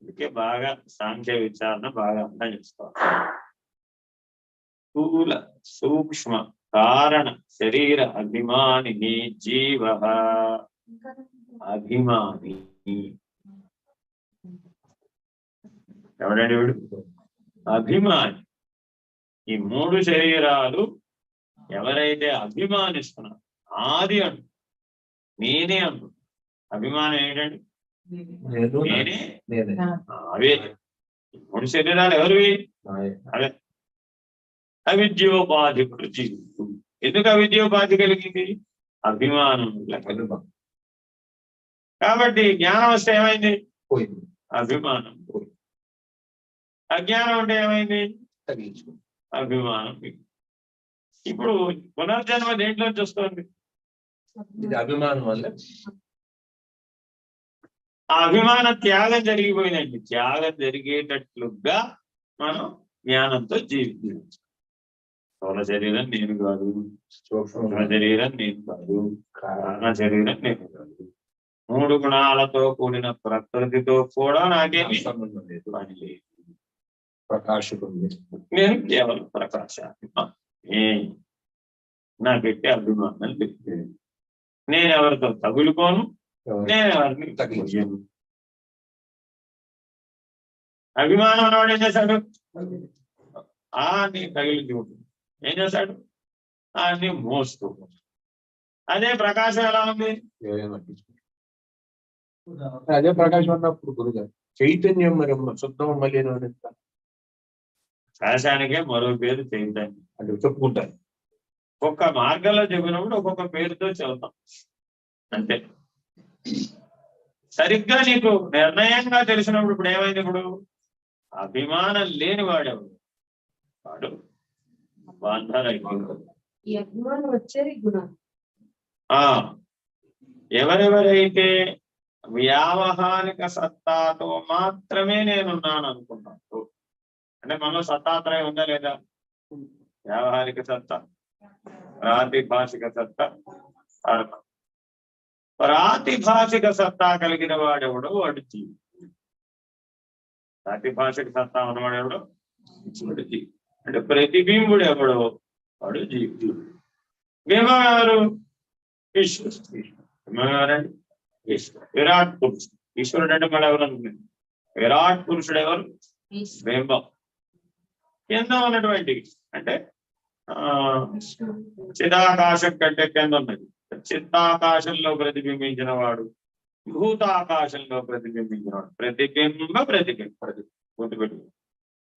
Speaker 1: అందుకే బాగా సాంఖ్య విచారణ బాగా అర్థం చేసుకోవాలి. స్థూల సూక్ష్మ కారణ శరీర అభిమాని జీవ. అభిమాని ఎవడండి వీడు? అభిమాని. ఈ మూడు శరీరాలు ఎవరైతే అభిమానిస్తున్నారు, ఆది అంటు, నేనే అంటు. అభిమానం ఏంటండి? నేనే. అవే మూడు శరీరాలు ఎవరివి? అవే. అవిద్యోపాధికుడు జీవుడు. ఎందుకు అవిద్యోపాధి కలిగింది? అభిమానం. కాబట్టి జ్ఞానం వస్తే ఏమైంది?
Speaker 2: పోయింది.
Speaker 1: అభిమానం పోయింది. అజ్ఞానం అంటే ఏమైంది? అభిమానం. ఇప్పుడు పునర్జన్మ దేంట్లోంచి వస్తుంది?
Speaker 2: ఇది అభిమానం వల్ల.
Speaker 1: ఆ అభిమాన త్యాగం జరిగిపోయిందండి. త్యాగం జరిగేటట్లుగా మనం జ్ఞానంతో జీవించాలి. స్థూల శరీరం నేను కాదు, సూక్ష్మ శరీరం నేను కాదు, కారణ శరీరం నేను కాదు. మూడు గుణాలతో కూడిన ప్రకృతితో కూడా నాకేమి
Speaker 2: సంబంధం లేదు.
Speaker 1: పని లేదు.
Speaker 2: ప్రకాశకుడు.
Speaker 1: నేను కేవలం ప్రకాశాత్మ. నాకెట్టి అభిమానం లేదు. నేను ఎవరితో తగులుకోను, నేను ఎవరిని తగిలియను. అభిమానం అన్నవాడు ఏం చేశాడు? నీ తగిలింది ఉంటుంది. ఏం చేశాడు? నీ మోస్తూ. అదే ప్రకాశం ఎలా ఉంది?
Speaker 2: అదే ప్రకాశం అన్నప్పుడు గురుగారు చైతన్యం మరి శుద్ధం మళ్ళీ
Speaker 1: ప్రకాశానికే మరో పేరు చైతన్యం
Speaker 2: అంటే చెప్పుకుంటారు.
Speaker 1: ఒక్కొక్క మార్గంలో చెప్పినప్పుడు ఒక్కొక్క పేరుతో చెబుతాం అంతే. సరిగ్గా నీకు నిర్ణయంగా తెలిసినప్పుడు ఇప్పుడు ఏమైంది? ఇప్పుడు అభిమానం లేని వాడెవడు? వాడు బంధనైపోతాడు.
Speaker 3: ఈ అభిమానం వచ్చేది గుణం.
Speaker 1: ఎవరెవరైతే వ్యావహారిక సత్తాతో మాత్రమే నేనున్నాను అనుకున్నాను, అంటే మనలో సత్తాత్రయం ఉందా లేదా? వ్యావహారిక సత్తా ప్రాతిభాషిక సత్తా కర్మ. ప్రాతిభాషిక సత్తా కలిగిన వాడెవడో వాడు జీవుడు. ప్రాతిభాషిక సత్తా ఉన్నవాడెవడో వాడు జీవుడు. అంటే ప్రతిబింబుడు ఎవడో వాడు జీవుడు. బింబం ఎవరు? ఈశ్వరుడు. బింబం ఎవరండి? ఈశ్వరుడు. విరాట్ పురుషుడు. ఈశ్వరుడు అంటే మళ్ళీ ఎవరు అనుకున్నాడు? విరాట్ పురుషుడు ఎవరు? బింబం. కింద ఉన్నటువంటి అంటే చిదాకాశం కంటే కింద ఉన్నది. చిత్తాకాశంలో ప్రతిబింబించిన వాడు, భూతాకాశంలో ప్రతిబింబించిన వాడు. ప్రతిబింబ గుర్తుపెట్టు.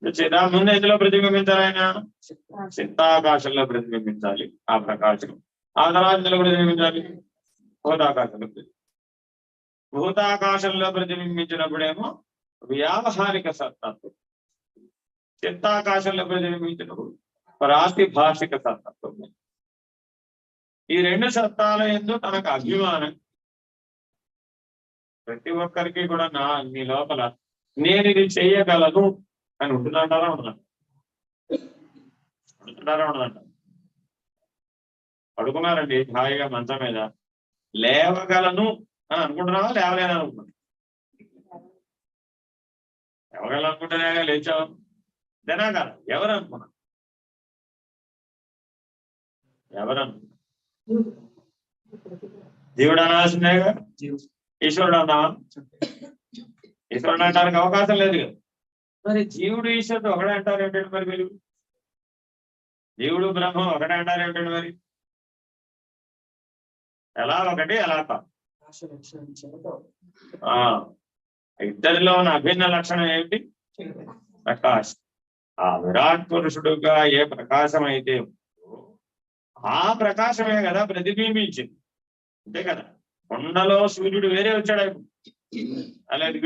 Speaker 1: చిదా ముందు ఎందులో ప్రతిబింబించాలి? ఆయన చిత్తాకాశంలో ప్రతిబింబించాలి ఆ ప్రకాశం. ఆ తర్వాత ఎందులో ప్రతిబింబించాలి? భూతాకాశంలో. భూతాకాశంలో ప్రతిబింబించినప్పుడేమో వ్యావహారిక సత్తత్వం, చిత్తాకాశంలో ప్రతిబింబించినప్పుడు ప్రాతిభాషిక సత్తత్వం. ఈ రెండు సత్తాల యందు తనకు అభిమానం. ప్రతి ఒక్కరికి కూడా నీ లోపల నేను ఇది చెయ్యగలను అని ఉంటుందంటారా ఉండదంట. పడుకున్నారండి హాయిగా మంచం మీద, లేవగలను అని అనుకుంటున్నావా? లేవలేను అనుకుంటున్నా. లేవగలను అనుకుంటేనే లేచావు. ఇదేనా కదా? ఎవరు అనుకున్నా? జీవుడు అనాల్సిందేగా. ఈశ్వరుడు అన్నావా? ఈశ్వరుడు అంటానికి అవకాశం లేదు కదా. మరి జీవుడు ఈశ్వరుడు ఒకడే అంటారు ఏంటంటే మరి మీరు? జీవుడు బ్రహ్మం ఒకటే అంటారు ఏంటంటే మరి? ఎలా ఒకటి ఎలా కాదు? ఇద్దరిలో ఉన్న అభిన్న లక్షణం ఏమిటి? ప్రకాశం. ఆ విరాట్ పురుషుడుగా ఏ ప్రకాశం అయితే ఆ ప్రకాశమే కదా ప్రతిబింబించింది. అంతే కదా. కొండలో సూర్యుడు వేరే వచ్చాడు. అలాగే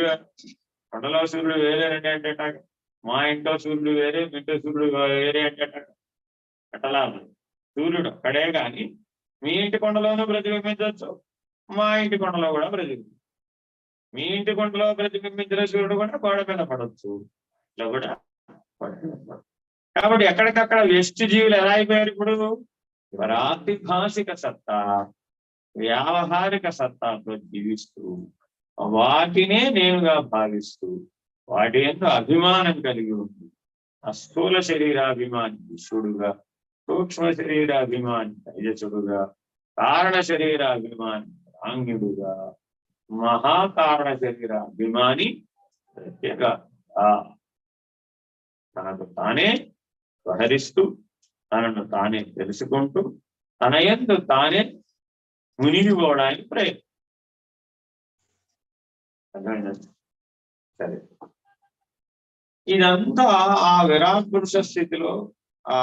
Speaker 1: కొండలో సూర్యుడు వేరే అంటే మా ఇంట్లో సూర్యుడు వేరే, మీ ఇంట్లో సూర్యుడు వేరే అంటే అట్టలా సూర్యుడు అక్కడే కానీ మీ ఇంటి కొండలోనూ ప్రతిబింబించవచ్చు, మా ఇంటి కొండలో కూడా ప్రతిబింబించవచ్చు. మీ ఇంటి కొండలో ప్రతిబింబించిన సూర్యుడు కూడా గోడ మీద పడవచ్చు, ఇలా కూడా. కాబట్టి ఎక్కడికక్కడ వ్యష్టి జీవులు ఎలా అయిపోయారు ఇప్పుడు? ప్రాతిభాషిక సత్తా, వ్యావహారిక సత్తాతో జీవిస్తూ వాటినే నేనుగా భావిస్తూ వాటి యందు అభిమానం కలిగి ఉంది. స్థూల శరీరాభిమాని విశ్వడుగా, సూక్ష్మ శరీరాభిమాని తేజసుడుగా, కారణ శరీరాభిమాని ప్రాజ్ఞుడుగా, మహాకారణ శరీరాభిమాని ప్రత్యేక తనకు తానే వ్యవహరిస్తూ, తనను తానే తెలుసుకుంటూ, తన యందు తానే మునిగిపోవడానికి ప్రయత్నం. సరే, ఇదంతా ఆ విరాట్ పురుష స్థితిలో, ఆ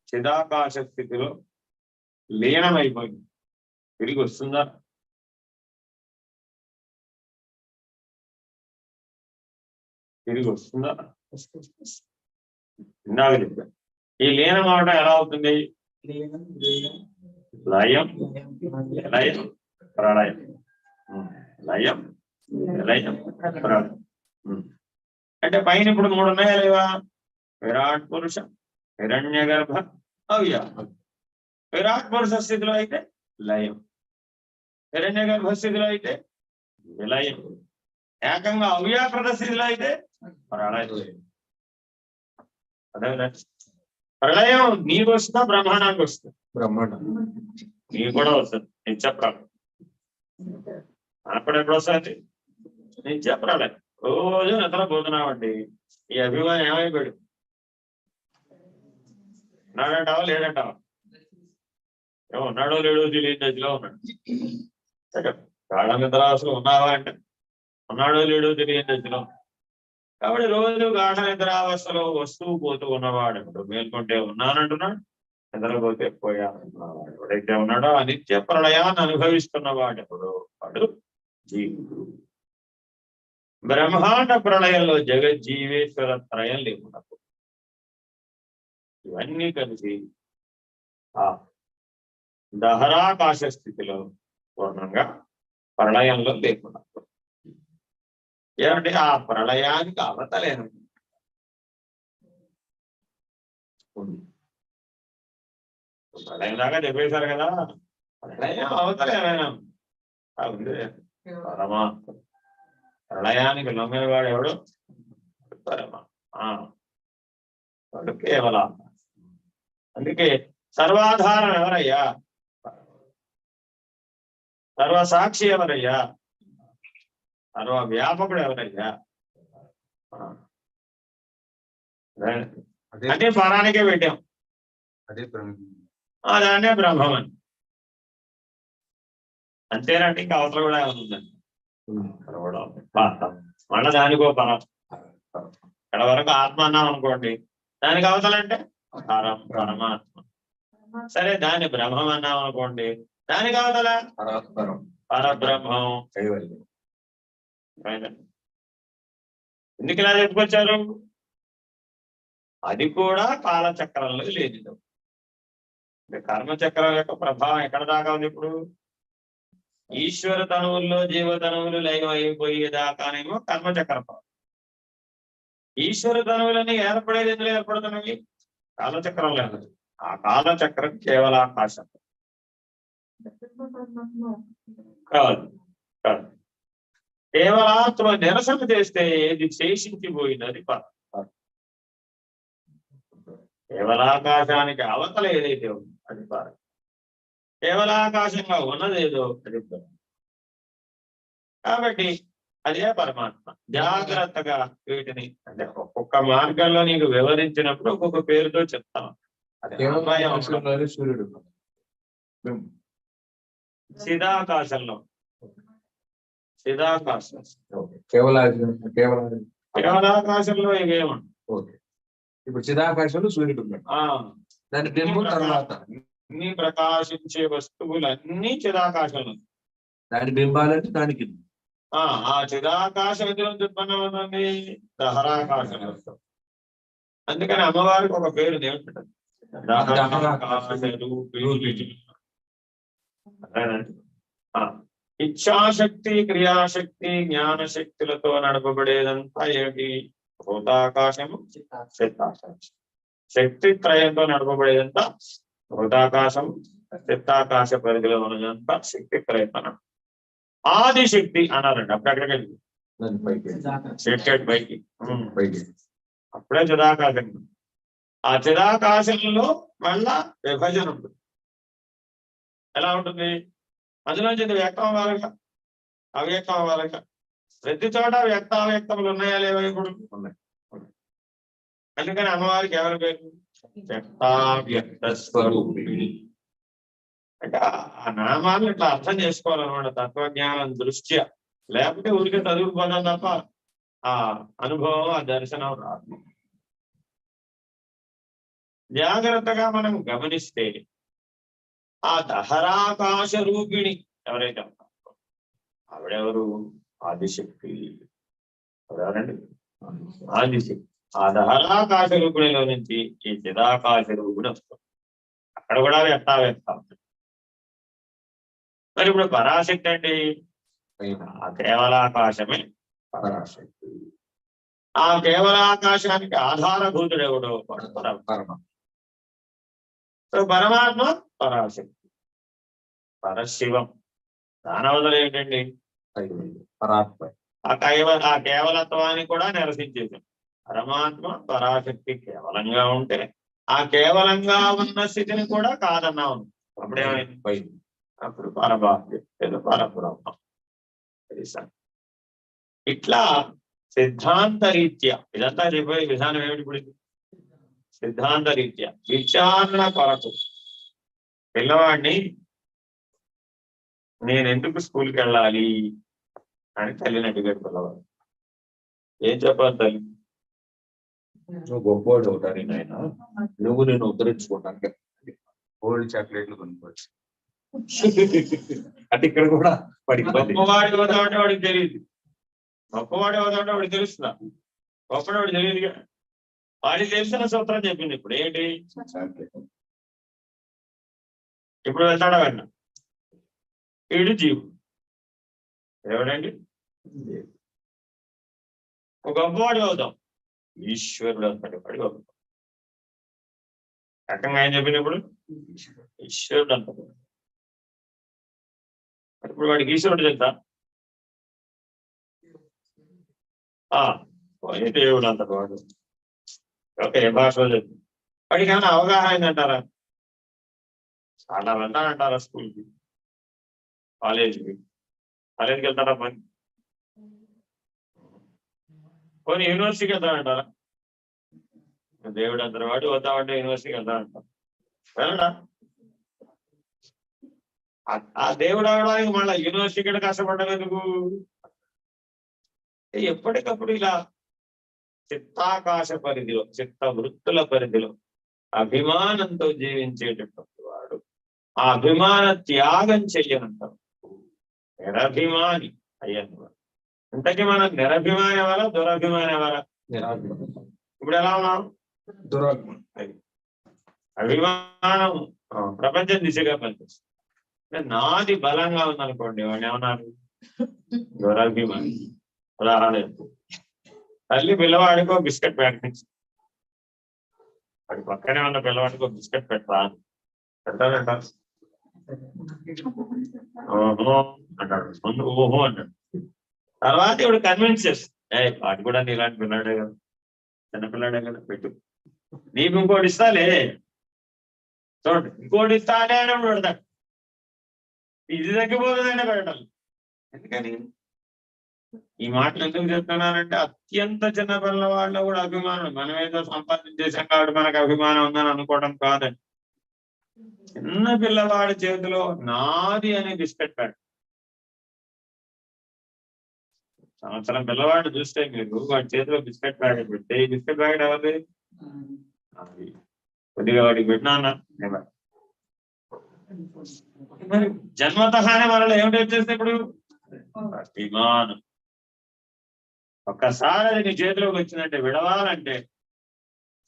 Speaker 1: చిదాకాశ స్థితిలో లీనమైపోయింది. తిరిగి వస్తుందా? తిరిగి వస్తుందా? ఇందాక చెప్పాను. ఈ లీనం అవడం ఎలా అవుతుంది? లయం, లయం, ప్రళయం. లయం, లయం, ప్రళయం. అంటే పైన ఇప్పుడు 3 ఉన్నాయా లేవా? విరాట్ పురుష, హిరణ్య గర్భ, అవ్యాహ. విరాట్ పురుష స్థితిలో అయితే లయం, హిరణ్య గర్భ స్థితిలో అయితే విలయం, ఏకంగా అవ్యాకృత స్థితిలో అయితే ప్రళయం. అదే ప్రళయం నీకు వస్తుందా బ్రహ్మాండానికి వస్తుంది?
Speaker 2: బ్రహ్మాండం
Speaker 1: నీకు కూడా వస్తుంది. నేను చెప్పాలి నాకు కూడా ఎప్పుడు వస్తుంది? నేను చెప్పరాలి. రోజు నిద్రపోతున్నామండి. ఈ అభిమానం ఏమైపోయాడు? ఉన్నాడంటావా లేదంటావా? ఉన్నాడో లేడో తెలియని దశలో ఉన్నాడు. గాఢ నిద్ర అసలు ఉన్నావా అంటే ఉన్నాడో లేడో తెలియని దశలో. కాబట్టి రోజు గాఢ నిద్రావస్థలో వస్తూ పోతూ ఉన్నవాడు ఇప్పుడు మేల్కొంటే ఉన్నానంటున్నాడు, నిద్రపోతే పోయానంటున్నవాడు ఎవడైతే ఉన్నాడో అనిత్య ప్రళయాన్ని అనుభవిస్తున్నవాడు ఎప్పుడు వాడు జీవుడు. బ్రహ్మాండ ప్రళయంలో జగజ్జీవేశ్వర త్రయం లేకున్నప్పుడు ఇవన్నీ కలిసి ఆ దహరాకాశ స్థితిలో పూర్ణంగా ప్రళయంలో లేకున్నప్పుడు ఏమంటే ఆ ప్రళయానికి అవతలేను ఉంది. ప్రళయం దాకా చెప్పేశారు కదా, ప్రళయం అవతల ఏమైనా ఉంది పరమాత్మ. ప్రళయానికి లొంగేవాడు ఎవడు? పరమాత్మ. వాడు కేవల. అందుకే సర్వాధారం ఎవరయ్యా? సర్వసాక్షి ఎవరయ్యా? సర్వ వ్యాపకుడు ఎవరయ్యా? అదే పరానికే పెట్టాం, దాన్నే బ్రహ్మం అని. అంతేనంటే ఇంకా అవతల కూడా ఉందండి, మళ్ళా దానికో పరం. ఇక్కడ వరకు ఆత్మ అన్నాం అనుకోండి, దానికి అవతలంటే పరమాత్మ. సరే దాన్ని బ్రహ్మం అన్నాం అనుకోండి, దానికి అవతల పరబ్రహ్మం. ఎందుకు ఇలా చెప్పుకొచ్చారు? అది కూడా కాలచక్రంలో లేదు. కర్మచక్రం యొక్క ప్రభావం ఎక్కడ దాకా ఉంది? ఇప్పుడు ఈశ్వర తనువుల్లో జీవతనువులు లయం అయిపోయేదాకానేమో కర్మచక్ర ప్రభావం. ఈశ్వర తనువులన్నీ ఏర్పడేది ఎందులో ఏర్పడుతున్నవి? కాలచక్రం లేదు. ఆ కాలచక్రం కేవలాకాశం కాదు. కాదు, కేవలాత్మ నిరసన చేస్తే ఏది శేషించిపోయినది కేవలాకాశానికి అవతల ఏదైతే ఉందో అది పరం. కేవలాకాశంగా ఉన్నదేదో అది పరం. కాబట్టి అదే పరమాత్మ. జాగ్రత్తగా వీటిని అంటే ఒక్కొక్క మార్గంలో నీకు వివరించినప్పుడు ఒక్కొక్క పేరుతో చెప్తాను.
Speaker 2: సూర్యుడు
Speaker 1: చిదాకాశంలో, చిదాకాశం కేవలాకాశంలో ఇవేమంటారు?
Speaker 2: ఇప్పుడు చిదాకాశంలో సూర్యుడు ఉన్నాడు, దాని బింబం తర్వాత
Speaker 1: అన్ని ప్రకాశించే వస్తువులన్నీ చిదాకాశంలో,
Speaker 2: దాని బింబాలని దానికి
Speaker 1: ఆ చిదాకాశం ఎందులో ఉత్పన్నమవుతుంది? దహరాకాశంలో. అందుకని అమ్మవారికి ఒక పేరు ఏమిటంటే ఇచ్ఛాశక్తి, క్రియాశక్తి, జ్ఞానశక్తులతో నడపబడేదంతా ఏమిటి? భూతాకాశము, చిత్తాకాశం. శక్తి త్రయంతో నడపబడేదంతా భూతాకాశం, చిత్తాకాశ పరిధిలో ఉన్నదంతా శక్తి త్రయం. ఆదిశక్తి అన్నారండి. అప్పుడెక్కడికి పైకి అప్పుడే చిదాకాశం. ఆ చిదాకాశంలో మళ్ళా విభజన ఉంటుంది. ఎలా ఉంటుంది? అందులోంచి వ్యక్తం అవ్వాలిగా, అవ్యక్తం అవ్వాలిగా. ప్రతి చోట వ్యక్తావ్యక్తములు ఉన్నాయా లేవా? ఇప్పుడు ఉన్నాయి. అందుకని అమ్మవారికి ఎవరి పేరు? వ్యక్తావ్యక్త స్వరూపిణి. అంటే ఆ నామాలను ఇట్లా అర్థం చేసుకోవాలన్నమాట తత్వజ్ఞానం దృష్ట్యా. లేకపోతే ఊరికే చదువుకుపోదాం తప్ప ఆ అనుభవం, ఆ దర్శనం రాదు. జాగ్రత్తగా మనం గమనిస్తే ఆ దహరాకాశ రూపిణి ఎవరైతే ఉంటారో ఆవిడెవరు? ఆదిశక్తి. ఎవరండి? ఆదిశక్తి. ఆ దహరాకాశ రూపిణిలో నుంచి ఈ చిదాకాశ రూపిణి వస్తుంది. అక్కడ కూడా వ్యక్తావ్యక్తం. మరి ఇప్పుడు పరాశక్తి అంటే ఆ కేవలాకాశమే పరాశక్తి. ఆ కేవలాకాశానికి ఆధారభూతుడు ఎవడో పరమాత్మ. సో పరమాత్మ పరాశక్తి, పరశివం. దానవదలు ఏంటండి? పరాత్మ. ఆ కేవలత్వాన్ని కూడా నిరసించేసాం. పరమాత్మ పరాశక్తి కేవలంగా ఉంటే ఆ కేవలంగా ఉన్న స్థితిని కూడా కాదన్నా ఉంది. అప్పుడేమైంది? అప్పుడు పరబాహ్యం లేదా పరబ్రహ్మ. ఇట్లా సిద్ధాంత రీత్యా ఇదంతా చెప్పే విధానం ఏమిటి? ఇప్పుడు సిద్ధాంత రీత్యా విచారణ కొరకు పిల్లవాడిని నేను ఎందుకు స్కూల్కి వెళ్ళాలి అని తల్లిని అడిగాడు పిల్లవాడు. ఏం చెప్పాలి తల్లి?
Speaker 2: నువ్వు గొప్పవాడు అవుతాను నాయన, నువ్వు నేను ఉద్ధరించుకోవటానికి ఓల్డ్ చాక్లెట్లు కొనుక్కోవచ్చు. అంటే ఇక్కడ కూడా
Speaker 1: గొప్పవాడి అవుతామంటే వాడికి తెలియదు. గొప్పవాడి అవుతామంటే వాడికి తెలుస్తుందా? గొప్పవాడు వాడికి తెలియదుగా. వాడికి తెలిసిన సూత్రం చెప్పింది. ఇప్పుడు ఏంటి? ఇప్పుడు వెళ్తాడా వెన్న వీడు జీవుడు. ఎవడండి? ఒక గొప్పవాడు అవుతాం, ఈశ్వరుడు అంతటి వాడు అవుతాం. రకంగా ఆయన చెప్పినప్పుడు ఈశ్వరుడు అంత ఇప్పుడు వాడికి ఈశ్వరుడు తెలుసా? దేవుడు అంత వాడు ఓకే ఏ భాషలో చెప్పి వాడికి ఏమైనా అవగాహన అయిందంటారా? చాలా వెళ్తానంటారా స్కూల్కి, కాలేజీకి వెళ్తారా? పోనీ యూనివర్సిటీకి వెళ్తానంటారా? దేవుడు అంటారు వాడు వద్దామంటే యూనివర్సిటీకి వెళ్తానంటారు, వెళ్ళడా? ఆ దేవుడు అవడానికి మళ్ళీ యూనివర్సిటీకి కష్టపడ్డం ఎందుకు? ఎప్పటికప్పుడు ఇలా చిత్తాకాశ పరిధిలో, చిత్త వృత్తుల పరిధిలో అభిమానంతో జీవించేటటువంటి వాడు ఆ అభిమాన త్యాగం చెయ్యనంటారు. నిరభిమాని అయ్యను. ఇంతకీ మనం నిరభిమాని అవ్వాలా, దురభిమాని అవ్వాలా? ఇప్పుడు ఎలా ఉన్నాం? అభిమానం ప్రపంచం దిశగా పనిచేస్తుంది. నాది బలంగా ఉందనుకోండి, వాడిని ఏమన్నారు? దురభిమాని. ఉదాహరణ తల్లి పిల్లవాడికి ఒక బిస్కెట్ ప్యాకెట్, వాడి పక్కనే ఉన్న పిల్లవాడికి ఒక బిస్కెట్ పెట్టరా పెట్టాలంటారు. ఓహో అంటాడు, ముందు ఓహో అంటాడు. తర్వాత ఇప్పుడు కన్విన్స్ చేస్తుంది, వాడు కూడా ఇలాంటి పిల్లాడే కదా, చిన్నపిల్లాడే కదా, పెట్టు, నీకు ఇంకోటి ఇస్తాలే, చూడండి ఇంకోటి ఇస్తాలే అని పెడతాడు. ఇది తగ్గిపోతుందనే పెట్టాలి. ఎందుకని ఈ మాటలు ఎందుకు చెప్తున్నానంటే, అత్యంత చిన్న పిల్లవాళ్ళలో కూడా అభిమానం, మనం ఏదో సంపాదించేసాం కాబట్టి మనకు అభిమానం ఉందని అనుకోవడం కాదండి. చిన్న పిల్లవాడి చేతిలో నాది అనే బిస్కెట్ ప్యాకెట్, సంవత్సరం పిల్లవాడిని చూస్తే మీరు వాడి చేతిలో బిస్కెట్ ప్యాకెట్ పెడితే, ఈ బిస్కెట్ ప్యాకెట్ ఎవరిది? అది కొద్దిగా వాడికి పెట్టినా మరి జన్మతహానే వాళ్ళలో ఏమిటి వచ్చేస్తే ఇప్పుడు అభిమానం. ఒక్కసారి అది నీ చేతిలోకి వచ్చిందంటే విడవాలంటే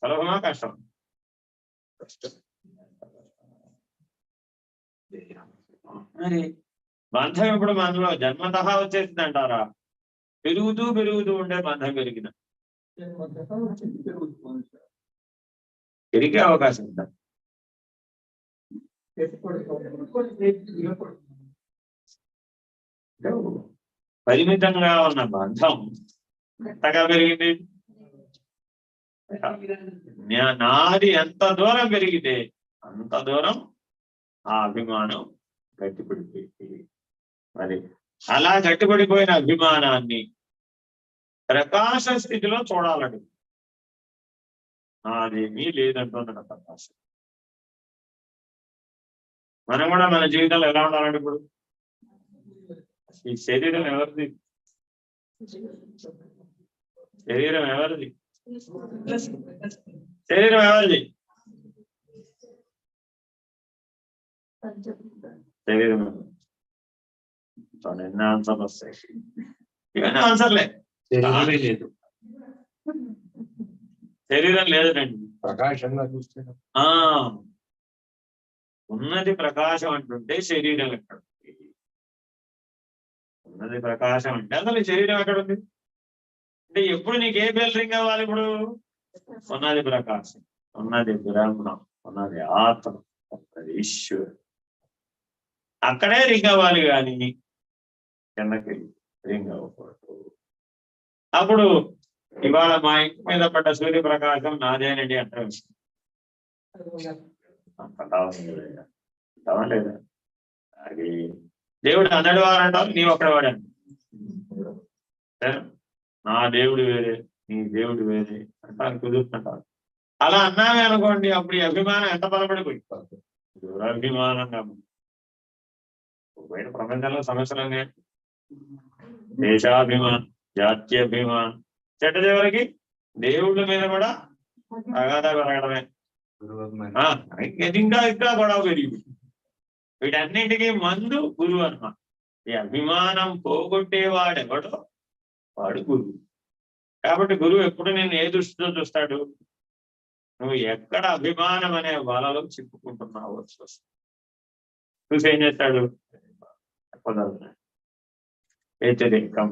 Speaker 1: సులభమా కష్టం? మరి బంధం ఇప్పుడు మనలో జన్మతహా వచ్చేసింది అంటారా? పెరుగుతూ పెరుగుతూ ఉండే బంధం పెరిగిన పెరిగే అవకాశం ఉందా? పరిమితంగా ఉన్న బంధం ఎంతగా పెరిగింది? నాది ఎంత దూరం పెరిగితే అంత దూరం ఆ అభిమానం గట్టిపడిపోయింది. మరి అలా గట్టిపడిపోయిన అభిమానాన్ని ప్రకాశ స్థితిలో చూడాలండి. నాదేమీ లేదంటున్న ప్రకాశం. మనం కూడా మన జీవితంలో ఎలా ఉండాలండి? ఇప్పుడు ఈ శరీరం ఎవరిది? శరీరం ఎవరిది? శరీరం ఎవరిది? శరీరం ఎన్ని ఆన్సర్లు వస్తాయి? ఇవన్నీ ఆన్సర్లే. లేదు, శరీరం లేదండి.
Speaker 2: ప్రకాశంగా చూస్తే
Speaker 1: ఉన్నది ప్రకాశం అంటుంటే శరీరం ఎక్కడ? ఉన్నది ప్రకాశం అంటే అసలు శరీరం ఎక్కడ ఉంది? అంటే ఎప్పుడు నీకు ఏ బెల్ రింగ్ అవ్వాలి? ఇప్పుడు ఉన్నది ప్రకాశం, ఉన్నది బ్రహ్మం, ఉన్నది ఆత్మ, ఉన్నది ఈశ్వరుడు, అక్కడే రింగ్ అవ్వాలి. కానీ కిందకి రింగ్ అవ్వకూడదు. అప్పుడు ఇవాళ మా ఇంటి మీద పడ్డ సూర్యప్రకాశం నాదేనండి అంటే లేదా? అది దేవుడు అన్నడు వారంటారు, నీ ఒక్కడ వాడండి. నా దేవుడు వేరే, నీ దేవుడు వేరే అంటారు, కుదురుతుంటారు. అలా అన్నామే అనుకోండి, అప్పుడు ఈ అభిమానం ఎంత బలపడిపోయింది? దురభిమానంగా. బయట ప్రపంచంలో సమస్యలనే దేశాభిమానం, జాత్యాభిమానం, చెడ్డ చివరికి దేవుళ్ళ మీద కూడా తగాదా పెరగడమే. ఇంకా ఇంకా గొడవ పెరిగి వీటన్నింటికీ మందు గురువు అన్నమాట. ఈ అభిమానం పోగొట్టేవాడెవడో వాడు గురువు. కాబట్టి గురువు ఎప్పుడు నేను ఏ దృష్టితో చూస్తాడు? నువ్వు ఎక్కడ అభిమానం అనే వలలో చిక్కుకుంటున్నావు చూసి ఏం చేస్తాడు? హెచ్చరికం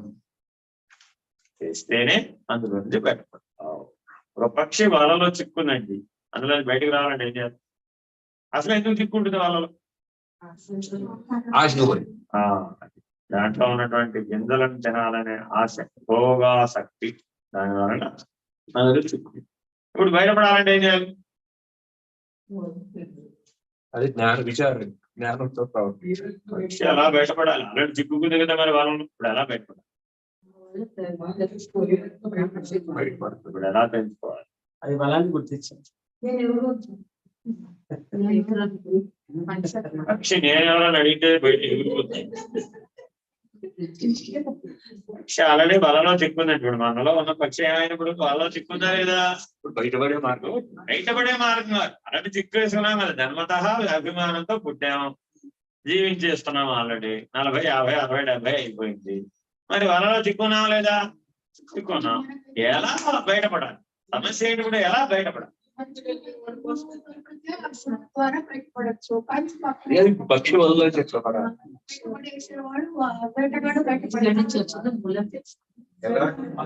Speaker 1: చేస్తేనే అందులో నుంచి బయటపడతావు. ఒక పక్షి వలలో చిక్కుందండి, అందులో బయటకు రావాలంటే ఏం చేయాలి? అసలు ఎందుకు చిక్కుంటుంది వాళ్ళలో?
Speaker 2: ఆశ పోయి.
Speaker 1: ఆ, దాంట్లో ఉన్నటువంటి గింజలను తినాలనే ఆశ, భోగాసక్తి, దాని వలన మనకు చిక్కు. ఇప్పుడు బయటపడాలంటే ఏం చేయాలి?
Speaker 2: అది జ్ఞానంతో
Speaker 1: పక్షి ఎలా బయటపడాలి? ఆల్రెడీ చిక్కుకుంది కదా మరి వాళ్ళను, ఇప్పుడు ఎలా బయటపడాలి? ఇప్పుడు ఎలా పెంచుకోవాలి?
Speaker 5: అది బలాన్ని గుర్తించాలి.
Speaker 1: పక్షి నేను ఎవరైనా అడిగితే బయట ఎగిరిపోతుంది. పక్షి ఆల్రెడీ బలలో చిక్కుందండి. ఇప్పుడు మనలో ఉన్న పక్షి ఏమైనప్పుడు బలలో చిక్కుందా లేదా?
Speaker 2: ఇప్పుడు బయటపడే మార్గం
Speaker 1: అలాంటి చిక్కు వేసుకున్నాం కదా. జన్మతః అభిమానంతో పుట్టాము, జీవించేస్తున్నాం. ఆల్రెడీ 40, 50, 60, 70 అయిపోయింది. మరి వలలో చిక్కున్నాం లేదా? చిక్కున్నాం. ఎలా బయటపడాలి? సమస్య ఏంటి? కూడా ఎలా బయటపడాలి?
Speaker 4: ద్వారా బయటపడచ్చు.
Speaker 2: పక్షి వల్ల చెప్పారా?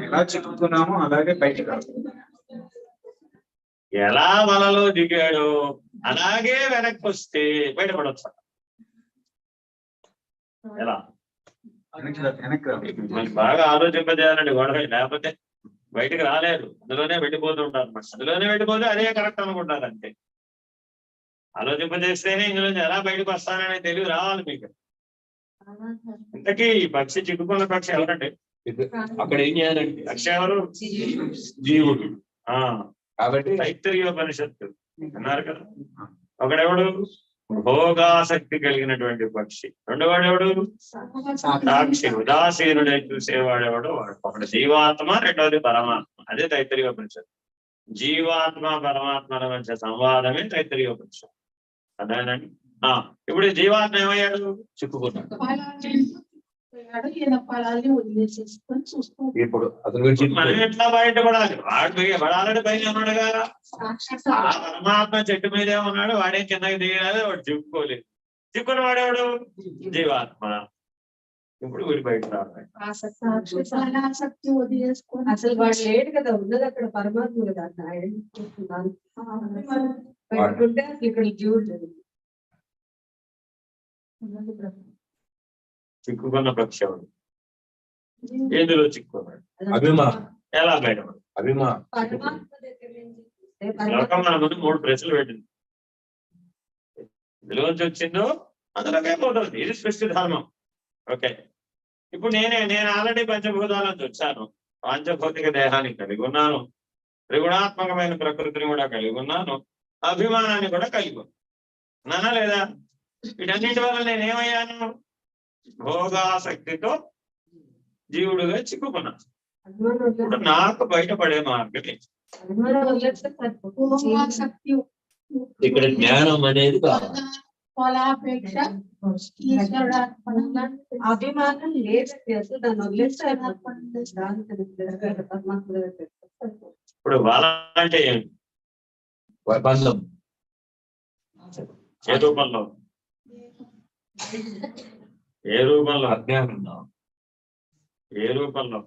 Speaker 2: ఎలా చిక్కుతున్నామో అలాగే బయటకు
Speaker 1: ఎలా వలలో దిగాడు అలాగే వెనక్కి వస్తే బయటపడవచ్చు. ఎలా? మనకి బాగా ఆలోచింపజేయాలండి గొడవ, లేకపోతే బయటకు రాలేరు. అందులోనే వెళ్ళిపోతూ ఉంటారు అన్నమాట. అందులోనే వెళ్ళిపోతే అదే కరెక్ట్ అనుకుంటారు అంతే. ఆలోచింపజేస్తేనే ఇందులోంచి ఎలా బయటకు వస్తాననే తెలివి రావాలి మీకు. ఇంతకీ ఈ పక్షి చిక్కుకున్న పక్షి ఎవరండి?
Speaker 2: అక్కడ ఏం చేయాలంటే
Speaker 1: పక్షి ఎవరు?
Speaker 2: జీవుడు.
Speaker 1: ఆ
Speaker 2: కాబట్టి
Speaker 1: తైత్తరీయోపనిషత్తు అన్నారు కదా. ఒకడెవడు? భోగాసక్తి కలిగినటువంటి పక్షి. రెండోవాడు ఎవడు? సాక్షి, ఉదాసీనుడై చూసేవాడెవడు? వాడు. ఒకటి జీవాత్మ, రెండవది పరమాత్మ. అదే తైత్తరీయోపనిషత్తు. జీవాత్మ పరమాత్మల మధ్య సంవాదమే తైత్తరీయోపనిషత్తు. అదేనండి. ఇప్పుడు జీవాత్మ ఏమయ్యాడు? చిక్కుకున్నాడు.
Speaker 2: ఇప్పుడు అతను
Speaker 1: మనం ఎట్లా బయటపడాలి? వాడు పడాలని పైన ఉన్నాడుగా. ఆ పరమాత్మ చెట్టు మీదే ఉన్నాడు, వాడే కిందకి దిగలేదు, వాడు చిక్కుకోలేదు. చిక్కున్న వాడేవాడు? జీవాత్మ. ఇప్పుడు వీడు బయట రావాలి.
Speaker 3: అసలు వాడు లేడు కదా, ఉన్నది అక్కడ పరమాత్మ కదా. పెట్టుకుంటే అసలు ఇక్కడ జీవుడు లేదు.
Speaker 1: చిక్కుకున్న పక్షి ఎవడు? ఎందులో చిక్కుకున్నాడు?
Speaker 2: అభిమానం.
Speaker 1: ఎలా బయటపడు?
Speaker 2: అభిమానం.
Speaker 3: పరమాత్మ దగ్గర నుంచి
Speaker 1: లోకం మన ముందు 3 ప్రశ్నలు పెట్టింది. ఇందులోంచి వచ్చిందో అందులోకే పోతుంది. ఇది సృష్టి ధర్మం. ఓకే, ఇప్పుడు నేను ఆల్రెడీ పంచభూతాలను వచ్చాను. పాంచభౌతిక దేహాన్ని కలిగి ఉన్నాను, త్రిగుణాత్మకమైన ప్రకృతిని కూడా కలిగి ఉన్నాను, అభిమానాన్ని కూడా కలిగి ఉన్నానా లేదా? వీటన్నిటి వల్ల నేనేమయ్యాను? భోగాసక్తితో జీవుడుగా చిక్కుకున్నాను. ఇప్పుడు నాకు బయటపడే మార్గం
Speaker 2: ఇక్కడ జ్ఞానం అనేది కావాలి.
Speaker 4: ఫలాపేక్ష
Speaker 3: అభిమానం లేదండి. అసలు దాన్ని వదిలేస్తారు.
Speaker 1: ఇప్పుడు వాళ్ళ అంటే ఏంటి?
Speaker 2: బంధం.
Speaker 1: ఏ రూపంలో? ఏ రూపంలో?
Speaker 2: అజ్ఞానం.
Speaker 1: ఏ రూపంలో?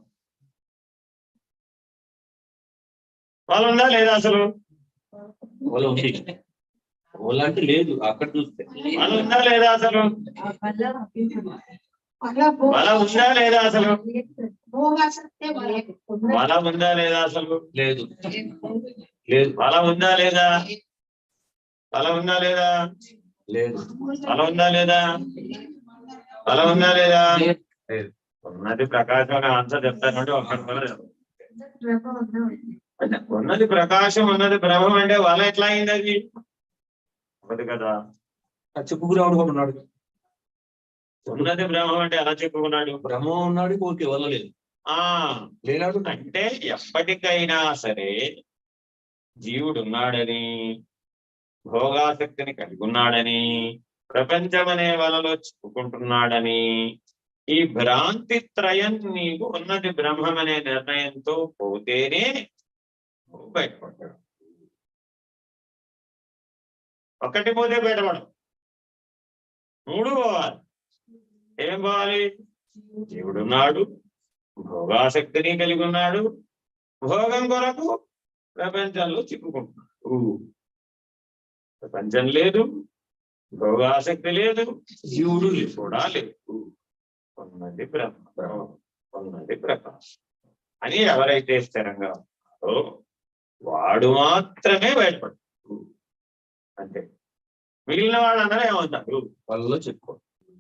Speaker 1: వాళ్ళు ఉందా లేదా? అసలు
Speaker 2: వాళ్ళు ఉంది. వాళ్ళంటే లేదు. అక్కడ చూస్తే
Speaker 1: వాళ్ళు ఉందా లేదా? అసలు వాళ్ళ ఉందా లేదా? అసలు వాళ్ళ ఉందా లేదా? అసలు
Speaker 2: లేదు. లేదు.
Speaker 1: వాళ్ళ ఉందా లేదా? వాళ్ళ ఉందా లేదా?
Speaker 2: లేదు.
Speaker 1: వాళ్ళ ఉందా లేదా? వాళ్ళ ఉందా లేదా? ఉన్నది ప్రకాశం అనే ఆన్సర్ చెప్తానంటే ఒక్కటి కూడా చెప్పు. ఉన్నది ప్రకాశం, ఉన్నది బ్రహ్మం అంటే వాళ్ళ ఎట్లా అయింది? అది ఒకటి కదా.
Speaker 2: చెప్పుకురావుడు కూడా ఉన్నాడు.
Speaker 1: ఉన్నది బ్రహ్మం అంటే ఎలా చెప్పుకున్నాడు?
Speaker 2: బ్రహ్మం ఉన్నాడు, ఓకే, వదలలేదు. లేనాడు
Speaker 1: అంటే ఎప్పటికైనా సరే జీవుడు ఉన్నాడని, భోగాసక్తిని కలిగి ఉన్నాడని, ప్రపంచం అనే వలలో చిక్కుకుంటున్నాడని, ఈ భ్రాంతి త్రయం నీకు ఉన్నది బ్రహ్మం అనే నిర్ణయంతో పోతేనే బయటపడ్డాడు. ఒక్కటి పోతే బయటపడవు, 3 పోవాలి. ఏం పోవాలి? జీవుడున్నాడు, భోగాసక్తిని కలిగి ఉన్నాడు, భోగం కొరకు ప్రపంచంలో చిక్కుకుంటున్నాడు. ప్రపంచం లేదు, భోగాసక్తి లేదు, జీవుడు కూడా లేదు. ఉన్నది బ్రహ్మ, ఉన్నది ప్రకాశం అని ఎవరైతే స్థిరంగా ఉన్నారో వాడు మాత్రమే బయటపడతాడు. అంతే. మిగిలిన వాళ్ళందరూ ఏమవుతారు? వాళ్ళలో చెప్పుకో.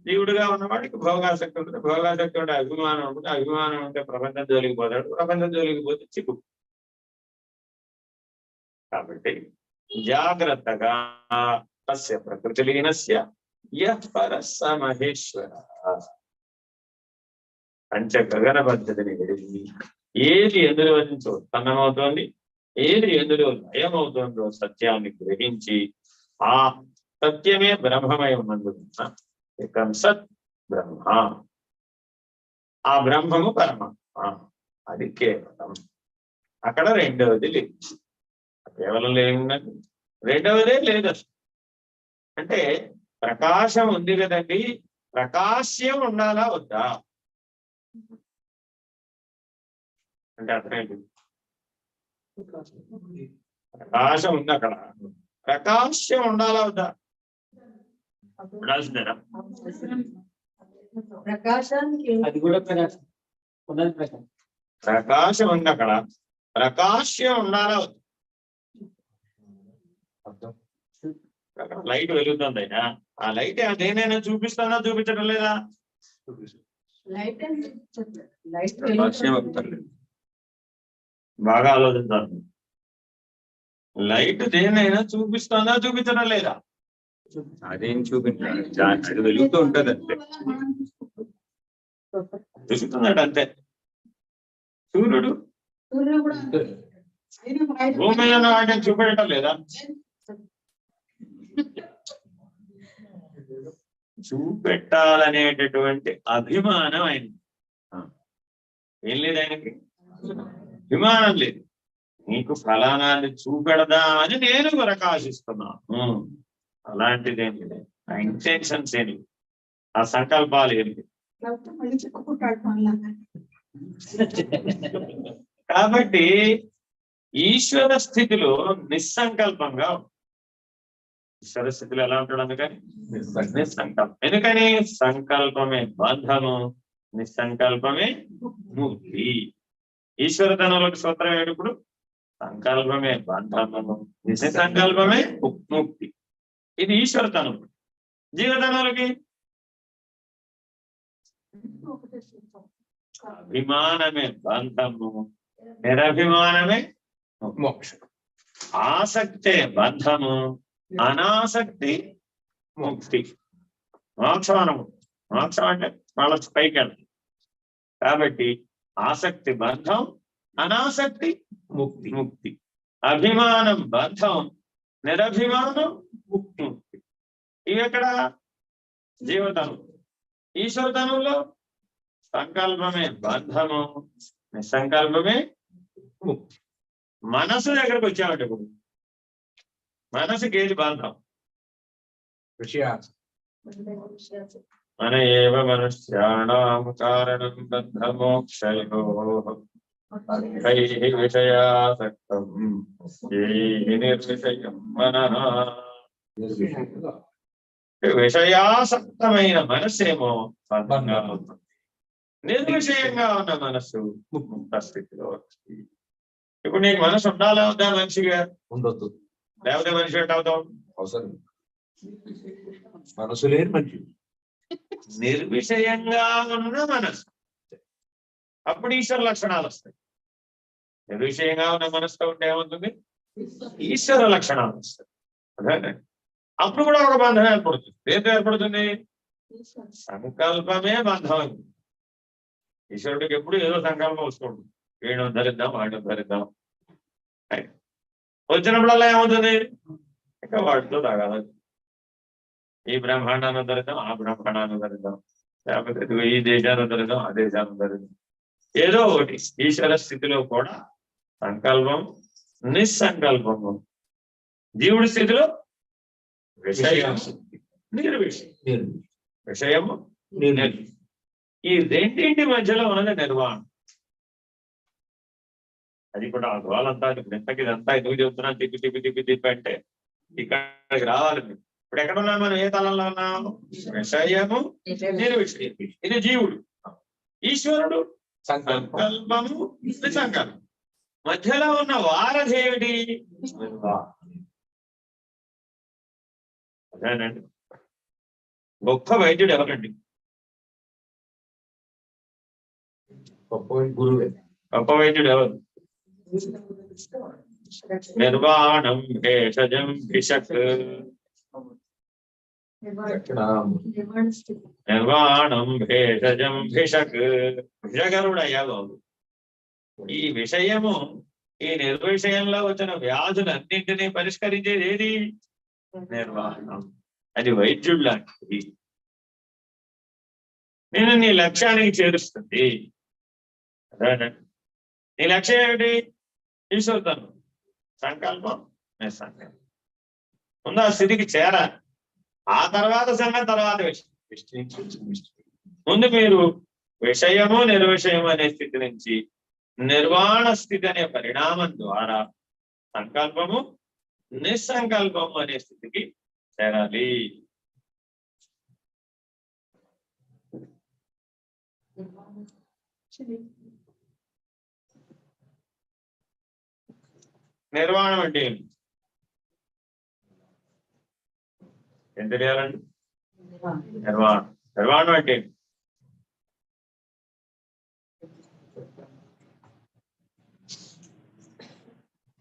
Speaker 1: జీవుడుగా ఉన్నవాడికి భోగాసక్తి ఉంటుంది, భోగాసక్తి ఉంటే అభిమానం ఉంటుంది, అభిమానం ఉంటే ప్రపంచం జోలికి పోతాడు, ప్రపంచం జోలికి పోతే చిక్కు. కాబట్టి జాగ్రత్తగా తస్య ప్రకృతి లీనస్య యః పరః స మహేశ్వరః. పంచ గగన పద్ధతిని విడిచి ఏది ఎందులో నుంచి ఉత్పన్నమవుతోంది, ఏది ఎందులో లయమవుతుందో సత్యాన్ని గ్రహించి ఆ సత్యమే బ్రహ్మమై ఉన్నందున ఏకం సత్ బ్రహ్మ. ఆ బ్రహ్మము పరమాత్మ, అది కేవలం. అక్కడ రెండవది లేదు. కేవలం లేదన్నది రెండవదే లేదు అసలు. అంటే ప్రకాశం ఉంది కదండి, ప్రకాశ్యం ఉండాలా వద్దా అంటే అర్థం ఏంటి? ప్రకాశం ఉంది, అక్కడ ప్రకాశ్యం ఉండాలా వద్దా? ఉండాల్సిందేనా?
Speaker 3: ప్రకాశానికి
Speaker 5: అది కూడా ప్రకాశం ఉన్నది ప్రకాశం.
Speaker 1: ప్రకాశం ఉంది, అక్కడ ప్రకాశ్యం ఉండాలా వద్దా? అక్కడ లైట్ వెలుగుతుంది అయినా ఆ లైట్ దేనైనా చూపిస్తుందా చూపించడం లేదా?
Speaker 3: లైట్ అని చెప్పలేదు. లైట్
Speaker 1: ప్రకాశ్యం అవుతుంది. బాగా ఆలోచించాలి. లైట్ దేనైనా చూపిస్తుందా చూపించడం లేదా?
Speaker 2: అదేం చూపించాలి, అది వెలుగుతూ ఉంటది అంతే.
Speaker 1: చూస్తున్నాడు అంతే. సూర్యుడు
Speaker 4: సూర్యుడు కూడా అంతే. ఆయన బయట
Speaker 1: భూమి మీద ఉన్న వాటిని చూపెట్టడం లేదా? చూపెట్టాలనేటటువంటి అభిమానం అయింది. ఏం లేదు ఆయనకి, అభిమానం లేదు. నీకు ఫలానాన్ని చూపెడదామని నేను ప్రకాశిస్తున్నాను, అలాంటిదేమి లేదు. ఆ ఇంటెన్షన్స్ ఏమి, ఆ సంకల్పాలు ఏమి.
Speaker 4: మళ్ళీ చిక్కుకుంటాడు మళ్ళా.
Speaker 1: కాబట్టి ఈశ్వర స్థితిలో నిస్సంకల్పంగా, ఈశ్వర స్థితిలో ఎలా ఉంటాడు? అందుకని నిస్సంకల్పం. ఎందుకని? సంకల్పమే బంధము, నిస్సంకల్పమే ముక్తి. ఈశ్వరతనంలోకి సూత్రం ఏడుప్పుడు సంకల్పమే బంధము, నిస్సంకల్పమే ముక్తి. ఇది ఈశ్వరతనం. జీవతనంలోకి అభిమానమే బంధము, నిరభిమానమే మోక్షం. ఆసక్తే బంధము, అనాసక్తి ముక్తి. మోక్షమానము, మోక్షం అంటే వాళ్ళ పైకి వెళ్తాయి. కాబట్టి ఆసక్తి బంధం, అనాసక్తి ముక్తి. అభిమానం బంధం, నిరభిమానం ముక్తి. ఇవి ఎక్కడ? జీవతనం. ఈశ్వరతనంలో సంకల్పమే బంధము, నిస్సంకల్పమే ముక్తి. మనసు దగ్గరకు వచ్చామంటే ఇప్పుడు మనసుకి ఏది బంధం? మన ఏవ మనుష్యాణాం కారణం బంధమోక్షయోః కైః విషయాసక్తం యైః నిర్విషయం మనః. విషయాసక్తమైన మనస్సేమో బంధంగా ఉంటుంది, నిర్విషయంగా ఉన్న మనస్సు ముక్త స్థితిలో వస్తుంది. ఇప్పుడు నీకు మనసు ఉండాలా వద్దా? మనిషిగా
Speaker 2: ఉండొద్దు,
Speaker 1: లేకపోతే మనిషి ఎట్ అవుతాం?
Speaker 2: అవసరం. మనసు లేని మనిషి
Speaker 1: నిర్విషయంగా ఉన్న మనసు, అప్పుడు ఈశ్వర లక్షణాలు వస్తాయి. నిర్విషయంగా ఉన్న మనసుతో ఉంటే ఏమవుతుంది? ఈశ్వర లక్షణాలు వస్తాయి. అదే అప్పుడు కూడా ఒక బంధం ఏర్పడుతుంది. ఏదో ఏర్పడుతుంది? సంకల్పమే బంధం. ఈశ్వరుడికి ఎప్పుడు ఏదో సంకల్పం వస్తుంది. వీడిని ఉద్ధరిద్దాం, వాడిని ఉద్ధరిద్దాం. వచ్చినప్పుడల్లా ఏమవుతుంది? ఇంకా వాటితో తాగాలి. ఈ బ్రహ్మాండాన్ని ఉద్ధరిద్దాం, ఆ బ్రహ్మాండాన్ని ఉద్ధరిద్దాం, లేకపోతే ఈ దేశాన్ని ఉద్ధరిద్దాం, ఆ దేశాన్ని ఉద్ధరిద్దాం. ఏదో ఒకటి. ఈశ్వర స్థితిలో కూడా సంకల్పం, నిస్సంకల్పము. జీవుడి స్థితిలో విషయం, నిర్విషయం. విషయము, ఈ రెండింటి మధ్యలో ఉన్నది నిర్వాణం. అది కూడా ఆ గోలంతా ఇంతకి ఇదంతా ఎందుకు చెబుతున్నా తిప్పి అంటే ఇక్కడికి రావాలండి. ఇప్పుడు ఎక్కడ ఉన్నాం మనం? ఏ తలంలో ఉన్నాము? విషయము నిర్విషయం. ఇది జీవుడు. ఈశ్వరుడు సంకల్పము నిసంకల్పం. మధ్యలో ఉన్న వారధి ఏమిటి? అదేనండి. గొప్ప వైద్యుడు ఎవరండి?
Speaker 2: గొప్ప గురువే.
Speaker 1: గొప్ప వైద్యుడు ఎవరు? నిర్వాణం భేషజం భిషక్. నిర్వాణం భేషజం భిషక్. భిషకరుడు అయ్యా బాబు. ఈ విషయము, ఈ నిర్విషయంలో వచ్చిన వ్యాధులన్నింటినీ పరిష్కరించేది ఏది? నిర్వాణం. అది వైద్యుడు లాంటిది. నేను నీ లక్ష్యానికి చేరుస్తుంది. అదేనండి. నీ లక్ష్యం ఏమిటి? ఈశ్వరుడు సంకల్పం నిస్సంకల్పం. ముందు ఆ స్థితికి చేరాలి. ఆ తర్వాత సంగతి తర్వాత ముందు మీరు విషయము నిర్విషయము అనే స్థితి నుంచి నిర్వాణ స్థితి అనే పరిణామం ద్వారా సంకల్పము నిస్సంకల్పము అనే స్థితికి చేరాలి. నిర్వాణం అంటే ఏంటి? ఏం తెలియాలండి? నిర్వాణం. నిర్వాణం అంటే ఏంటి?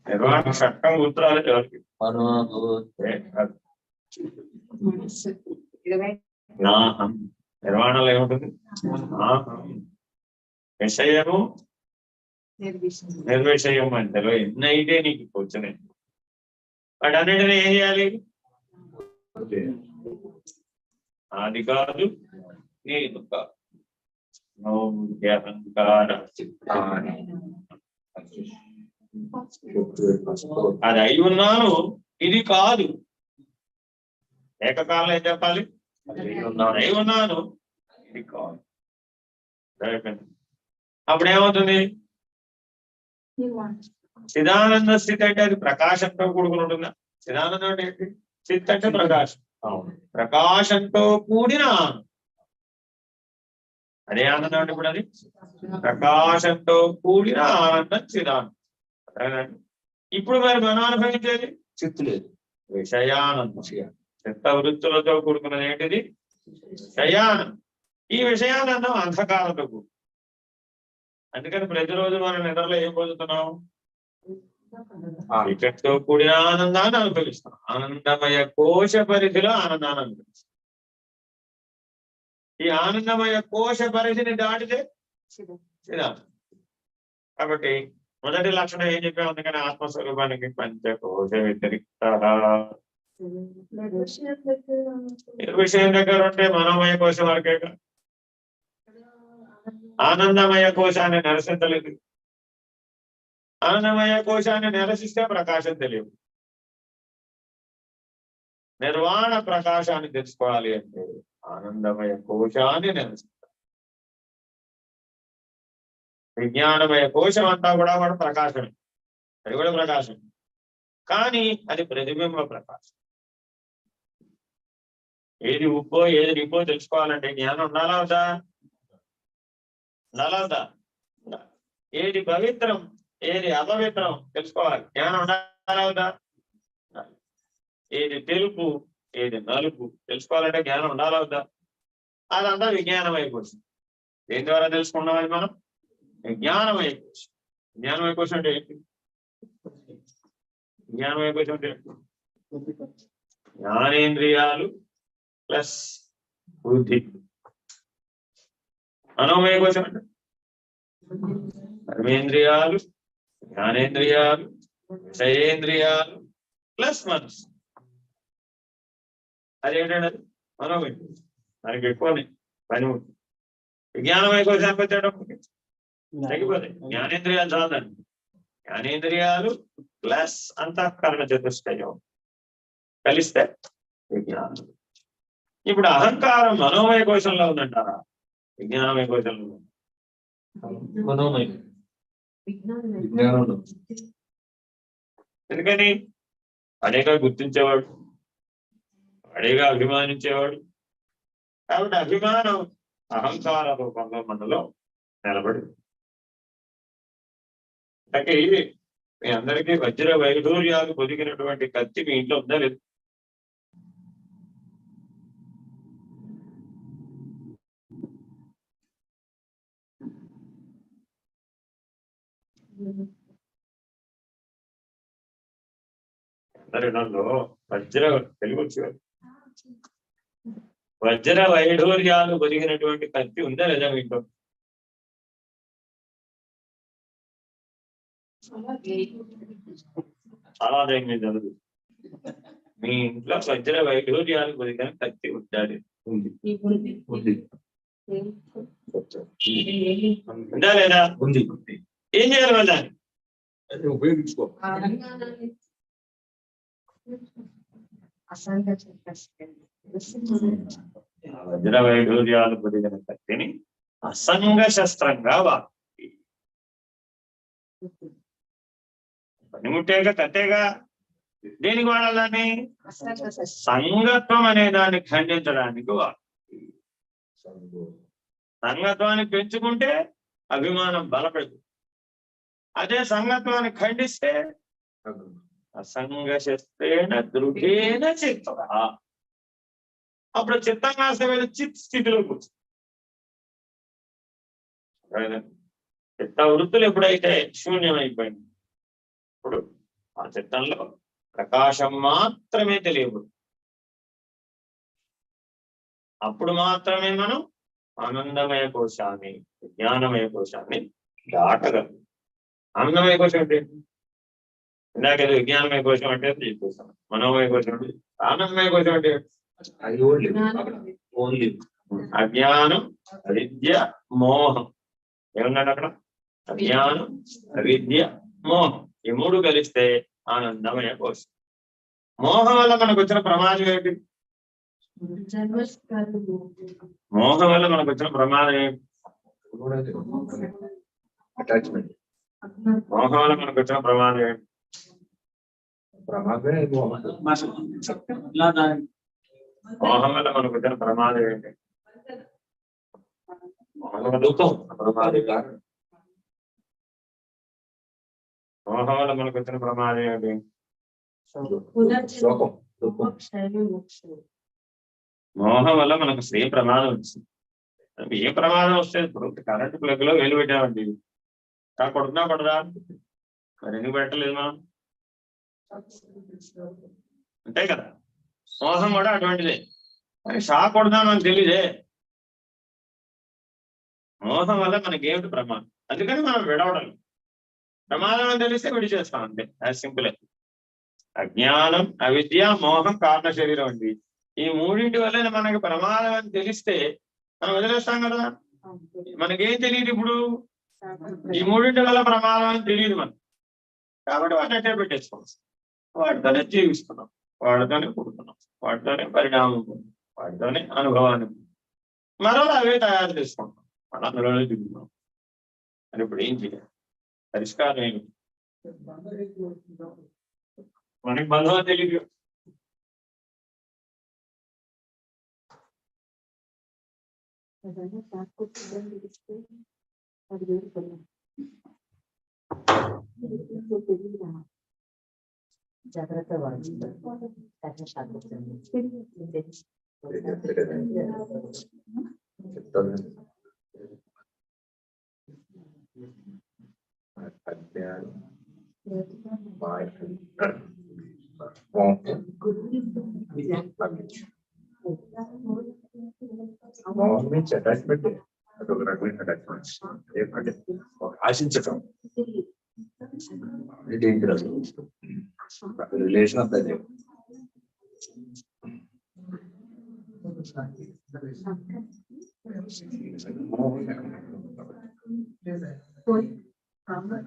Speaker 1: నిర్వాణం చట్టం గుర్తురాలి ఎవరికి? నాహం. నిర్వాణంలో ఏముంటుంది? నాహం. విషయము నిర్విషయం మధ్యలో ఎన్నైతే నీకు కూర్చున్నాయి వాటి అన్నిటిని ఏం చేయాలి? అది కాదు, నేను కాదు. అది అయి ఉన్నాను, ఇది కాదు. ఏకకాలంలో ఏం చెప్పాలి? అయి ఉన్నాను, ఇది కాదు. అప్పుడేమవుతుంది? చిదానంద స్థితి అంటే అది ప్రకాశంతో కూడుకుని ఉంటుందా? చిదానందం అంటే ఏంటి? చిత్ అంటే ప్రకాశం. ప్రకాశంతో కూడిన ఆనందం. అదే ఆనందం అంటే ఇప్పుడు అది ప్రకాశంతో కూడిన ఆనందం చిదానందం. ఇప్పుడు మరి మనం అనుభవించేది చిత్తు లేదు, విషయానందం. చిత్త వృత్తులతో కూడుకున్నది ఏంటిది? విషయానందం. ఈ విషయానందం అంధకారంతో కూడుకున్నది. అందుకని ప్రతిరోజు మనం నిద్రలో ఏం పొందుతున్నాం? చీకటితో కూడిన ఆనందాన్ని అనుభవిస్తాం. ఆనందమయ కోశ పరిధిలో ఆనందాన్ని అనుభవిస్తాం. ఈ ఆనందమయ కోశ పరిధిని దాటితే చిదానందం. కాబట్టి మొదటి లక్షణం ఏం చెప్పాం? అందుకని ఆత్మస్వరూపానికి పంచకోశ వ్యతిరిక్త. విషయం దగ్గర ఉంటే మనోమయ కోశం వరకే. ఆనందమయ కోశాన్ని నిరసించలేదు. ఆనందమయ కోశాన్ని నిరసిస్తే ప్రకాశం తెలియదు. నిర్వాణ ప్రకాశాన్ని తెలుసుకోవాలి అంటే ఆనందమయ కోశాన్ని నిరసిస్తారు. విజ్ఞానమయ కోశం అంతా కూడా ప్రకాశమే, అది కూడా ప్రకాశం. కానీ అది ప్రతిబింబ ప్రకాశం. ఏది ఉప్పో ఏది నిప్పో తెలుసుకోవాలంటే జ్ఞానం ఉండాలా వద్దా? ఉండాలా? ఏది పవిత్రం ఏది అపవిత్రం తెలుసుకోవాలి, జ్ఞానం ఉండాలా? ఏది తెలుపు ఏది నలుపు తెలుసుకోవాలంటే జ్ఞానం ఉండాలా? అదంతా విజ్ఞానమయ కోశం. దేని ద్వారా తెలుసుకున్నామని మనం? విజ్ఞానమయ కోశం. విజ్ఞానమయ కోశం అంటే ఏంటి? విజ్ఞానమయ కోశం అంటే జ్ఞానేంద్రియాలు ప్లస్ బుద్ధి. మనోమయ కోశం అంటే కర్మేంద్రియాలు, జ్ఞానేంద్రియాలు, విషయేంద్రియాలు ప్లస్ మనసు. అదేంటండి? అది మనోమయ కోశం. దానికి ఎక్కువ పని ఉంటుంది. విజ్ఞానమయ కోశానికి వచ్చేటప్పటికి తగ్గిపోతాయి. జ్ఞానేంద్రియాలు చాలండి. జ్ఞానేంద్రియాలు ప్లస్ అంతఃకరణ చతుష్టయం కలిస్తే విజ్ఞానం. ఇప్పుడు అహంకారం మనోమయ కోశంలో ఉందంటారా? విజ్ఞానమయ కోశంలో ఉంది. మనోమయ విజ్ఞానంలో. ఎందుకని? వాడేగా గుర్తించేవాడు, వాడేగా అభిమానించేవాడు. కాబట్టి అభిమానం అహంకార రూపంలో మనలో నిలబడి. అంటే మీ అందరికీ వజ్ర వైఢూర్యాలు పొదిగినటువంటి కత్తి మీ ఇంట్లో ఉందా లేదు? అందరిలో వజ్ర తెలుగు వజ్ర వైఢూర్యాలు పొదిగినటువంటి కత్తి ఉందా లేదా మీ ఇంట్లో? చాలా జరగదు. మీ ఇంట్లో వజ్ర వైఢూర్యాలు పొదిగిన కత్తి ఉండాలి.
Speaker 2: ఉంది.
Speaker 1: ఉందా లేదా?
Speaker 2: ఉంది.
Speaker 1: ఏం చేయాలి మళ్ళీ?
Speaker 2: అది ఉపయోగించుకో.
Speaker 1: వజ్ర వైఢూర్యాలు పొదిగిన కత్తిని అసంగ శస్త్రంగా వాడి. పనిముట్టేగా కత్తేగా, దేనికి వాడాలని? సంగత్వం అనే దాన్ని ఖండించడానికి వాడు. సంగత్వాన్ని పెంచుకుంటే అభిమానం బలపడదు, అదే సంగత్వాన్ని ఖండిస్తే అసంగ శస్త్రేణ దృఢేన చిత్త. అప్పుడు చిత్తంగా చిత్ స్థితిలో కూర్చో. చిత్త వృత్తులు ఎప్పుడైతే శూన్యమైపోయింది, ఇప్పుడు ఆ చిత్తంలో ప్రకాశం మాత్రమే తెలియదు. అప్పుడు మాత్రమే మనం ఆనందమయ కోశాన్ని, జ్ఞానమయ కోశాన్ని దాటగలం. ఆనందమయ కోశం అంటే ఇందాక విజ్ఞానమయ కోశం అంటే చూపిస్తాను. మనోమయ కోశం అంటే, ఆనందమయ కోశం అంటే
Speaker 2: ఓన్లీ
Speaker 1: అజ్ఞానం, అవిద్య, మోహం. ఏమన్నాడు అక్కడ? అజ్ఞానం, అవిద్య, మోహం. ఈ మూడు కలిస్తే ఆనందమయ కోశం. మోహం వల్ల మనకు వచ్చిన ప్రమాదం ఏంటి? మోహం వల్ల మనకు వచ్చిన ప్రమాదం ఏంటి?
Speaker 2: అటాచ్మెంట్.
Speaker 1: మోహం వల్ల మనకు వచ్చిన ప్రమాదం ఏంటి?
Speaker 2: ప్రమాదమే.
Speaker 1: మోహం వల్ల మనకు వచ్చిన ప్రమాదం ఏంటి?
Speaker 2: దుఃఖం.
Speaker 1: ప్రమాదం కాదు. మోహం వల్ల మనకు వచ్చిన ప్రమాదం ఏంటి?
Speaker 2: శోకం, దుఃఖం.
Speaker 1: మోహం వల్ల మనకు శ్రీ ప్రమాదం వచ్చింది. ఏ ప్రమాదం వస్తే ఇప్పుడు కరెంట్ ప్లగ్ లో వేలు పెట్టామండి, కొడుతున్నా పడదా? మరి ఎందుకు పెట్టలేదు మనం? అంతే కదా. మోహం కూడా అటువంటిదే. కానీ షాక్ కొడదామని తెలియదే. మోహం వల్ల మనకేమిటి ప్రమాదం, అందుకని మనం విడవడం. ప్రమాదం అని తెలిస్తే విడిచేస్తాం, అంతే. As simple. అజ్ఞానం, అవిద్య, మోహం కారణ శరీరం అండి. ఈ మూడింటి వల్ల మనకి ప్రమాదం అని తెలిస్తే మనం వదిలేస్తాం కదా. మనకేం తెలియదు ఇప్పుడు, ఈ మూడింటి వల్ల ప్రమాదం అని తెలియదు మనకు. కాబట్టి వాటిని అట్టే పెట్టేసుకోవచ్చు. వాటితోనే జీవిస్తున్నాం, వాటితోనే పుడుతున్నాం, వాటితోనే పరిణామం, వాటితోనే అనుభవాన్ని మరోలా అవే తయారు చేసుకుంటాం. మన అందులోనే దిగుతున్నాం. అని ఇప్పుడు ఏం చేయాలి? పరిష్కారం ఏమిటి? మనకి బంధువు తెలియదు.
Speaker 6: జాగ్రత్త
Speaker 2: అటాచ్మెంట్ అదొక రకమైన అటాచ్మెంట్. ఆశించటం డేంజరస్. Relation of that.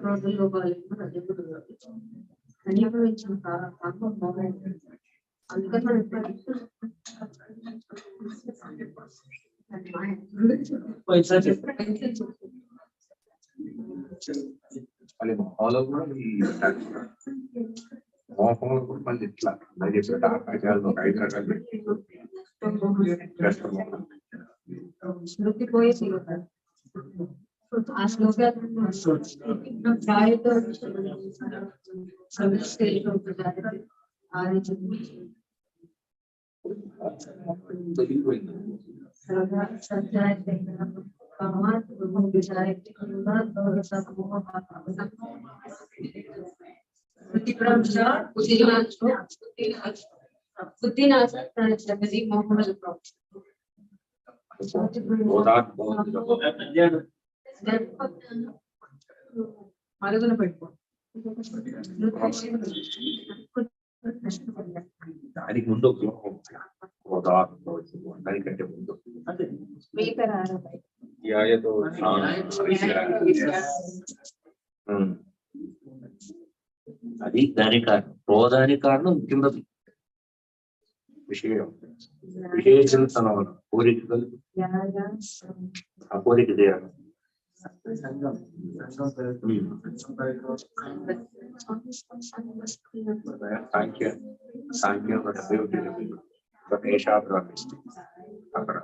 Speaker 3: రోజుల్లో అనుభవించిన అందుకని
Speaker 2: అది మాలో కూడా మోహంలో కూడా మళ్ళీ ఇట్లా నాకు చెప్పినట్టు ఆకాశాలు ఒక 5 రకాలు పెట్టి కష్టమోహం.
Speaker 3: స్మృతి పోయి ఆ శ్లోకాలను ఛాయతో సమిష్టి అది
Speaker 2: తొలగిపోయింది.
Speaker 3: మరుగున పెట్టుకో
Speaker 2: దానికి ముందు ఒక శ్లోకం దానికంటే ముందు ధ్యాయతో
Speaker 6: అది దాని కారణం, క్రోధానికి కారణం కిందది
Speaker 2: విషయం విశేషణ కోరిక కలిపి ఆ కోరిక చేయాలి. సాంఖ్య సాంఖ్యం అక్కడ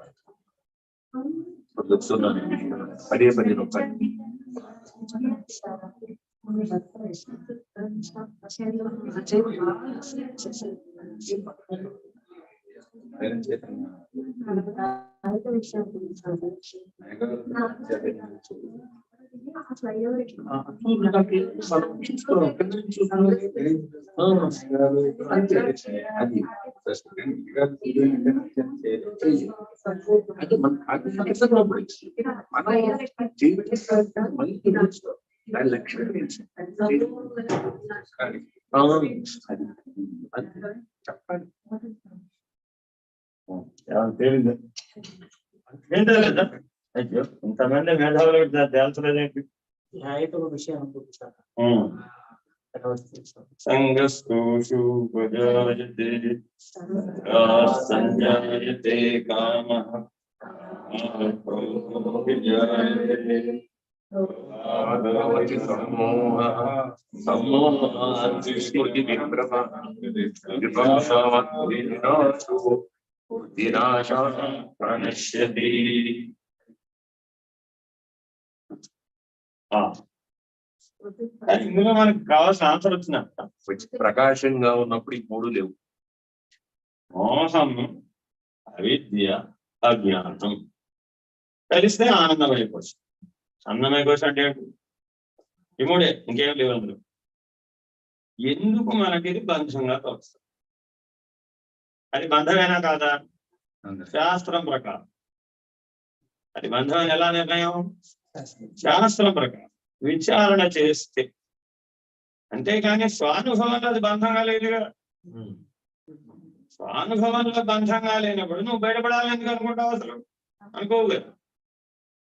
Speaker 2: పదే పదే నొప్పండి.
Speaker 1: తేలింది ఏంటో లేదా అయ్యో ఇంతమంది మేధావులు తేల్చలేదేంటి
Speaker 5: ధ్యాయతో విషయం అనుకుంటున్నాను.
Speaker 1: సంగస్తోషు ఉపజాయతే సంజాయతే కామః ప్రణశ్యతి. ఇందులో మనకు కావాల్సిన ఆన్సర్ వచ్చిందంట.
Speaker 2: ప్రకాశంగా ఉన్నప్పుడు ఈ మూడు లేవు.
Speaker 1: మోహం, అవిద్య, అజ్ఞానం కలిస్తే ఆనందమయ కోశం. ఆనందమయ కోశం అంటే ఏంటి? ఈ మూడే, ఇంకేం లేవు అందులో. ఎందుకు మనకి ఇది బంధంగా తోస్తుంది? అది బంధమేనా కాదా? శాస్త్రం ప్రకారం అది బంధం. ఎలా నిర్ణయం? శాస్త్రం ప్రకారం విచారణ చేస్తే. అంతేకాని స్వానుభవంలో అది బంధంగా లేదుగా. స్వానుభవంలో బంధంగా లేనప్పుడు నువ్వు బయటపడాలని ఎందుకు అనుకుంటావు? అసలు అనుకోవు కదా.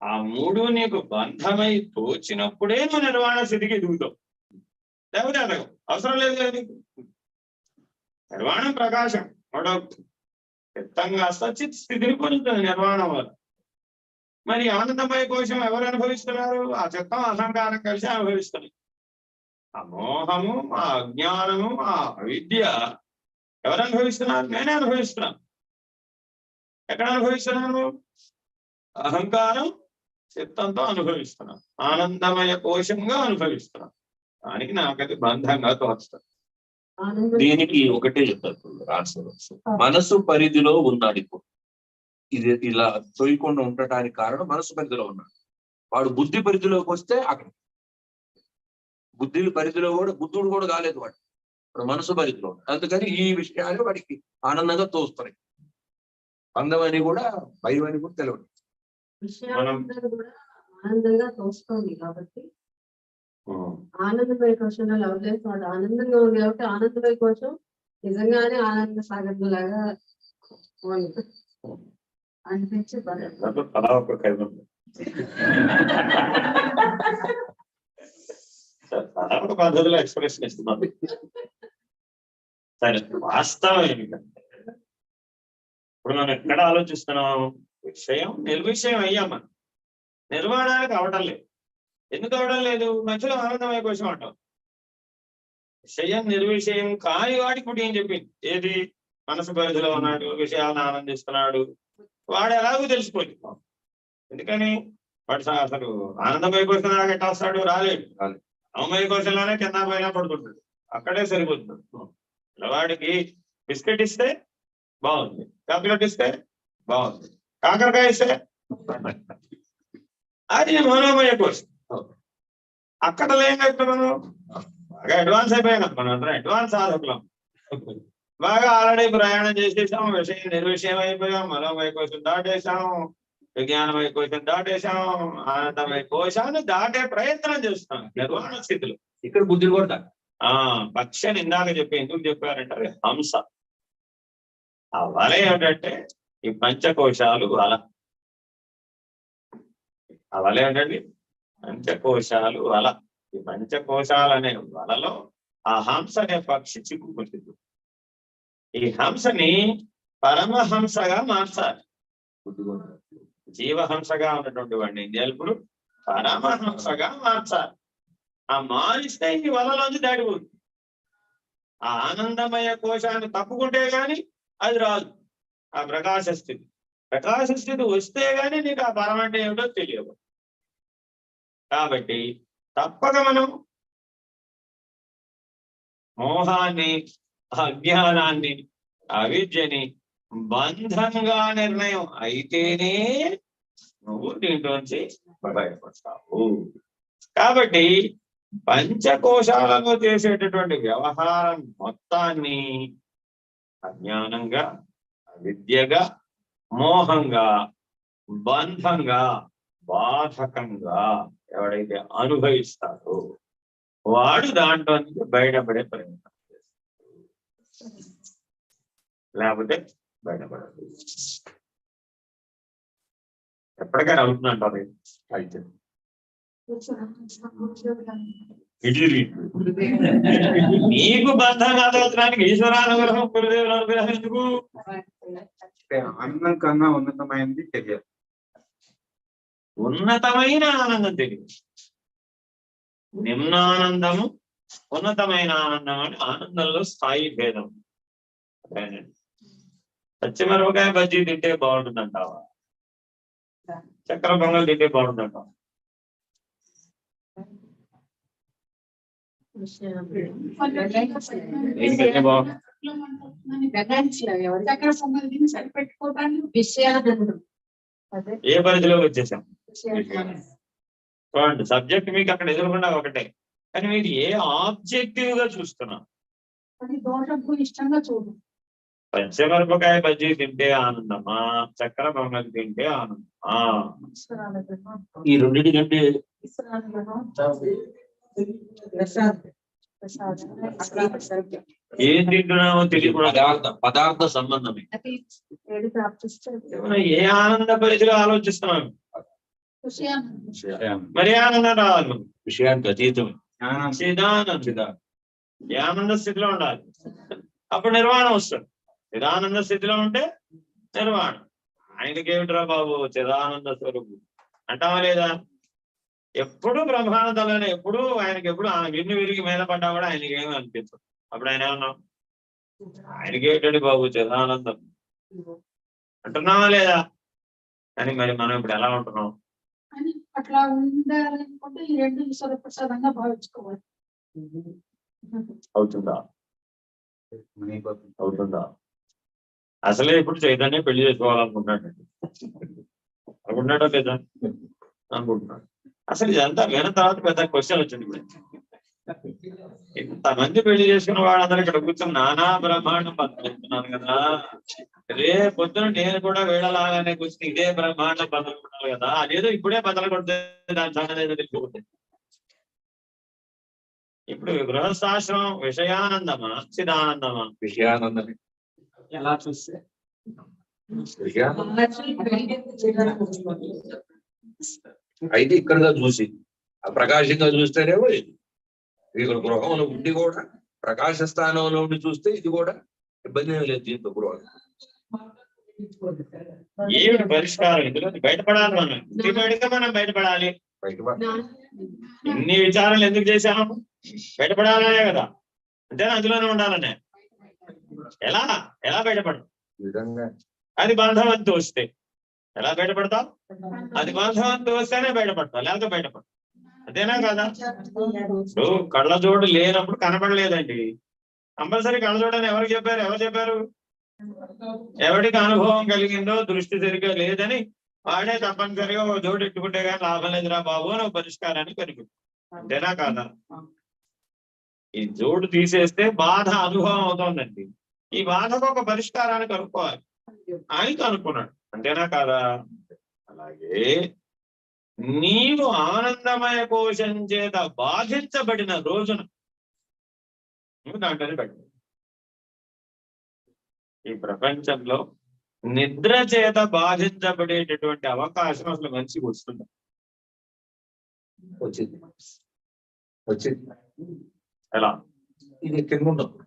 Speaker 1: ఆ మూడు నీకు బంధమై తోచినప్పుడే నువ్వు నిర్వాణ స్థితికి ఎదుగుతావు. లేకపోతే అదగవు. అవసరం లేదు కదా నీకు. నిర్వాణం ప్రకాశం చిత్తంగా సచిత్ స్థితిని పొందుతుంది నిర్వాణం వల్ల. మరి ఆనందమయ కోశం ఎవరు అనుభవిస్తున్నారు? ఆ చిత్తం అహంకారం కలిసి అనుభవిస్తున్నాయి. ఆ మోహము, ఆ అజ్ఞానము, ఆ అవిద్య ఎవరు అనుభవిస్తున్నారు? నేనే అనుభవిస్తున్నాను. ఎక్కడ అనుభవిస్తున్నాను? అహంకారం చిత్తంతో అనుభవిస్తున్నాను. ఆనందమయ కోశంగా అనుభవిస్తున్నాను. దానికి నాకది బంధంగా తోస్తుంది.
Speaker 6: దీనికి ఒకటే చెప్తారు రాష్ట్రంలో, మనసు పరిధిలో ఉన్నాడు. ఇప్పుడు ఇది ఇలా తోయకుండా ఉండటానికి కారణం మనసు పరిధిలో ఉన్నాడు. వాడు బుద్ధి పరిధిలోకి వస్తే అక్కడ బుద్ధి పరిధిలో కూడా బుద్ధుడు కూడా కాలేదు వాడు. ఇప్పుడు మనసు పరిధిలో. అందుకని ఈ విషయాలు వాడికి ఆనందంగా తోస్తున్నాయి. అందమని కూడా భయం అని కూడా తెలియదు.
Speaker 3: కూడా ఆనందంగా తోస్తుంది కాబట్టి ఆనందమయ కోశంలో లవ్లెస్ వాడు ఆనందంగా ఉంది కాబట్టి ఆనందమయ కోశం నిజంగానే ఆనంద సాగర్ లాగా అనిపించే
Speaker 1: తలా ఒక కైవం తలా ఒక పద్ధతిలో ఎక్స్ప్రెషన్ ఇస్తున్నాను. సరే, వాస్తవం ఏమిటంటే ఇప్పుడు మనం ఎక్కడ ఆలోచిస్తున్నాం? విషయం నిర్విషయం అయ్యామా? నిర్మాణానికి అవడం లేదు. ఎందుకు అవడం లేదు? మధ్యలో ఆనందమయ కోశం అంటాం. విషయం నిర్విషయం కాని వాడికి ఇప్పుడు ఏం చెప్పింది, ఏది మనసు పరిధిలో ఉన్నాడు, విషయాలను ఆనందిస్తున్నాడు, వాడు ఎలాగో తెలిసిపోయింది. ఎందుకని వాడు అసలు ఆనందమయ కోసం దాకా ఎట్లా వస్తాడు, రాలేడు. అమ్మయ్య కోసంలోనే కింద పైన పడుకుంటాడు, అక్కడే సరిపోతుంది. పిల్లవాడికి బిస్కెట్ ఇస్తే బాగుంది, చాక్లెట్ ఇస్తే బాగుంది, కాకరకాయ ఇస్తే అది మనోమయ కోసం. అక్కడ లేనట్టు మనం బాగా అడ్వాన్స్ అయిపోయినాం, మనం అందరం అడ్వాన్స్ సాధకులం. బాగా ఆల్రెడీ ప్రయాణం చేసేసాం, విషయం నిర్విషయం అయిపోయాం, మనోమయ కోసం దాటేసాం, విజ్ఞానమయ కోసం దాటేసాం, ఆనందమయ కోశాన్ని దాటే ప్రయత్నం చేస్తాం నిర్వాణ స్థితిలో.
Speaker 6: ఇక్కడ బుద్ధి కూడా
Speaker 1: పక్షని ఇందాక చెప్పి ఎందుకు చెప్పారంటే అది హంస. ఆ వల ఏమిటంటే ఈ పంచకోశాలు వల. ఆ వల ఏంటండి, పంచకోశాలు వల. ఈ పంచకోశాలు అనే వలలో ఆ హంస అనే పక్షి చిక్కుకుంటుంది. ఈ హంసని పరమహంసగా మార్చాలి. జీవహంసగా ఉన్నటువంటి వాడిని ఇప్పుడు పరమహంసగా మార్చాలి. ఆ మారిస్తే ఈ వలలోంచి దాడిపోతుంది. ఆ ఆనందమయ కోశాన్ని తప్పుకుంటే గాని అది రాదు, ఆ ప్రకాశ స్థితి. ప్రకాశ స్థితి వస్తే గాని నీకు ఆ పరం అంటే ఏమిటో తెలియదు. కాబట్టి తప్పక మనం మోహాన్ని, అజ్ఞానాన్ని, అవిద్యని బంధంగా నిర్ణయం అయితేనే నువ్వు దీంట్లోంచి బయటపడతావు. కాబట్టి పంచకోశాలలో చేసేటటువంటి వ్యవహారం మొత్తాన్ని అజ్ఞానంగా, అవిద్యగా, మోహంగా, బంధంగా, బాధకంగా ఎవడైతే అనుభవిస్తాడో వాడు దాంట్లో నుంచి బయటపడే ప్రయత్నం చేస్తాడు, లేకపోతే బయటపడదు. ఎప్పటికైనా అవుతుందంటారు అయితే నీకు బంధంగా తోచడానికి ఈశ్వరానుగ్రహం, గురుదేవుల అనుగ్రహం ఎందుకు?
Speaker 2: ఆనందం కన్నా ఉన్నతమైనది తెలియదు.
Speaker 1: ఉన్నతమైన ఆనందం తెలియదు. నిమ్నానందము, ఉన్నతమైన ఆనందం అని ఆనందంలో స్థాయి భేదం. పచ్చిమిరపకాయ బజ్జీ తింటే బాగుంటుందంటావా, చక్కెర పొంగల్ తింటే బాగుంటుందంటావా? ఏ పరిధిలోకి వచ్చేసాం చూడండి. సబ్జెక్ట్ మీకు అక్కడ ఎదురుకుండా ఒకటే, కానీ మీరు ఏ ఆబ్జెక్టివ్ గా చూస్తున్నాం.
Speaker 4: ఇష్టంగా చూడు.
Speaker 1: పచ్చిమిరపకాయ బజ్జీ తింటే ఆనందమా, చక్కెర పొంగల్ తింటే ఆనందమా?
Speaker 6: ఈ రెండింటి కంటే
Speaker 1: ఏం తింటున్నామో తెలియకుండా
Speaker 6: పదార్థ సంబంధమే.
Speaker 1: ఏ ఆనంద పరిధిలో ఆలోచిస్తున్నాం, మరి ఆనందం రావాలి.
Speaker 6: విషయానికి అతీతం
Speaker 1: చిదానంద ఏ ఆనంద స్థితిలో ఉండాలి, అప్పుడు నిర్వాణం వస్తుంది. చిదానంద స్థితిలో ఉంటే నిర్వాణం. ఆయనకేమిట్రా బాబు చిదానంద స్వరూపు అంటావా లేదా? ఎప్పుడు బ్రహ్మానందంలోనే, ఎప్పుడు ఆయనకి ఎప్పుడు విన్ను విరిగి మీద పడ్డా కూడా ఆయనకి ఏమి అనిపించదు. అప్పుడు ఆయన ఏమన్నాం, ఆయనకేటండి బాబు చిదానందం అంటున్నావా లేదా? కానీ మరి మనం ఇప్పుడు ఎలా ఉంటున్నాం?
Speaker 4: అని అట్లా ఉండాలనుకుంటే ఈ రెండు ఈశ్వరప్రసాదంగా భావించుకోవాలి.
Speaker 1: అవుతుందా? అవుతుందా? అసలే ఇప్పుడు చైతన్య పెళ్లి చేసుకోవాలనుకుంటున్నాడు. అనుకుంటున్నాడో లేదా? అనుకుంటున్నాడు. అసలు ఇదంతా విన్న తర్వాత పెద్ద క్వశ్చన్ వచ్చింది. ఇప్పుడు ఇంతమంది పెళ్లి చేసుకున్న వాళ్ళందరూ ఇక్కడ కూర్చొని నానా బ్రహ్మాండం బతుకుతున్నారు కదా. రే పొద్దున నేను కూడా వీళ్ళలాగానే కూర్చుని ఇదే బ్రహ్మాండం బతుకుంటున్నాను కదా, అదేదో ఇప్పుడే బదలు కొడితే దాని సంగతి ఏదో తెలిసిపోతుంది. ఇప్పుడు గృహస్థాశ్రమం విషయానందమా, చిదానందమా?
Speaker 6: విషయానందమే.
Speaker 5: ఎలా చూస్తే
Speaker 6: అయితే ఇక్కడ చూసి ఆ ప్రకాశంగా చూస్తేనేమో ఇది. ఇక్కడ గృహంలో ఉండి కూడా ప్రకాశ స్థానంలో ఉండి చూస్తే ఇది కూడా ఇబ్బంది ఏమి లేదు. దీంతో గృహం
Speaker 1: ఏమిటి పరిష్కారం? ఇందులో బయటపడాలి. మనం ఇంటికి మనం బయటపడాలి.
Speaker 6: బయటపడ
Speaker 1: ఇన్ని విచారాలు ఎందుకు చేశాము? బయటపడాలనే కదా. అంతేనా అందులోనే ఉండాలనే ఎలా ఎలా బయటపడతాం
Speaker 6: ఈ విధంగా
Speaker 1: అది బంధం అని తోస్తే ఎలా బయటపడతాం అది బంధం అని తోస్తేనే బయటపడతాం లేకపోతే బయటపడతాం అంతేనా కదా ఇప్పుడు కళ్ళజోడు లేనప్పుడు కనపడలేదండి కంపల్సరీ కళ్ళజోడు అని ఎవరు చెప్పారు ఎవరికి అనుభవం కలిగిందో దృష్టి సరిగ్గా లేదని వాడే తప్పనిసరిగా ఒక జోడు ఎట్టుకుంటే కానీ లాభం లేదురా బాబు అని ఒక పరిష్కారాన్ని కనుగొంటాం అంతేనా కాదా ఈ జోడు తీసేస్తే బాధ అనుభవం అవుతోందండి ఈ బాధకు ఒక పరిష్కారాన్ని కనుక్కోవాలి ఆయన కనుక్కున్నాడు అంతేనా కాదా అలాగే నీవు ఆనందమయ కోశం చేత బాధించబడిన రోజున నువ్వు దాంట్లోనే పెట్టు ఈ ప్రపంచంలో నిద్ర చేత బాధించబడేటటువంటి అవకాశం అసలు మనిషికి వస్తుంది
Speaker 6: వచ్చింది
Speaker 1: ఎలా
Speaker 6: ఇది కింద ఉన్నప్పుడు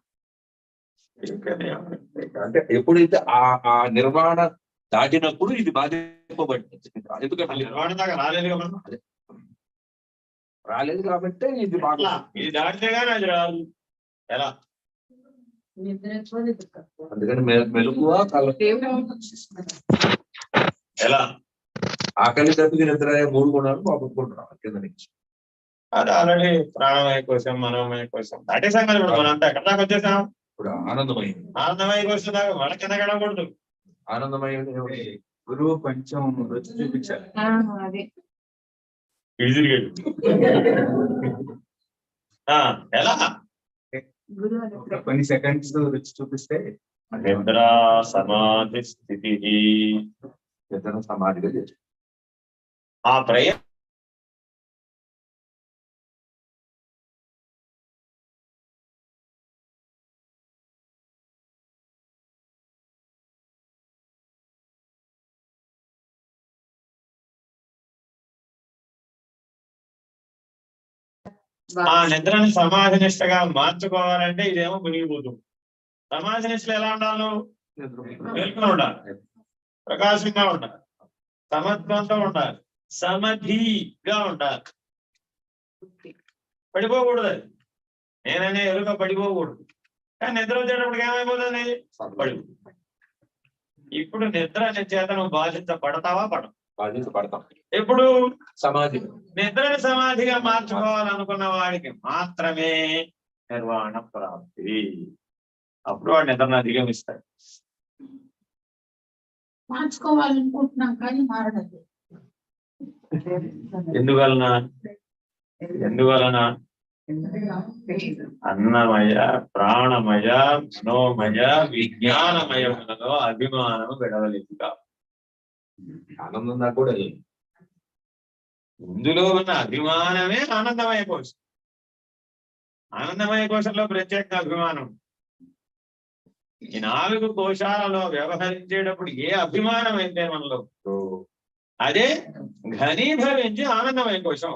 Speaker 6: అంటే ఎప్పుడైతే ఆ నిర్మాణ దాటినప్పుడు ఇది బాధింపబడుతుంది ఎందుకంటే
Speaker 1: నిర్మాణం దాకా రాలేదు కదా
Speaker 6: రాలేదు కాబట్టి ఇది బాగా
Speaker 1: ఇది దాటితే కానీ అది రాదు ఎలా
Speaker 6: అందుకని మెలుగువ
Speaker 1: ఎలా
Speaker 6: ఆకలి తప్పికి నిద్ర 3 గుణాలు బాగుంటున్నాం కింద నుంచి
Speaker 1: అది ఆల్రెడీ ప్రాణమయ కోసం మనోమయ కోసం దాటేసాం కదా ఇప్పుడు మనం అంతా ఎక్కడ దాకా వచ్చేసాం
Speaker 6: ఇప్పుడు ఆనందమయం
Speaker 1: ఆనందమయ కోసం దాకా మన కింద గడవకూడదు
Speaker 6: ఆనందమయం
Speaker 2: గురువు కొంచెం రుచి చూపించాలి.
Speaker 1: ఈజీగా ఎలా
Speaker 2: కొన్ని సెకండ్స్ రుచి చూపిస్తే
Speaker 1: నిద్ర సమాధి స్థితి
Speaker 6: నిద్ర సమాధిగా చేసి
Speaker 1: ఆ ప్రయత్నం ఆ నిద్రని సమాధి నిష్టగా మార్చుకోవాలంటే ఇదేమో మునిగిపోతుంది. సమాధి నిష్టలు ఎలా ఉండాలి? మేల్కొని ఉండాలి, ప్రకాశంగా ఉండాలి, సమత్వంతో ఉండాలి, సమధిగా ఉండాలి. పడిపోకూడదు, అది నేననే ఎరుక పడిపోకూడదు. కానీ నిద్ర వచ్చేటప్పటికి ఏమైపోతుంది? పడిపో. ఇప్పుడు నిద్ర చేత నువ్వు బాధించబడతావా?
Speaker 6: బాధించబడతాం.
Speaker 1: ఎప్పుడు?
Speaker 6: సమాధి.
Speaker 1: నిద్రని సమాధిగా మార్చుకోవాలనుకున్న వాడికి మాత్రమే నిర్వాణ ప్రాప్తి. అప్పుడు వాడు నిద్రను అధిగమిస్తాడు.
Speaker 4: మార్చుకోవాలనుకుంటున్నాం కానీ మారడదు.
Speaker 1: ఎందువలన అన్నమయ, ప్రాణమయ, మనోమయ, విజ్ఞానమయములలో అభిమానము విడవలేదు.
Speaker 6: ఆనందం నాకు కూడా
Speaker 1: ఇందులో ఉన్న అభిమానమే ఆనందమయ కోశం. ఆనందమయ కోశంలో ప్రత్యేక అభిమానం. ఈ 4 కోశాలలో వ్యవహరించేటప్పుడు ఏ అభిమానం అయితే మనలో అదే ఘనీభవించి ఆనందమయ కోశం.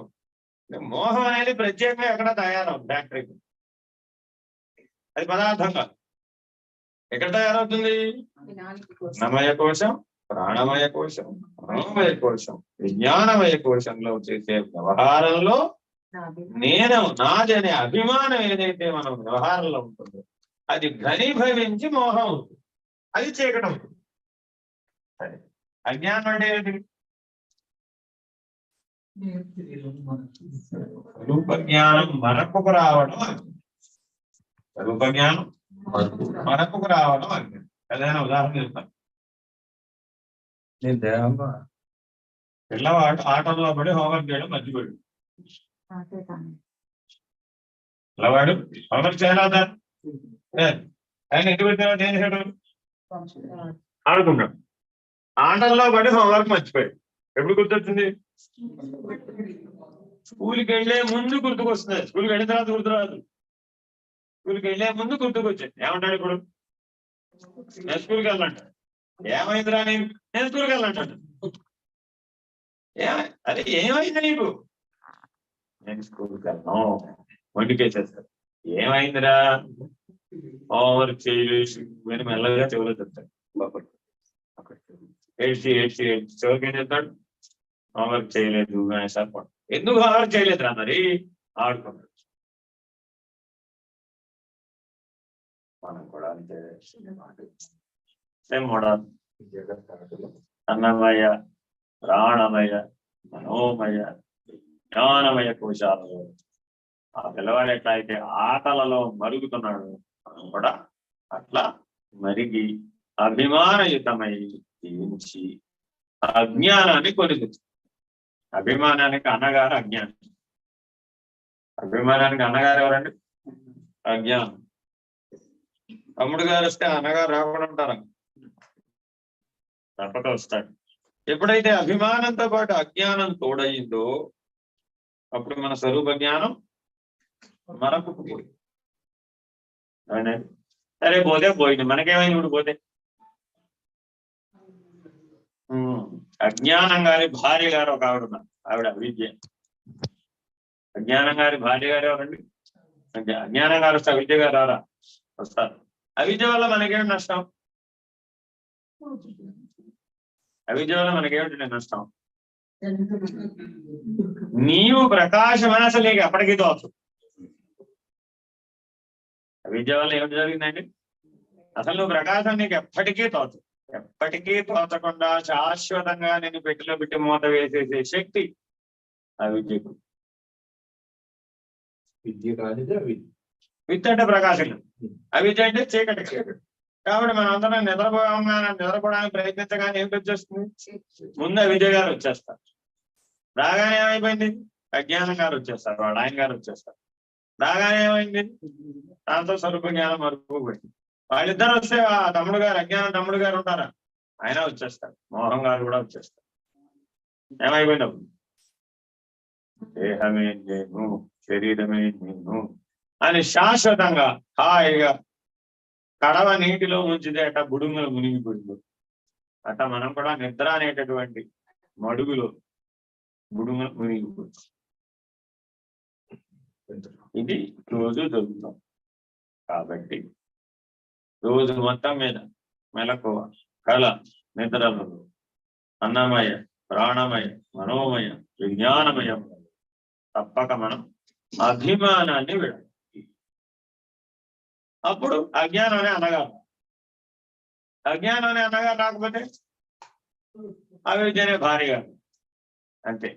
Speaker 1: మోహం అనేది ప్రత్యేకంగా ఎక్కడ తయారవుతుంది? ఫ్యాక్టరీకి. అది పదార్థంగా ఎక్కడ తయారవుతుంది? అన్నమయ కోశం, ప్రాణమయ కోశం, మనోమయ కోశం, విజ్ఞానమయ కోశంలో చేసే వ్యవహారంలో నేను నాది అనే అభిమానం ఏదైతే మనం వ్యవహారంలో ఉంటుందో అది ఘనీభవించి మోహం అవుతుంది. అది చీకటం అవుతుంది. సరే, అజ్ఞానం అంటే ఏంటి? స్వరూప జ్ఞానం మనకు రావడం అజ్ఞానం. స్వరూప జ్ఞానం మనకు రావడం అజ్ఞానం. ఏదైనా ఉదాహరణ చెప్తాను.
Speaker 2: నేను దేహంగా
Speaker 1: పిల్లవాడు ఆటల్లో పడి హోంవర్క్ చేయడం మర్చిపోయాడు. పిల్లవాడు హోంవర్క్ చేయాలా? ఆయన ఇంటి పెట్టిన ఏం చేయడం? ఆడుకుంటాడు. ఆటల్లో పడి హోంవర్క్ మర్చిపోయాడు. ఎప్పుడు గుర్తొచ్చింది? స్కూల్కి వెళ్లే ముందు గుర్తుకొస్తుంది. స్కూల్కి వెళ్ళిన తర్వాత గుర్తురాదు. స్కూల్కి వెళ్లే ముందు గుర్తుకొచ్చింది. ఏమంటాడు ఇప్పుడు? నేను స్కూల్కి వెళ్ళంటాడు. ఏమైందిరా? నేను స్కూల్కి వెళ్ళంటాడు. అరే ఏమైంది నీకు? నేను స్కూల్కి వెళ్ళను. వండికేసేస్తాడు. ఏమైందిరా? హోంవర్క్ చేయలేసి మెల్లగా చెవులో చెప్తాడు. ఏడ్చి చివరికి ఏం చెప్తాడు? హోంవర్క్ చేయలేదు. ఎందుకు హోంవర్క్ చేయలేదురా? మరి ఆడుకున్నాడు. అంతే మూడవ అన్నమయ ప్రాణమయ మనోమయ జ్ఞానమయ కోశాలలో ఆ పిల్లవాడు ఎట్లా అయితే ఆటలలో మరుగుతున్నాడు మనం కూడా అట్లా మరిగి అభిమానయుతమై జీవించి అజ్ఞానాన్ని కొలిగించు. అభిమానానికి అన్నగారు అజ్ఞానం. అభిమానానికి అన్నగారు ఎవరండి? అజ్ఞానం. తమ్ముడు గారు వస్తే అన్నగారు రాకుండా ఉంటారా? తప్పక వస్తాడు. ఎప్పుడైతే అభిమానంతో పాటు అజ్ఞానం తోడయిందో అప్పుడు మన స్వరూప జ్ఞానం మనకు పోయింది. సరే పోతే పోయింది, మనకేమైంది ఇప్పుడు పోతే? అజ్ఞానం గారి భార్య గారు ఒక ఆవిడ ఉన్నారు, ఆవిడ అవిద్య. అజ్ఞానం గారి భార్య గారు ఎవరండి? అజ్ఞానం గారు వస్తే అవిద్య గారు రారా? వస్తారు. అవిద్య వల్ల మనకేమిటి నష్టం? అవిద్య వల్ల మనకేమిటి నష్టం? నీవు ప్రకాశం అసలు నీకు ఎప్పటికీ తోచు. అవిద్య వల్ల ఏమిటి జరిగిందండి? అసలు నువ్వు ప్రకాశం నీకు ఎప్పటికీ తోచు. ఎప్పటికీ తోచకుండా శాశ్వతంగా నేను పెట్టిలో పెట్టి మూత వేసేసే శక్తి అవిద్యకు.
Speaker 2: విద్య కానిది అవిద్య.
Speaker 1: విద్య అంటే ప్రకాశం, అవిద్య అంటే చీకటి. కాబట్టి మనం అందరం నిద్రపోవడానికి ప్రయత్నించగానే ఏం వచ్చేస్తుంది? ముందు అవిద్య గారు వచ్చేస్తారు. రాగానే ఏమైపోయింది? అజ్ఞానం గారు వచ్చేస్తారు, వాడు ఆయన గారు వచ్చేస్తారు. రాగానే ఏమైంది? దాంతో స్వరూప జ్ఞానం మరుగుపోయింది. వాళ్ళిద్దరు వస్తే ఆ తమ్ముడు గారు, అజ్ఞానం తమ్ముడు గారు ఉంటారా? ఆయన వచ్చేస్తారు. మోహం గారు కూడా వచ్చేస్తారు. ఏమైపోయింది? దేహమే నేను, శరీరమే నేను అని శాశ్వతంగా హాయిగా కడవ నీటిలో ఉంచితే అట్ట బుడుగులు మునిగిపోయింది. అట్ట మనం కూడా నిద్ర అనేటటువంటి మడుగులో బుడుగులు మునిగిపోయింది. ఇది రోజు జరుగుతాం. కాబట్టి రోజు మొత్తం మీద మెలకువ, కళ, నిద్రలలో అన్నమయ, ప్రాణమయ, మనోమయ, విజ్ఞానమయం తప్పక మనం అభిమానాన్ని విడాలి. అప్పుడు అజ్ఞానం అనే అన్నగారు. అజ్ఞానం అనే అన్నగారు రాకపోతే అవిద్య అనే భార్య గారు. అంతే.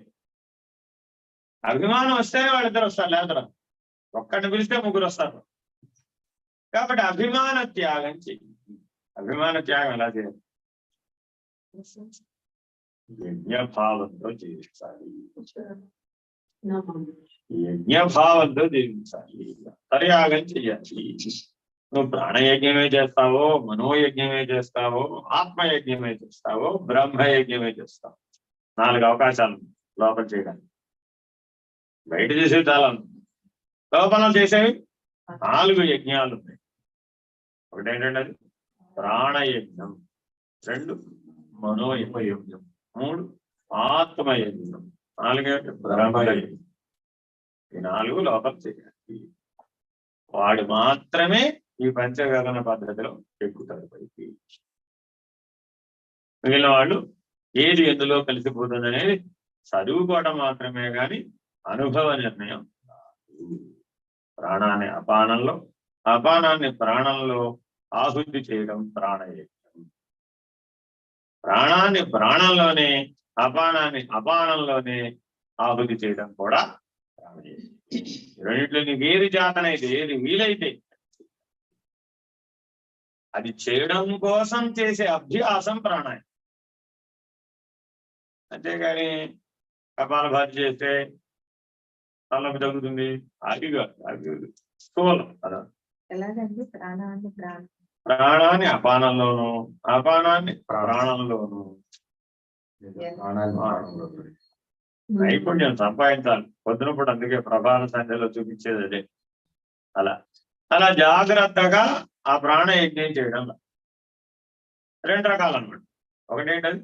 Speaker 1: అభిమానం వస్తేనే వాళ్ళిద్దరు వస్తారు, లేదా ఒక్కడిని పిలిస్తే ముగ్గురు వస్తారు. కాబట్టి అభిమాన త్యాగం చెయ్యి. అభిమాన త్యాగం ఎలా చేయాలి? యజ్ఞభావంతో జీవించాలి. యజ్ఞభావంతో జీవించాలి. అంతర్యాగం చెయ్యాలి. నువ్వు ప్రాణయజ్ఞమే చేస్తావో, మనోయజ్ఞమే చేస్తావో, ఆత్మయజ్ఞమే చేస్తావో, బ్రహ్మయజ్ఞమే చేస్తావు. 4 అవకాశాలు లోపల చేయడానికి. బయట చేసేవి చాలా, లోపల చేసేవి 4 యజ్ఞాలు ఉన్నాయి. ఒకటి ఏంటంటే అది ప్రాణయజ్ఞం, 2 మనోయజ్ఞం, 3 ఆత్మయజ్ఞం, 4 బ్రహ్మయజ్ఞం. ఈ 4 లోపల చేయాలి. వాడు మాత్రమే ఈ పంచగగన పద్ధతిలో ఎక్కుతాడు పైకి. మిగిలిన వాళ్ళు ఏది ఎందులో కలిసిపోతుంది అనేది చదువుకోవడం మాత్రమే కానీ అనుభవ నిర్ణయం. ప్రాణాన్ని అపానంలో, అపానాన్ని ప్రాణంలో ఆహుతి చేయడం ప్రాణయజ్ఞం. ప్రాణాన్ని ప్రాణంలోనే, అపానాన్ని అపానంలోనే ఆహుతి చేయడం కూడా ప్రాణయజ్ఞం. రెండిట్లో నీకు ఏది జాతనైతే, ఏది వీలైతే అది చేయడం కోసం చేసే అభ్యాసం ప్రాణాయామం. అంతేగాని కపాలభాతి చేస్తే తలపు తగ్గుతుంది, అదిగా అది స్థూలం. అదా
Speaker 3: ఎలాగండి?
Speaker 1: ప్రాణాన్ని అపానంలోను, అపానాన్ని ప్రాణంలోను నైపుణ్యం సంపాదించాలి. పొద్దునప్పుడు అందుకే ప్రభాత సంధ్యలో చూపించేది అదే. అలా జాగ్రత్తగా ఆ ప్రాణయజ్ఞం చేయడం 2 రకాలు అన్నమాట. ఒకటి ఏంటది?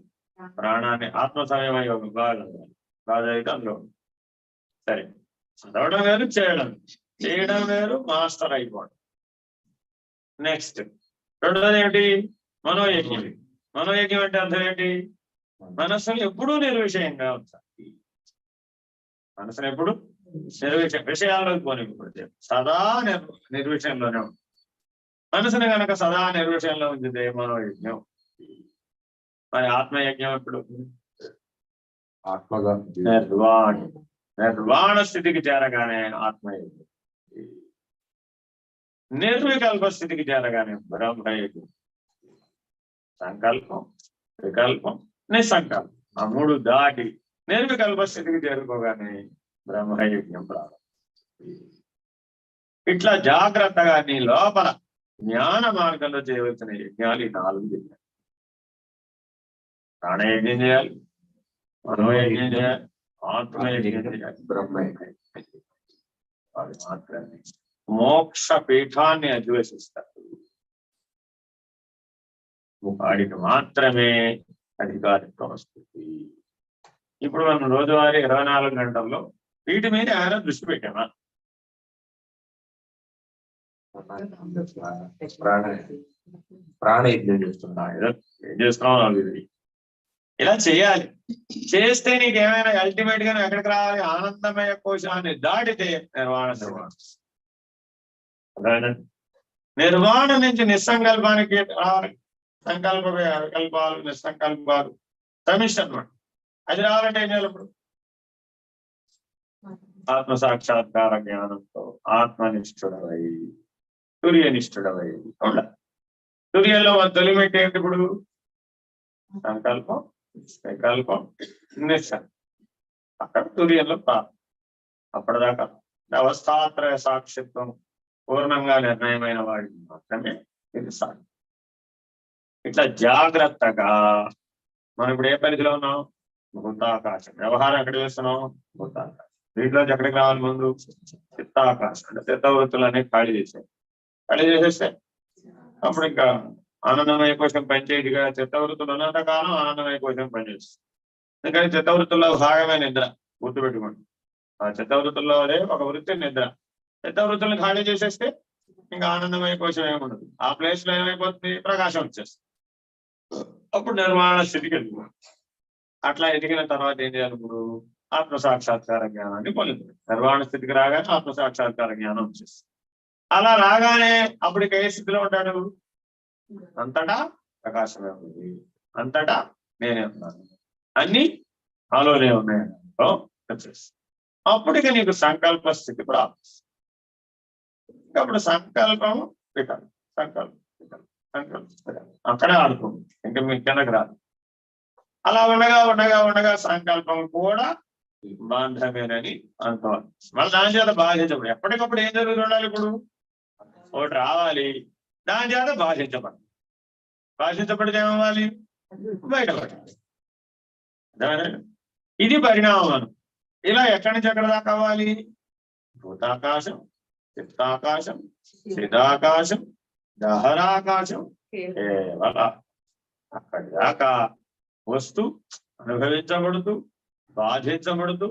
Speaker 1: ప్రాణాన్ని ఆత్మ సంయమ యోగం బాగా అయితే అందులో సరే. చదవడం వేరు, చేయడం వేరు, మాస్టర్ అయిపోవడం. నెక్స్ట్ రెండోది ఏమిటి? మనోయజ్ఞం. మనోయజ్ఞం అంటే అర్థం ఏంటి? మనస్సును ఎప్పుడూ నిర్విషయంగా ఉంచాలి. మనసును ఎప్పుడు విషయాల్లోకి పోనివ్వకూడదు. సదా నిర్విషయంలోనే ఉంటుంది. మనసుని కనుక సదా నిర్విషయంలో ఉంచితే మనోయజ్ఞం. మరి ఆత్మయజ్ఞం ఎప్పుడు?
Speaker 2: ఆత్మగా
Speaker 1: నిర్వాణ స్థితికి చేరగానే ఆత్మయజ్ఞం. నిర్వికల్ప స్థితికి చేరగానే బ్రహ్మయజ్ఞం. సంకల్పం, వికల్పం, నిస్సంకల్పం ఆ మూడు దాటి నిర్వికల్ప స్థితికి చేరుకోగానే బ్రహ్మయజ్ఞం ప్రారంభం. ఇట్లా జాగ్రత్తగా నీ లోపల జ్ఞాన మార్గంలో చేయవలసిన యజ్ఞాలు ఈ 4 చెప్పారు. ప్రాణయజ్ఞం చేయాలి, మనోయజ్ఞం చేయాలి, ఆత్మయజ్ఞం చేయాలి, బ్రహ్మయజ్ఞం. వాడు మాత్రమే మోక్ష పీఠాన్ని అధివసిస్తారు. వాడికి మాత్రమే అధికారిత్వం వస్తుంది. ఇప్పుడు మనం రోజువారీ 24 గంటల్లో వీటి మీద ఏమైనా దృష్టి పెట్టామా?
Speaker 2: ప్రాణయజ్ఞం చేస్తున్నా.
Speaker 1: ఏం చేస్తున్నావు? ఇలా చేయాలి. చేస్తే నీకు ఏమైనా అల్టిమేట్ గా నువ్వు ఎక్కడికి రావాలి? ఆనందమయ కోశాన్ని దాటితే నిర్వాణ. నిర్వాణ నుంచి నిస్సంకల్పానికి రావాలి. సంకల్ప వికల్పాలు, నిస్సంకల్పాలు సమిష్టి అన్నమాట. అది రావాలంటే ఏం చేయాలి? ఇప్పుడు ఆత్మ సాక్షాత్కార జ్ఞానంతో ఆత్మనిష్ఠుడవై తుర్యనిష్ఠుడవై ఉండాలి. తుర్యంలో తొలిమెట్టి ఏంటి? ఇప్పుడు సంకల్పం, వికల్పం, నిస్సంకల్పం. అక్కడ తుర్యంలో అప్పటిదాకా అవస్థాత్రయ సాక్షిత్వం పూర్ణంగా నిర్ణయమైన వాడికి మాత్రమే ఇది సాధ్యం. ఇట్లా జాగ్రత్తగా మనం ఇప్పుడు ఏ పరిధిలో ఉన్నాం? భూతాకాశం. వ్యవహారం ఎక్కడ చేస్తున్నాం? భూతాకాశం. వీటిలోంచి ఎక్కడికి రావాలి? ముందు చిత్తాకాశం. అంటే చిత్తవృత్తులన్నీ ఖాళీ చేసాయి. ఖాళీ చేసేస్తే అప్పుడు ఇంకా ఆనందమయ కోసం పనిచేయదుగా. చిత్తవృత్తులు ఉన్నంత కాలం ఆనందమయ కోసం పనిచేస్తుంది. ఎందుకని చిత్తవృత్తుల్లో భాగమే నిద్ర. గుర్తుపెట్టుకోండి. ఆ చిత్తవృత్తుల్లో అదే ఒక వృత్తి నిద్ర. చిత్తవృత్తులను ఖాళీ చేసేస్తే ఇంకా ఆనందమయ కోసం ఏముండదు. ఆ ప్లేస్ లో ఏమైపోతుంది? ప్రకాశం వచ్చేస్తుంది. అప్పుడు నిర్మాణ స్థితికి వెళ్ళిపోతుంది. అట్లా ఎదిగిన తర్వాత ఏం చేయాలి? ఇప్పుడు ఆత్మసాక్షాత్కార జ్ఞానాన్ని పొందుతుంది. నిర్వాణ స్థితికి రాగానే ఆత్మసాక్షాత్కార జ్ఞానం వచ్చేస్తుంది. అలా రాగానే అప్పుడు ఏ స్థితిలో ఉంటాడు? అంతటా ప్రకాశమే ఉంది. అంతటా నేనే ఉన్నాను. అన్ని నాలోనే ఉన్నాయని వచ్చేస్తుంది. అప్పటికి నీకు సంకల్ప స్థితి ప్రాప్తిస్తుంది. అప్పుడు సంకల్పం వికల్పం, సంకల్పం వికల్పం, సంకల్పం వికల్పం అక్కడే ఆడుతుంది. ఇంకా మీ కిందకి రాదు. అలా ఉండగా ఉండగా ఉండగా సంకల్పం కూడా బాంధవ్యమేనని అనుకోవాలి. మళ్ళీ దాని చేత బాధించబడి ఎప్పటికప్పుడు ఏం జరుగుతుండాలి? ఇప్పుడు ఒకటి రావాలి, దాని చేత బాధించబడి. బాధించబడితే ఏమవ్వాలి? బయటపడాలి. ఇది పరిణామం. ఇలా ఎక్కడి నుంచి ఎక్కడ దాకా అవ్వాలి? భూతాకాశం, చిత్తాకాశం, చిదాకాశం, దహరాకాశం, కేవల అక్కడి దాకా వస్తూ అనుభవించబడుతూ బాధించబడుతూ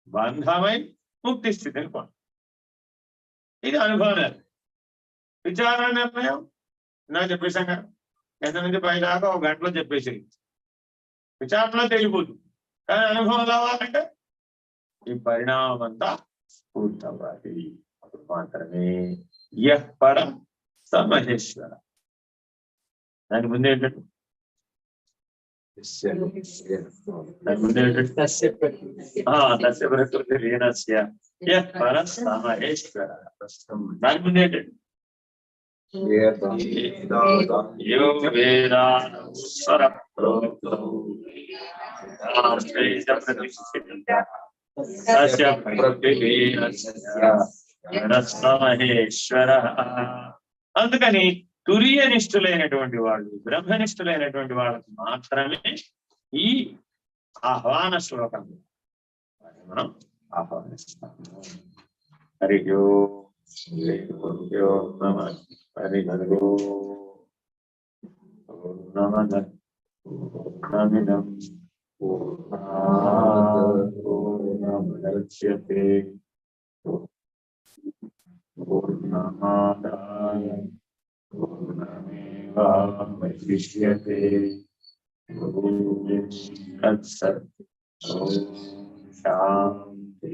Speaker 1: బంధమై ముక్తి స్థితిని పొందు. ఇది అనుభవం. విచారణ నిర్ణయం నాకు చెప్పేశాం కదా, కింద నుంచి పై దాకా 1 గంటలో చెప్పేసి విచారణలో తెలియపోతుంది. కానీ అనుభవం రావాలంటే ఈ పరిణామం అంతా పూర్తవ్వాలి. అప్పుడు మాత్రమే యః పరం స మహేశ్వర. దాని ముందు ఏంటంటే తస్య ప్రకృతి లీనస్య యః పరం స మహేశ్వర. దాని ముందు ఏంటంటే యో వేదానౌ స్వరప్రోక్తౌ తస్య ప్రకృతి లీనస్య మహేశ్వర. అందుకని తుర్యనిష్ఠులైనటువంటి వాళ్ళు, బ్రహ్మనిష్ఠులైనటువంటి వాళ్ళకి మాత్రమే ఈ ఆహ్వాన శ్లోకం మనం ఆహ్వానిస్తాము. హరి ఓం నమః. హరి పూర్ణమదః పూర్ణమిదం పూర్ణముదచ్యతే పూర్ణమాదాయ పూర్ణమేవావశిష్యతే. ఓం తత్సత్. ఓం శాంతి.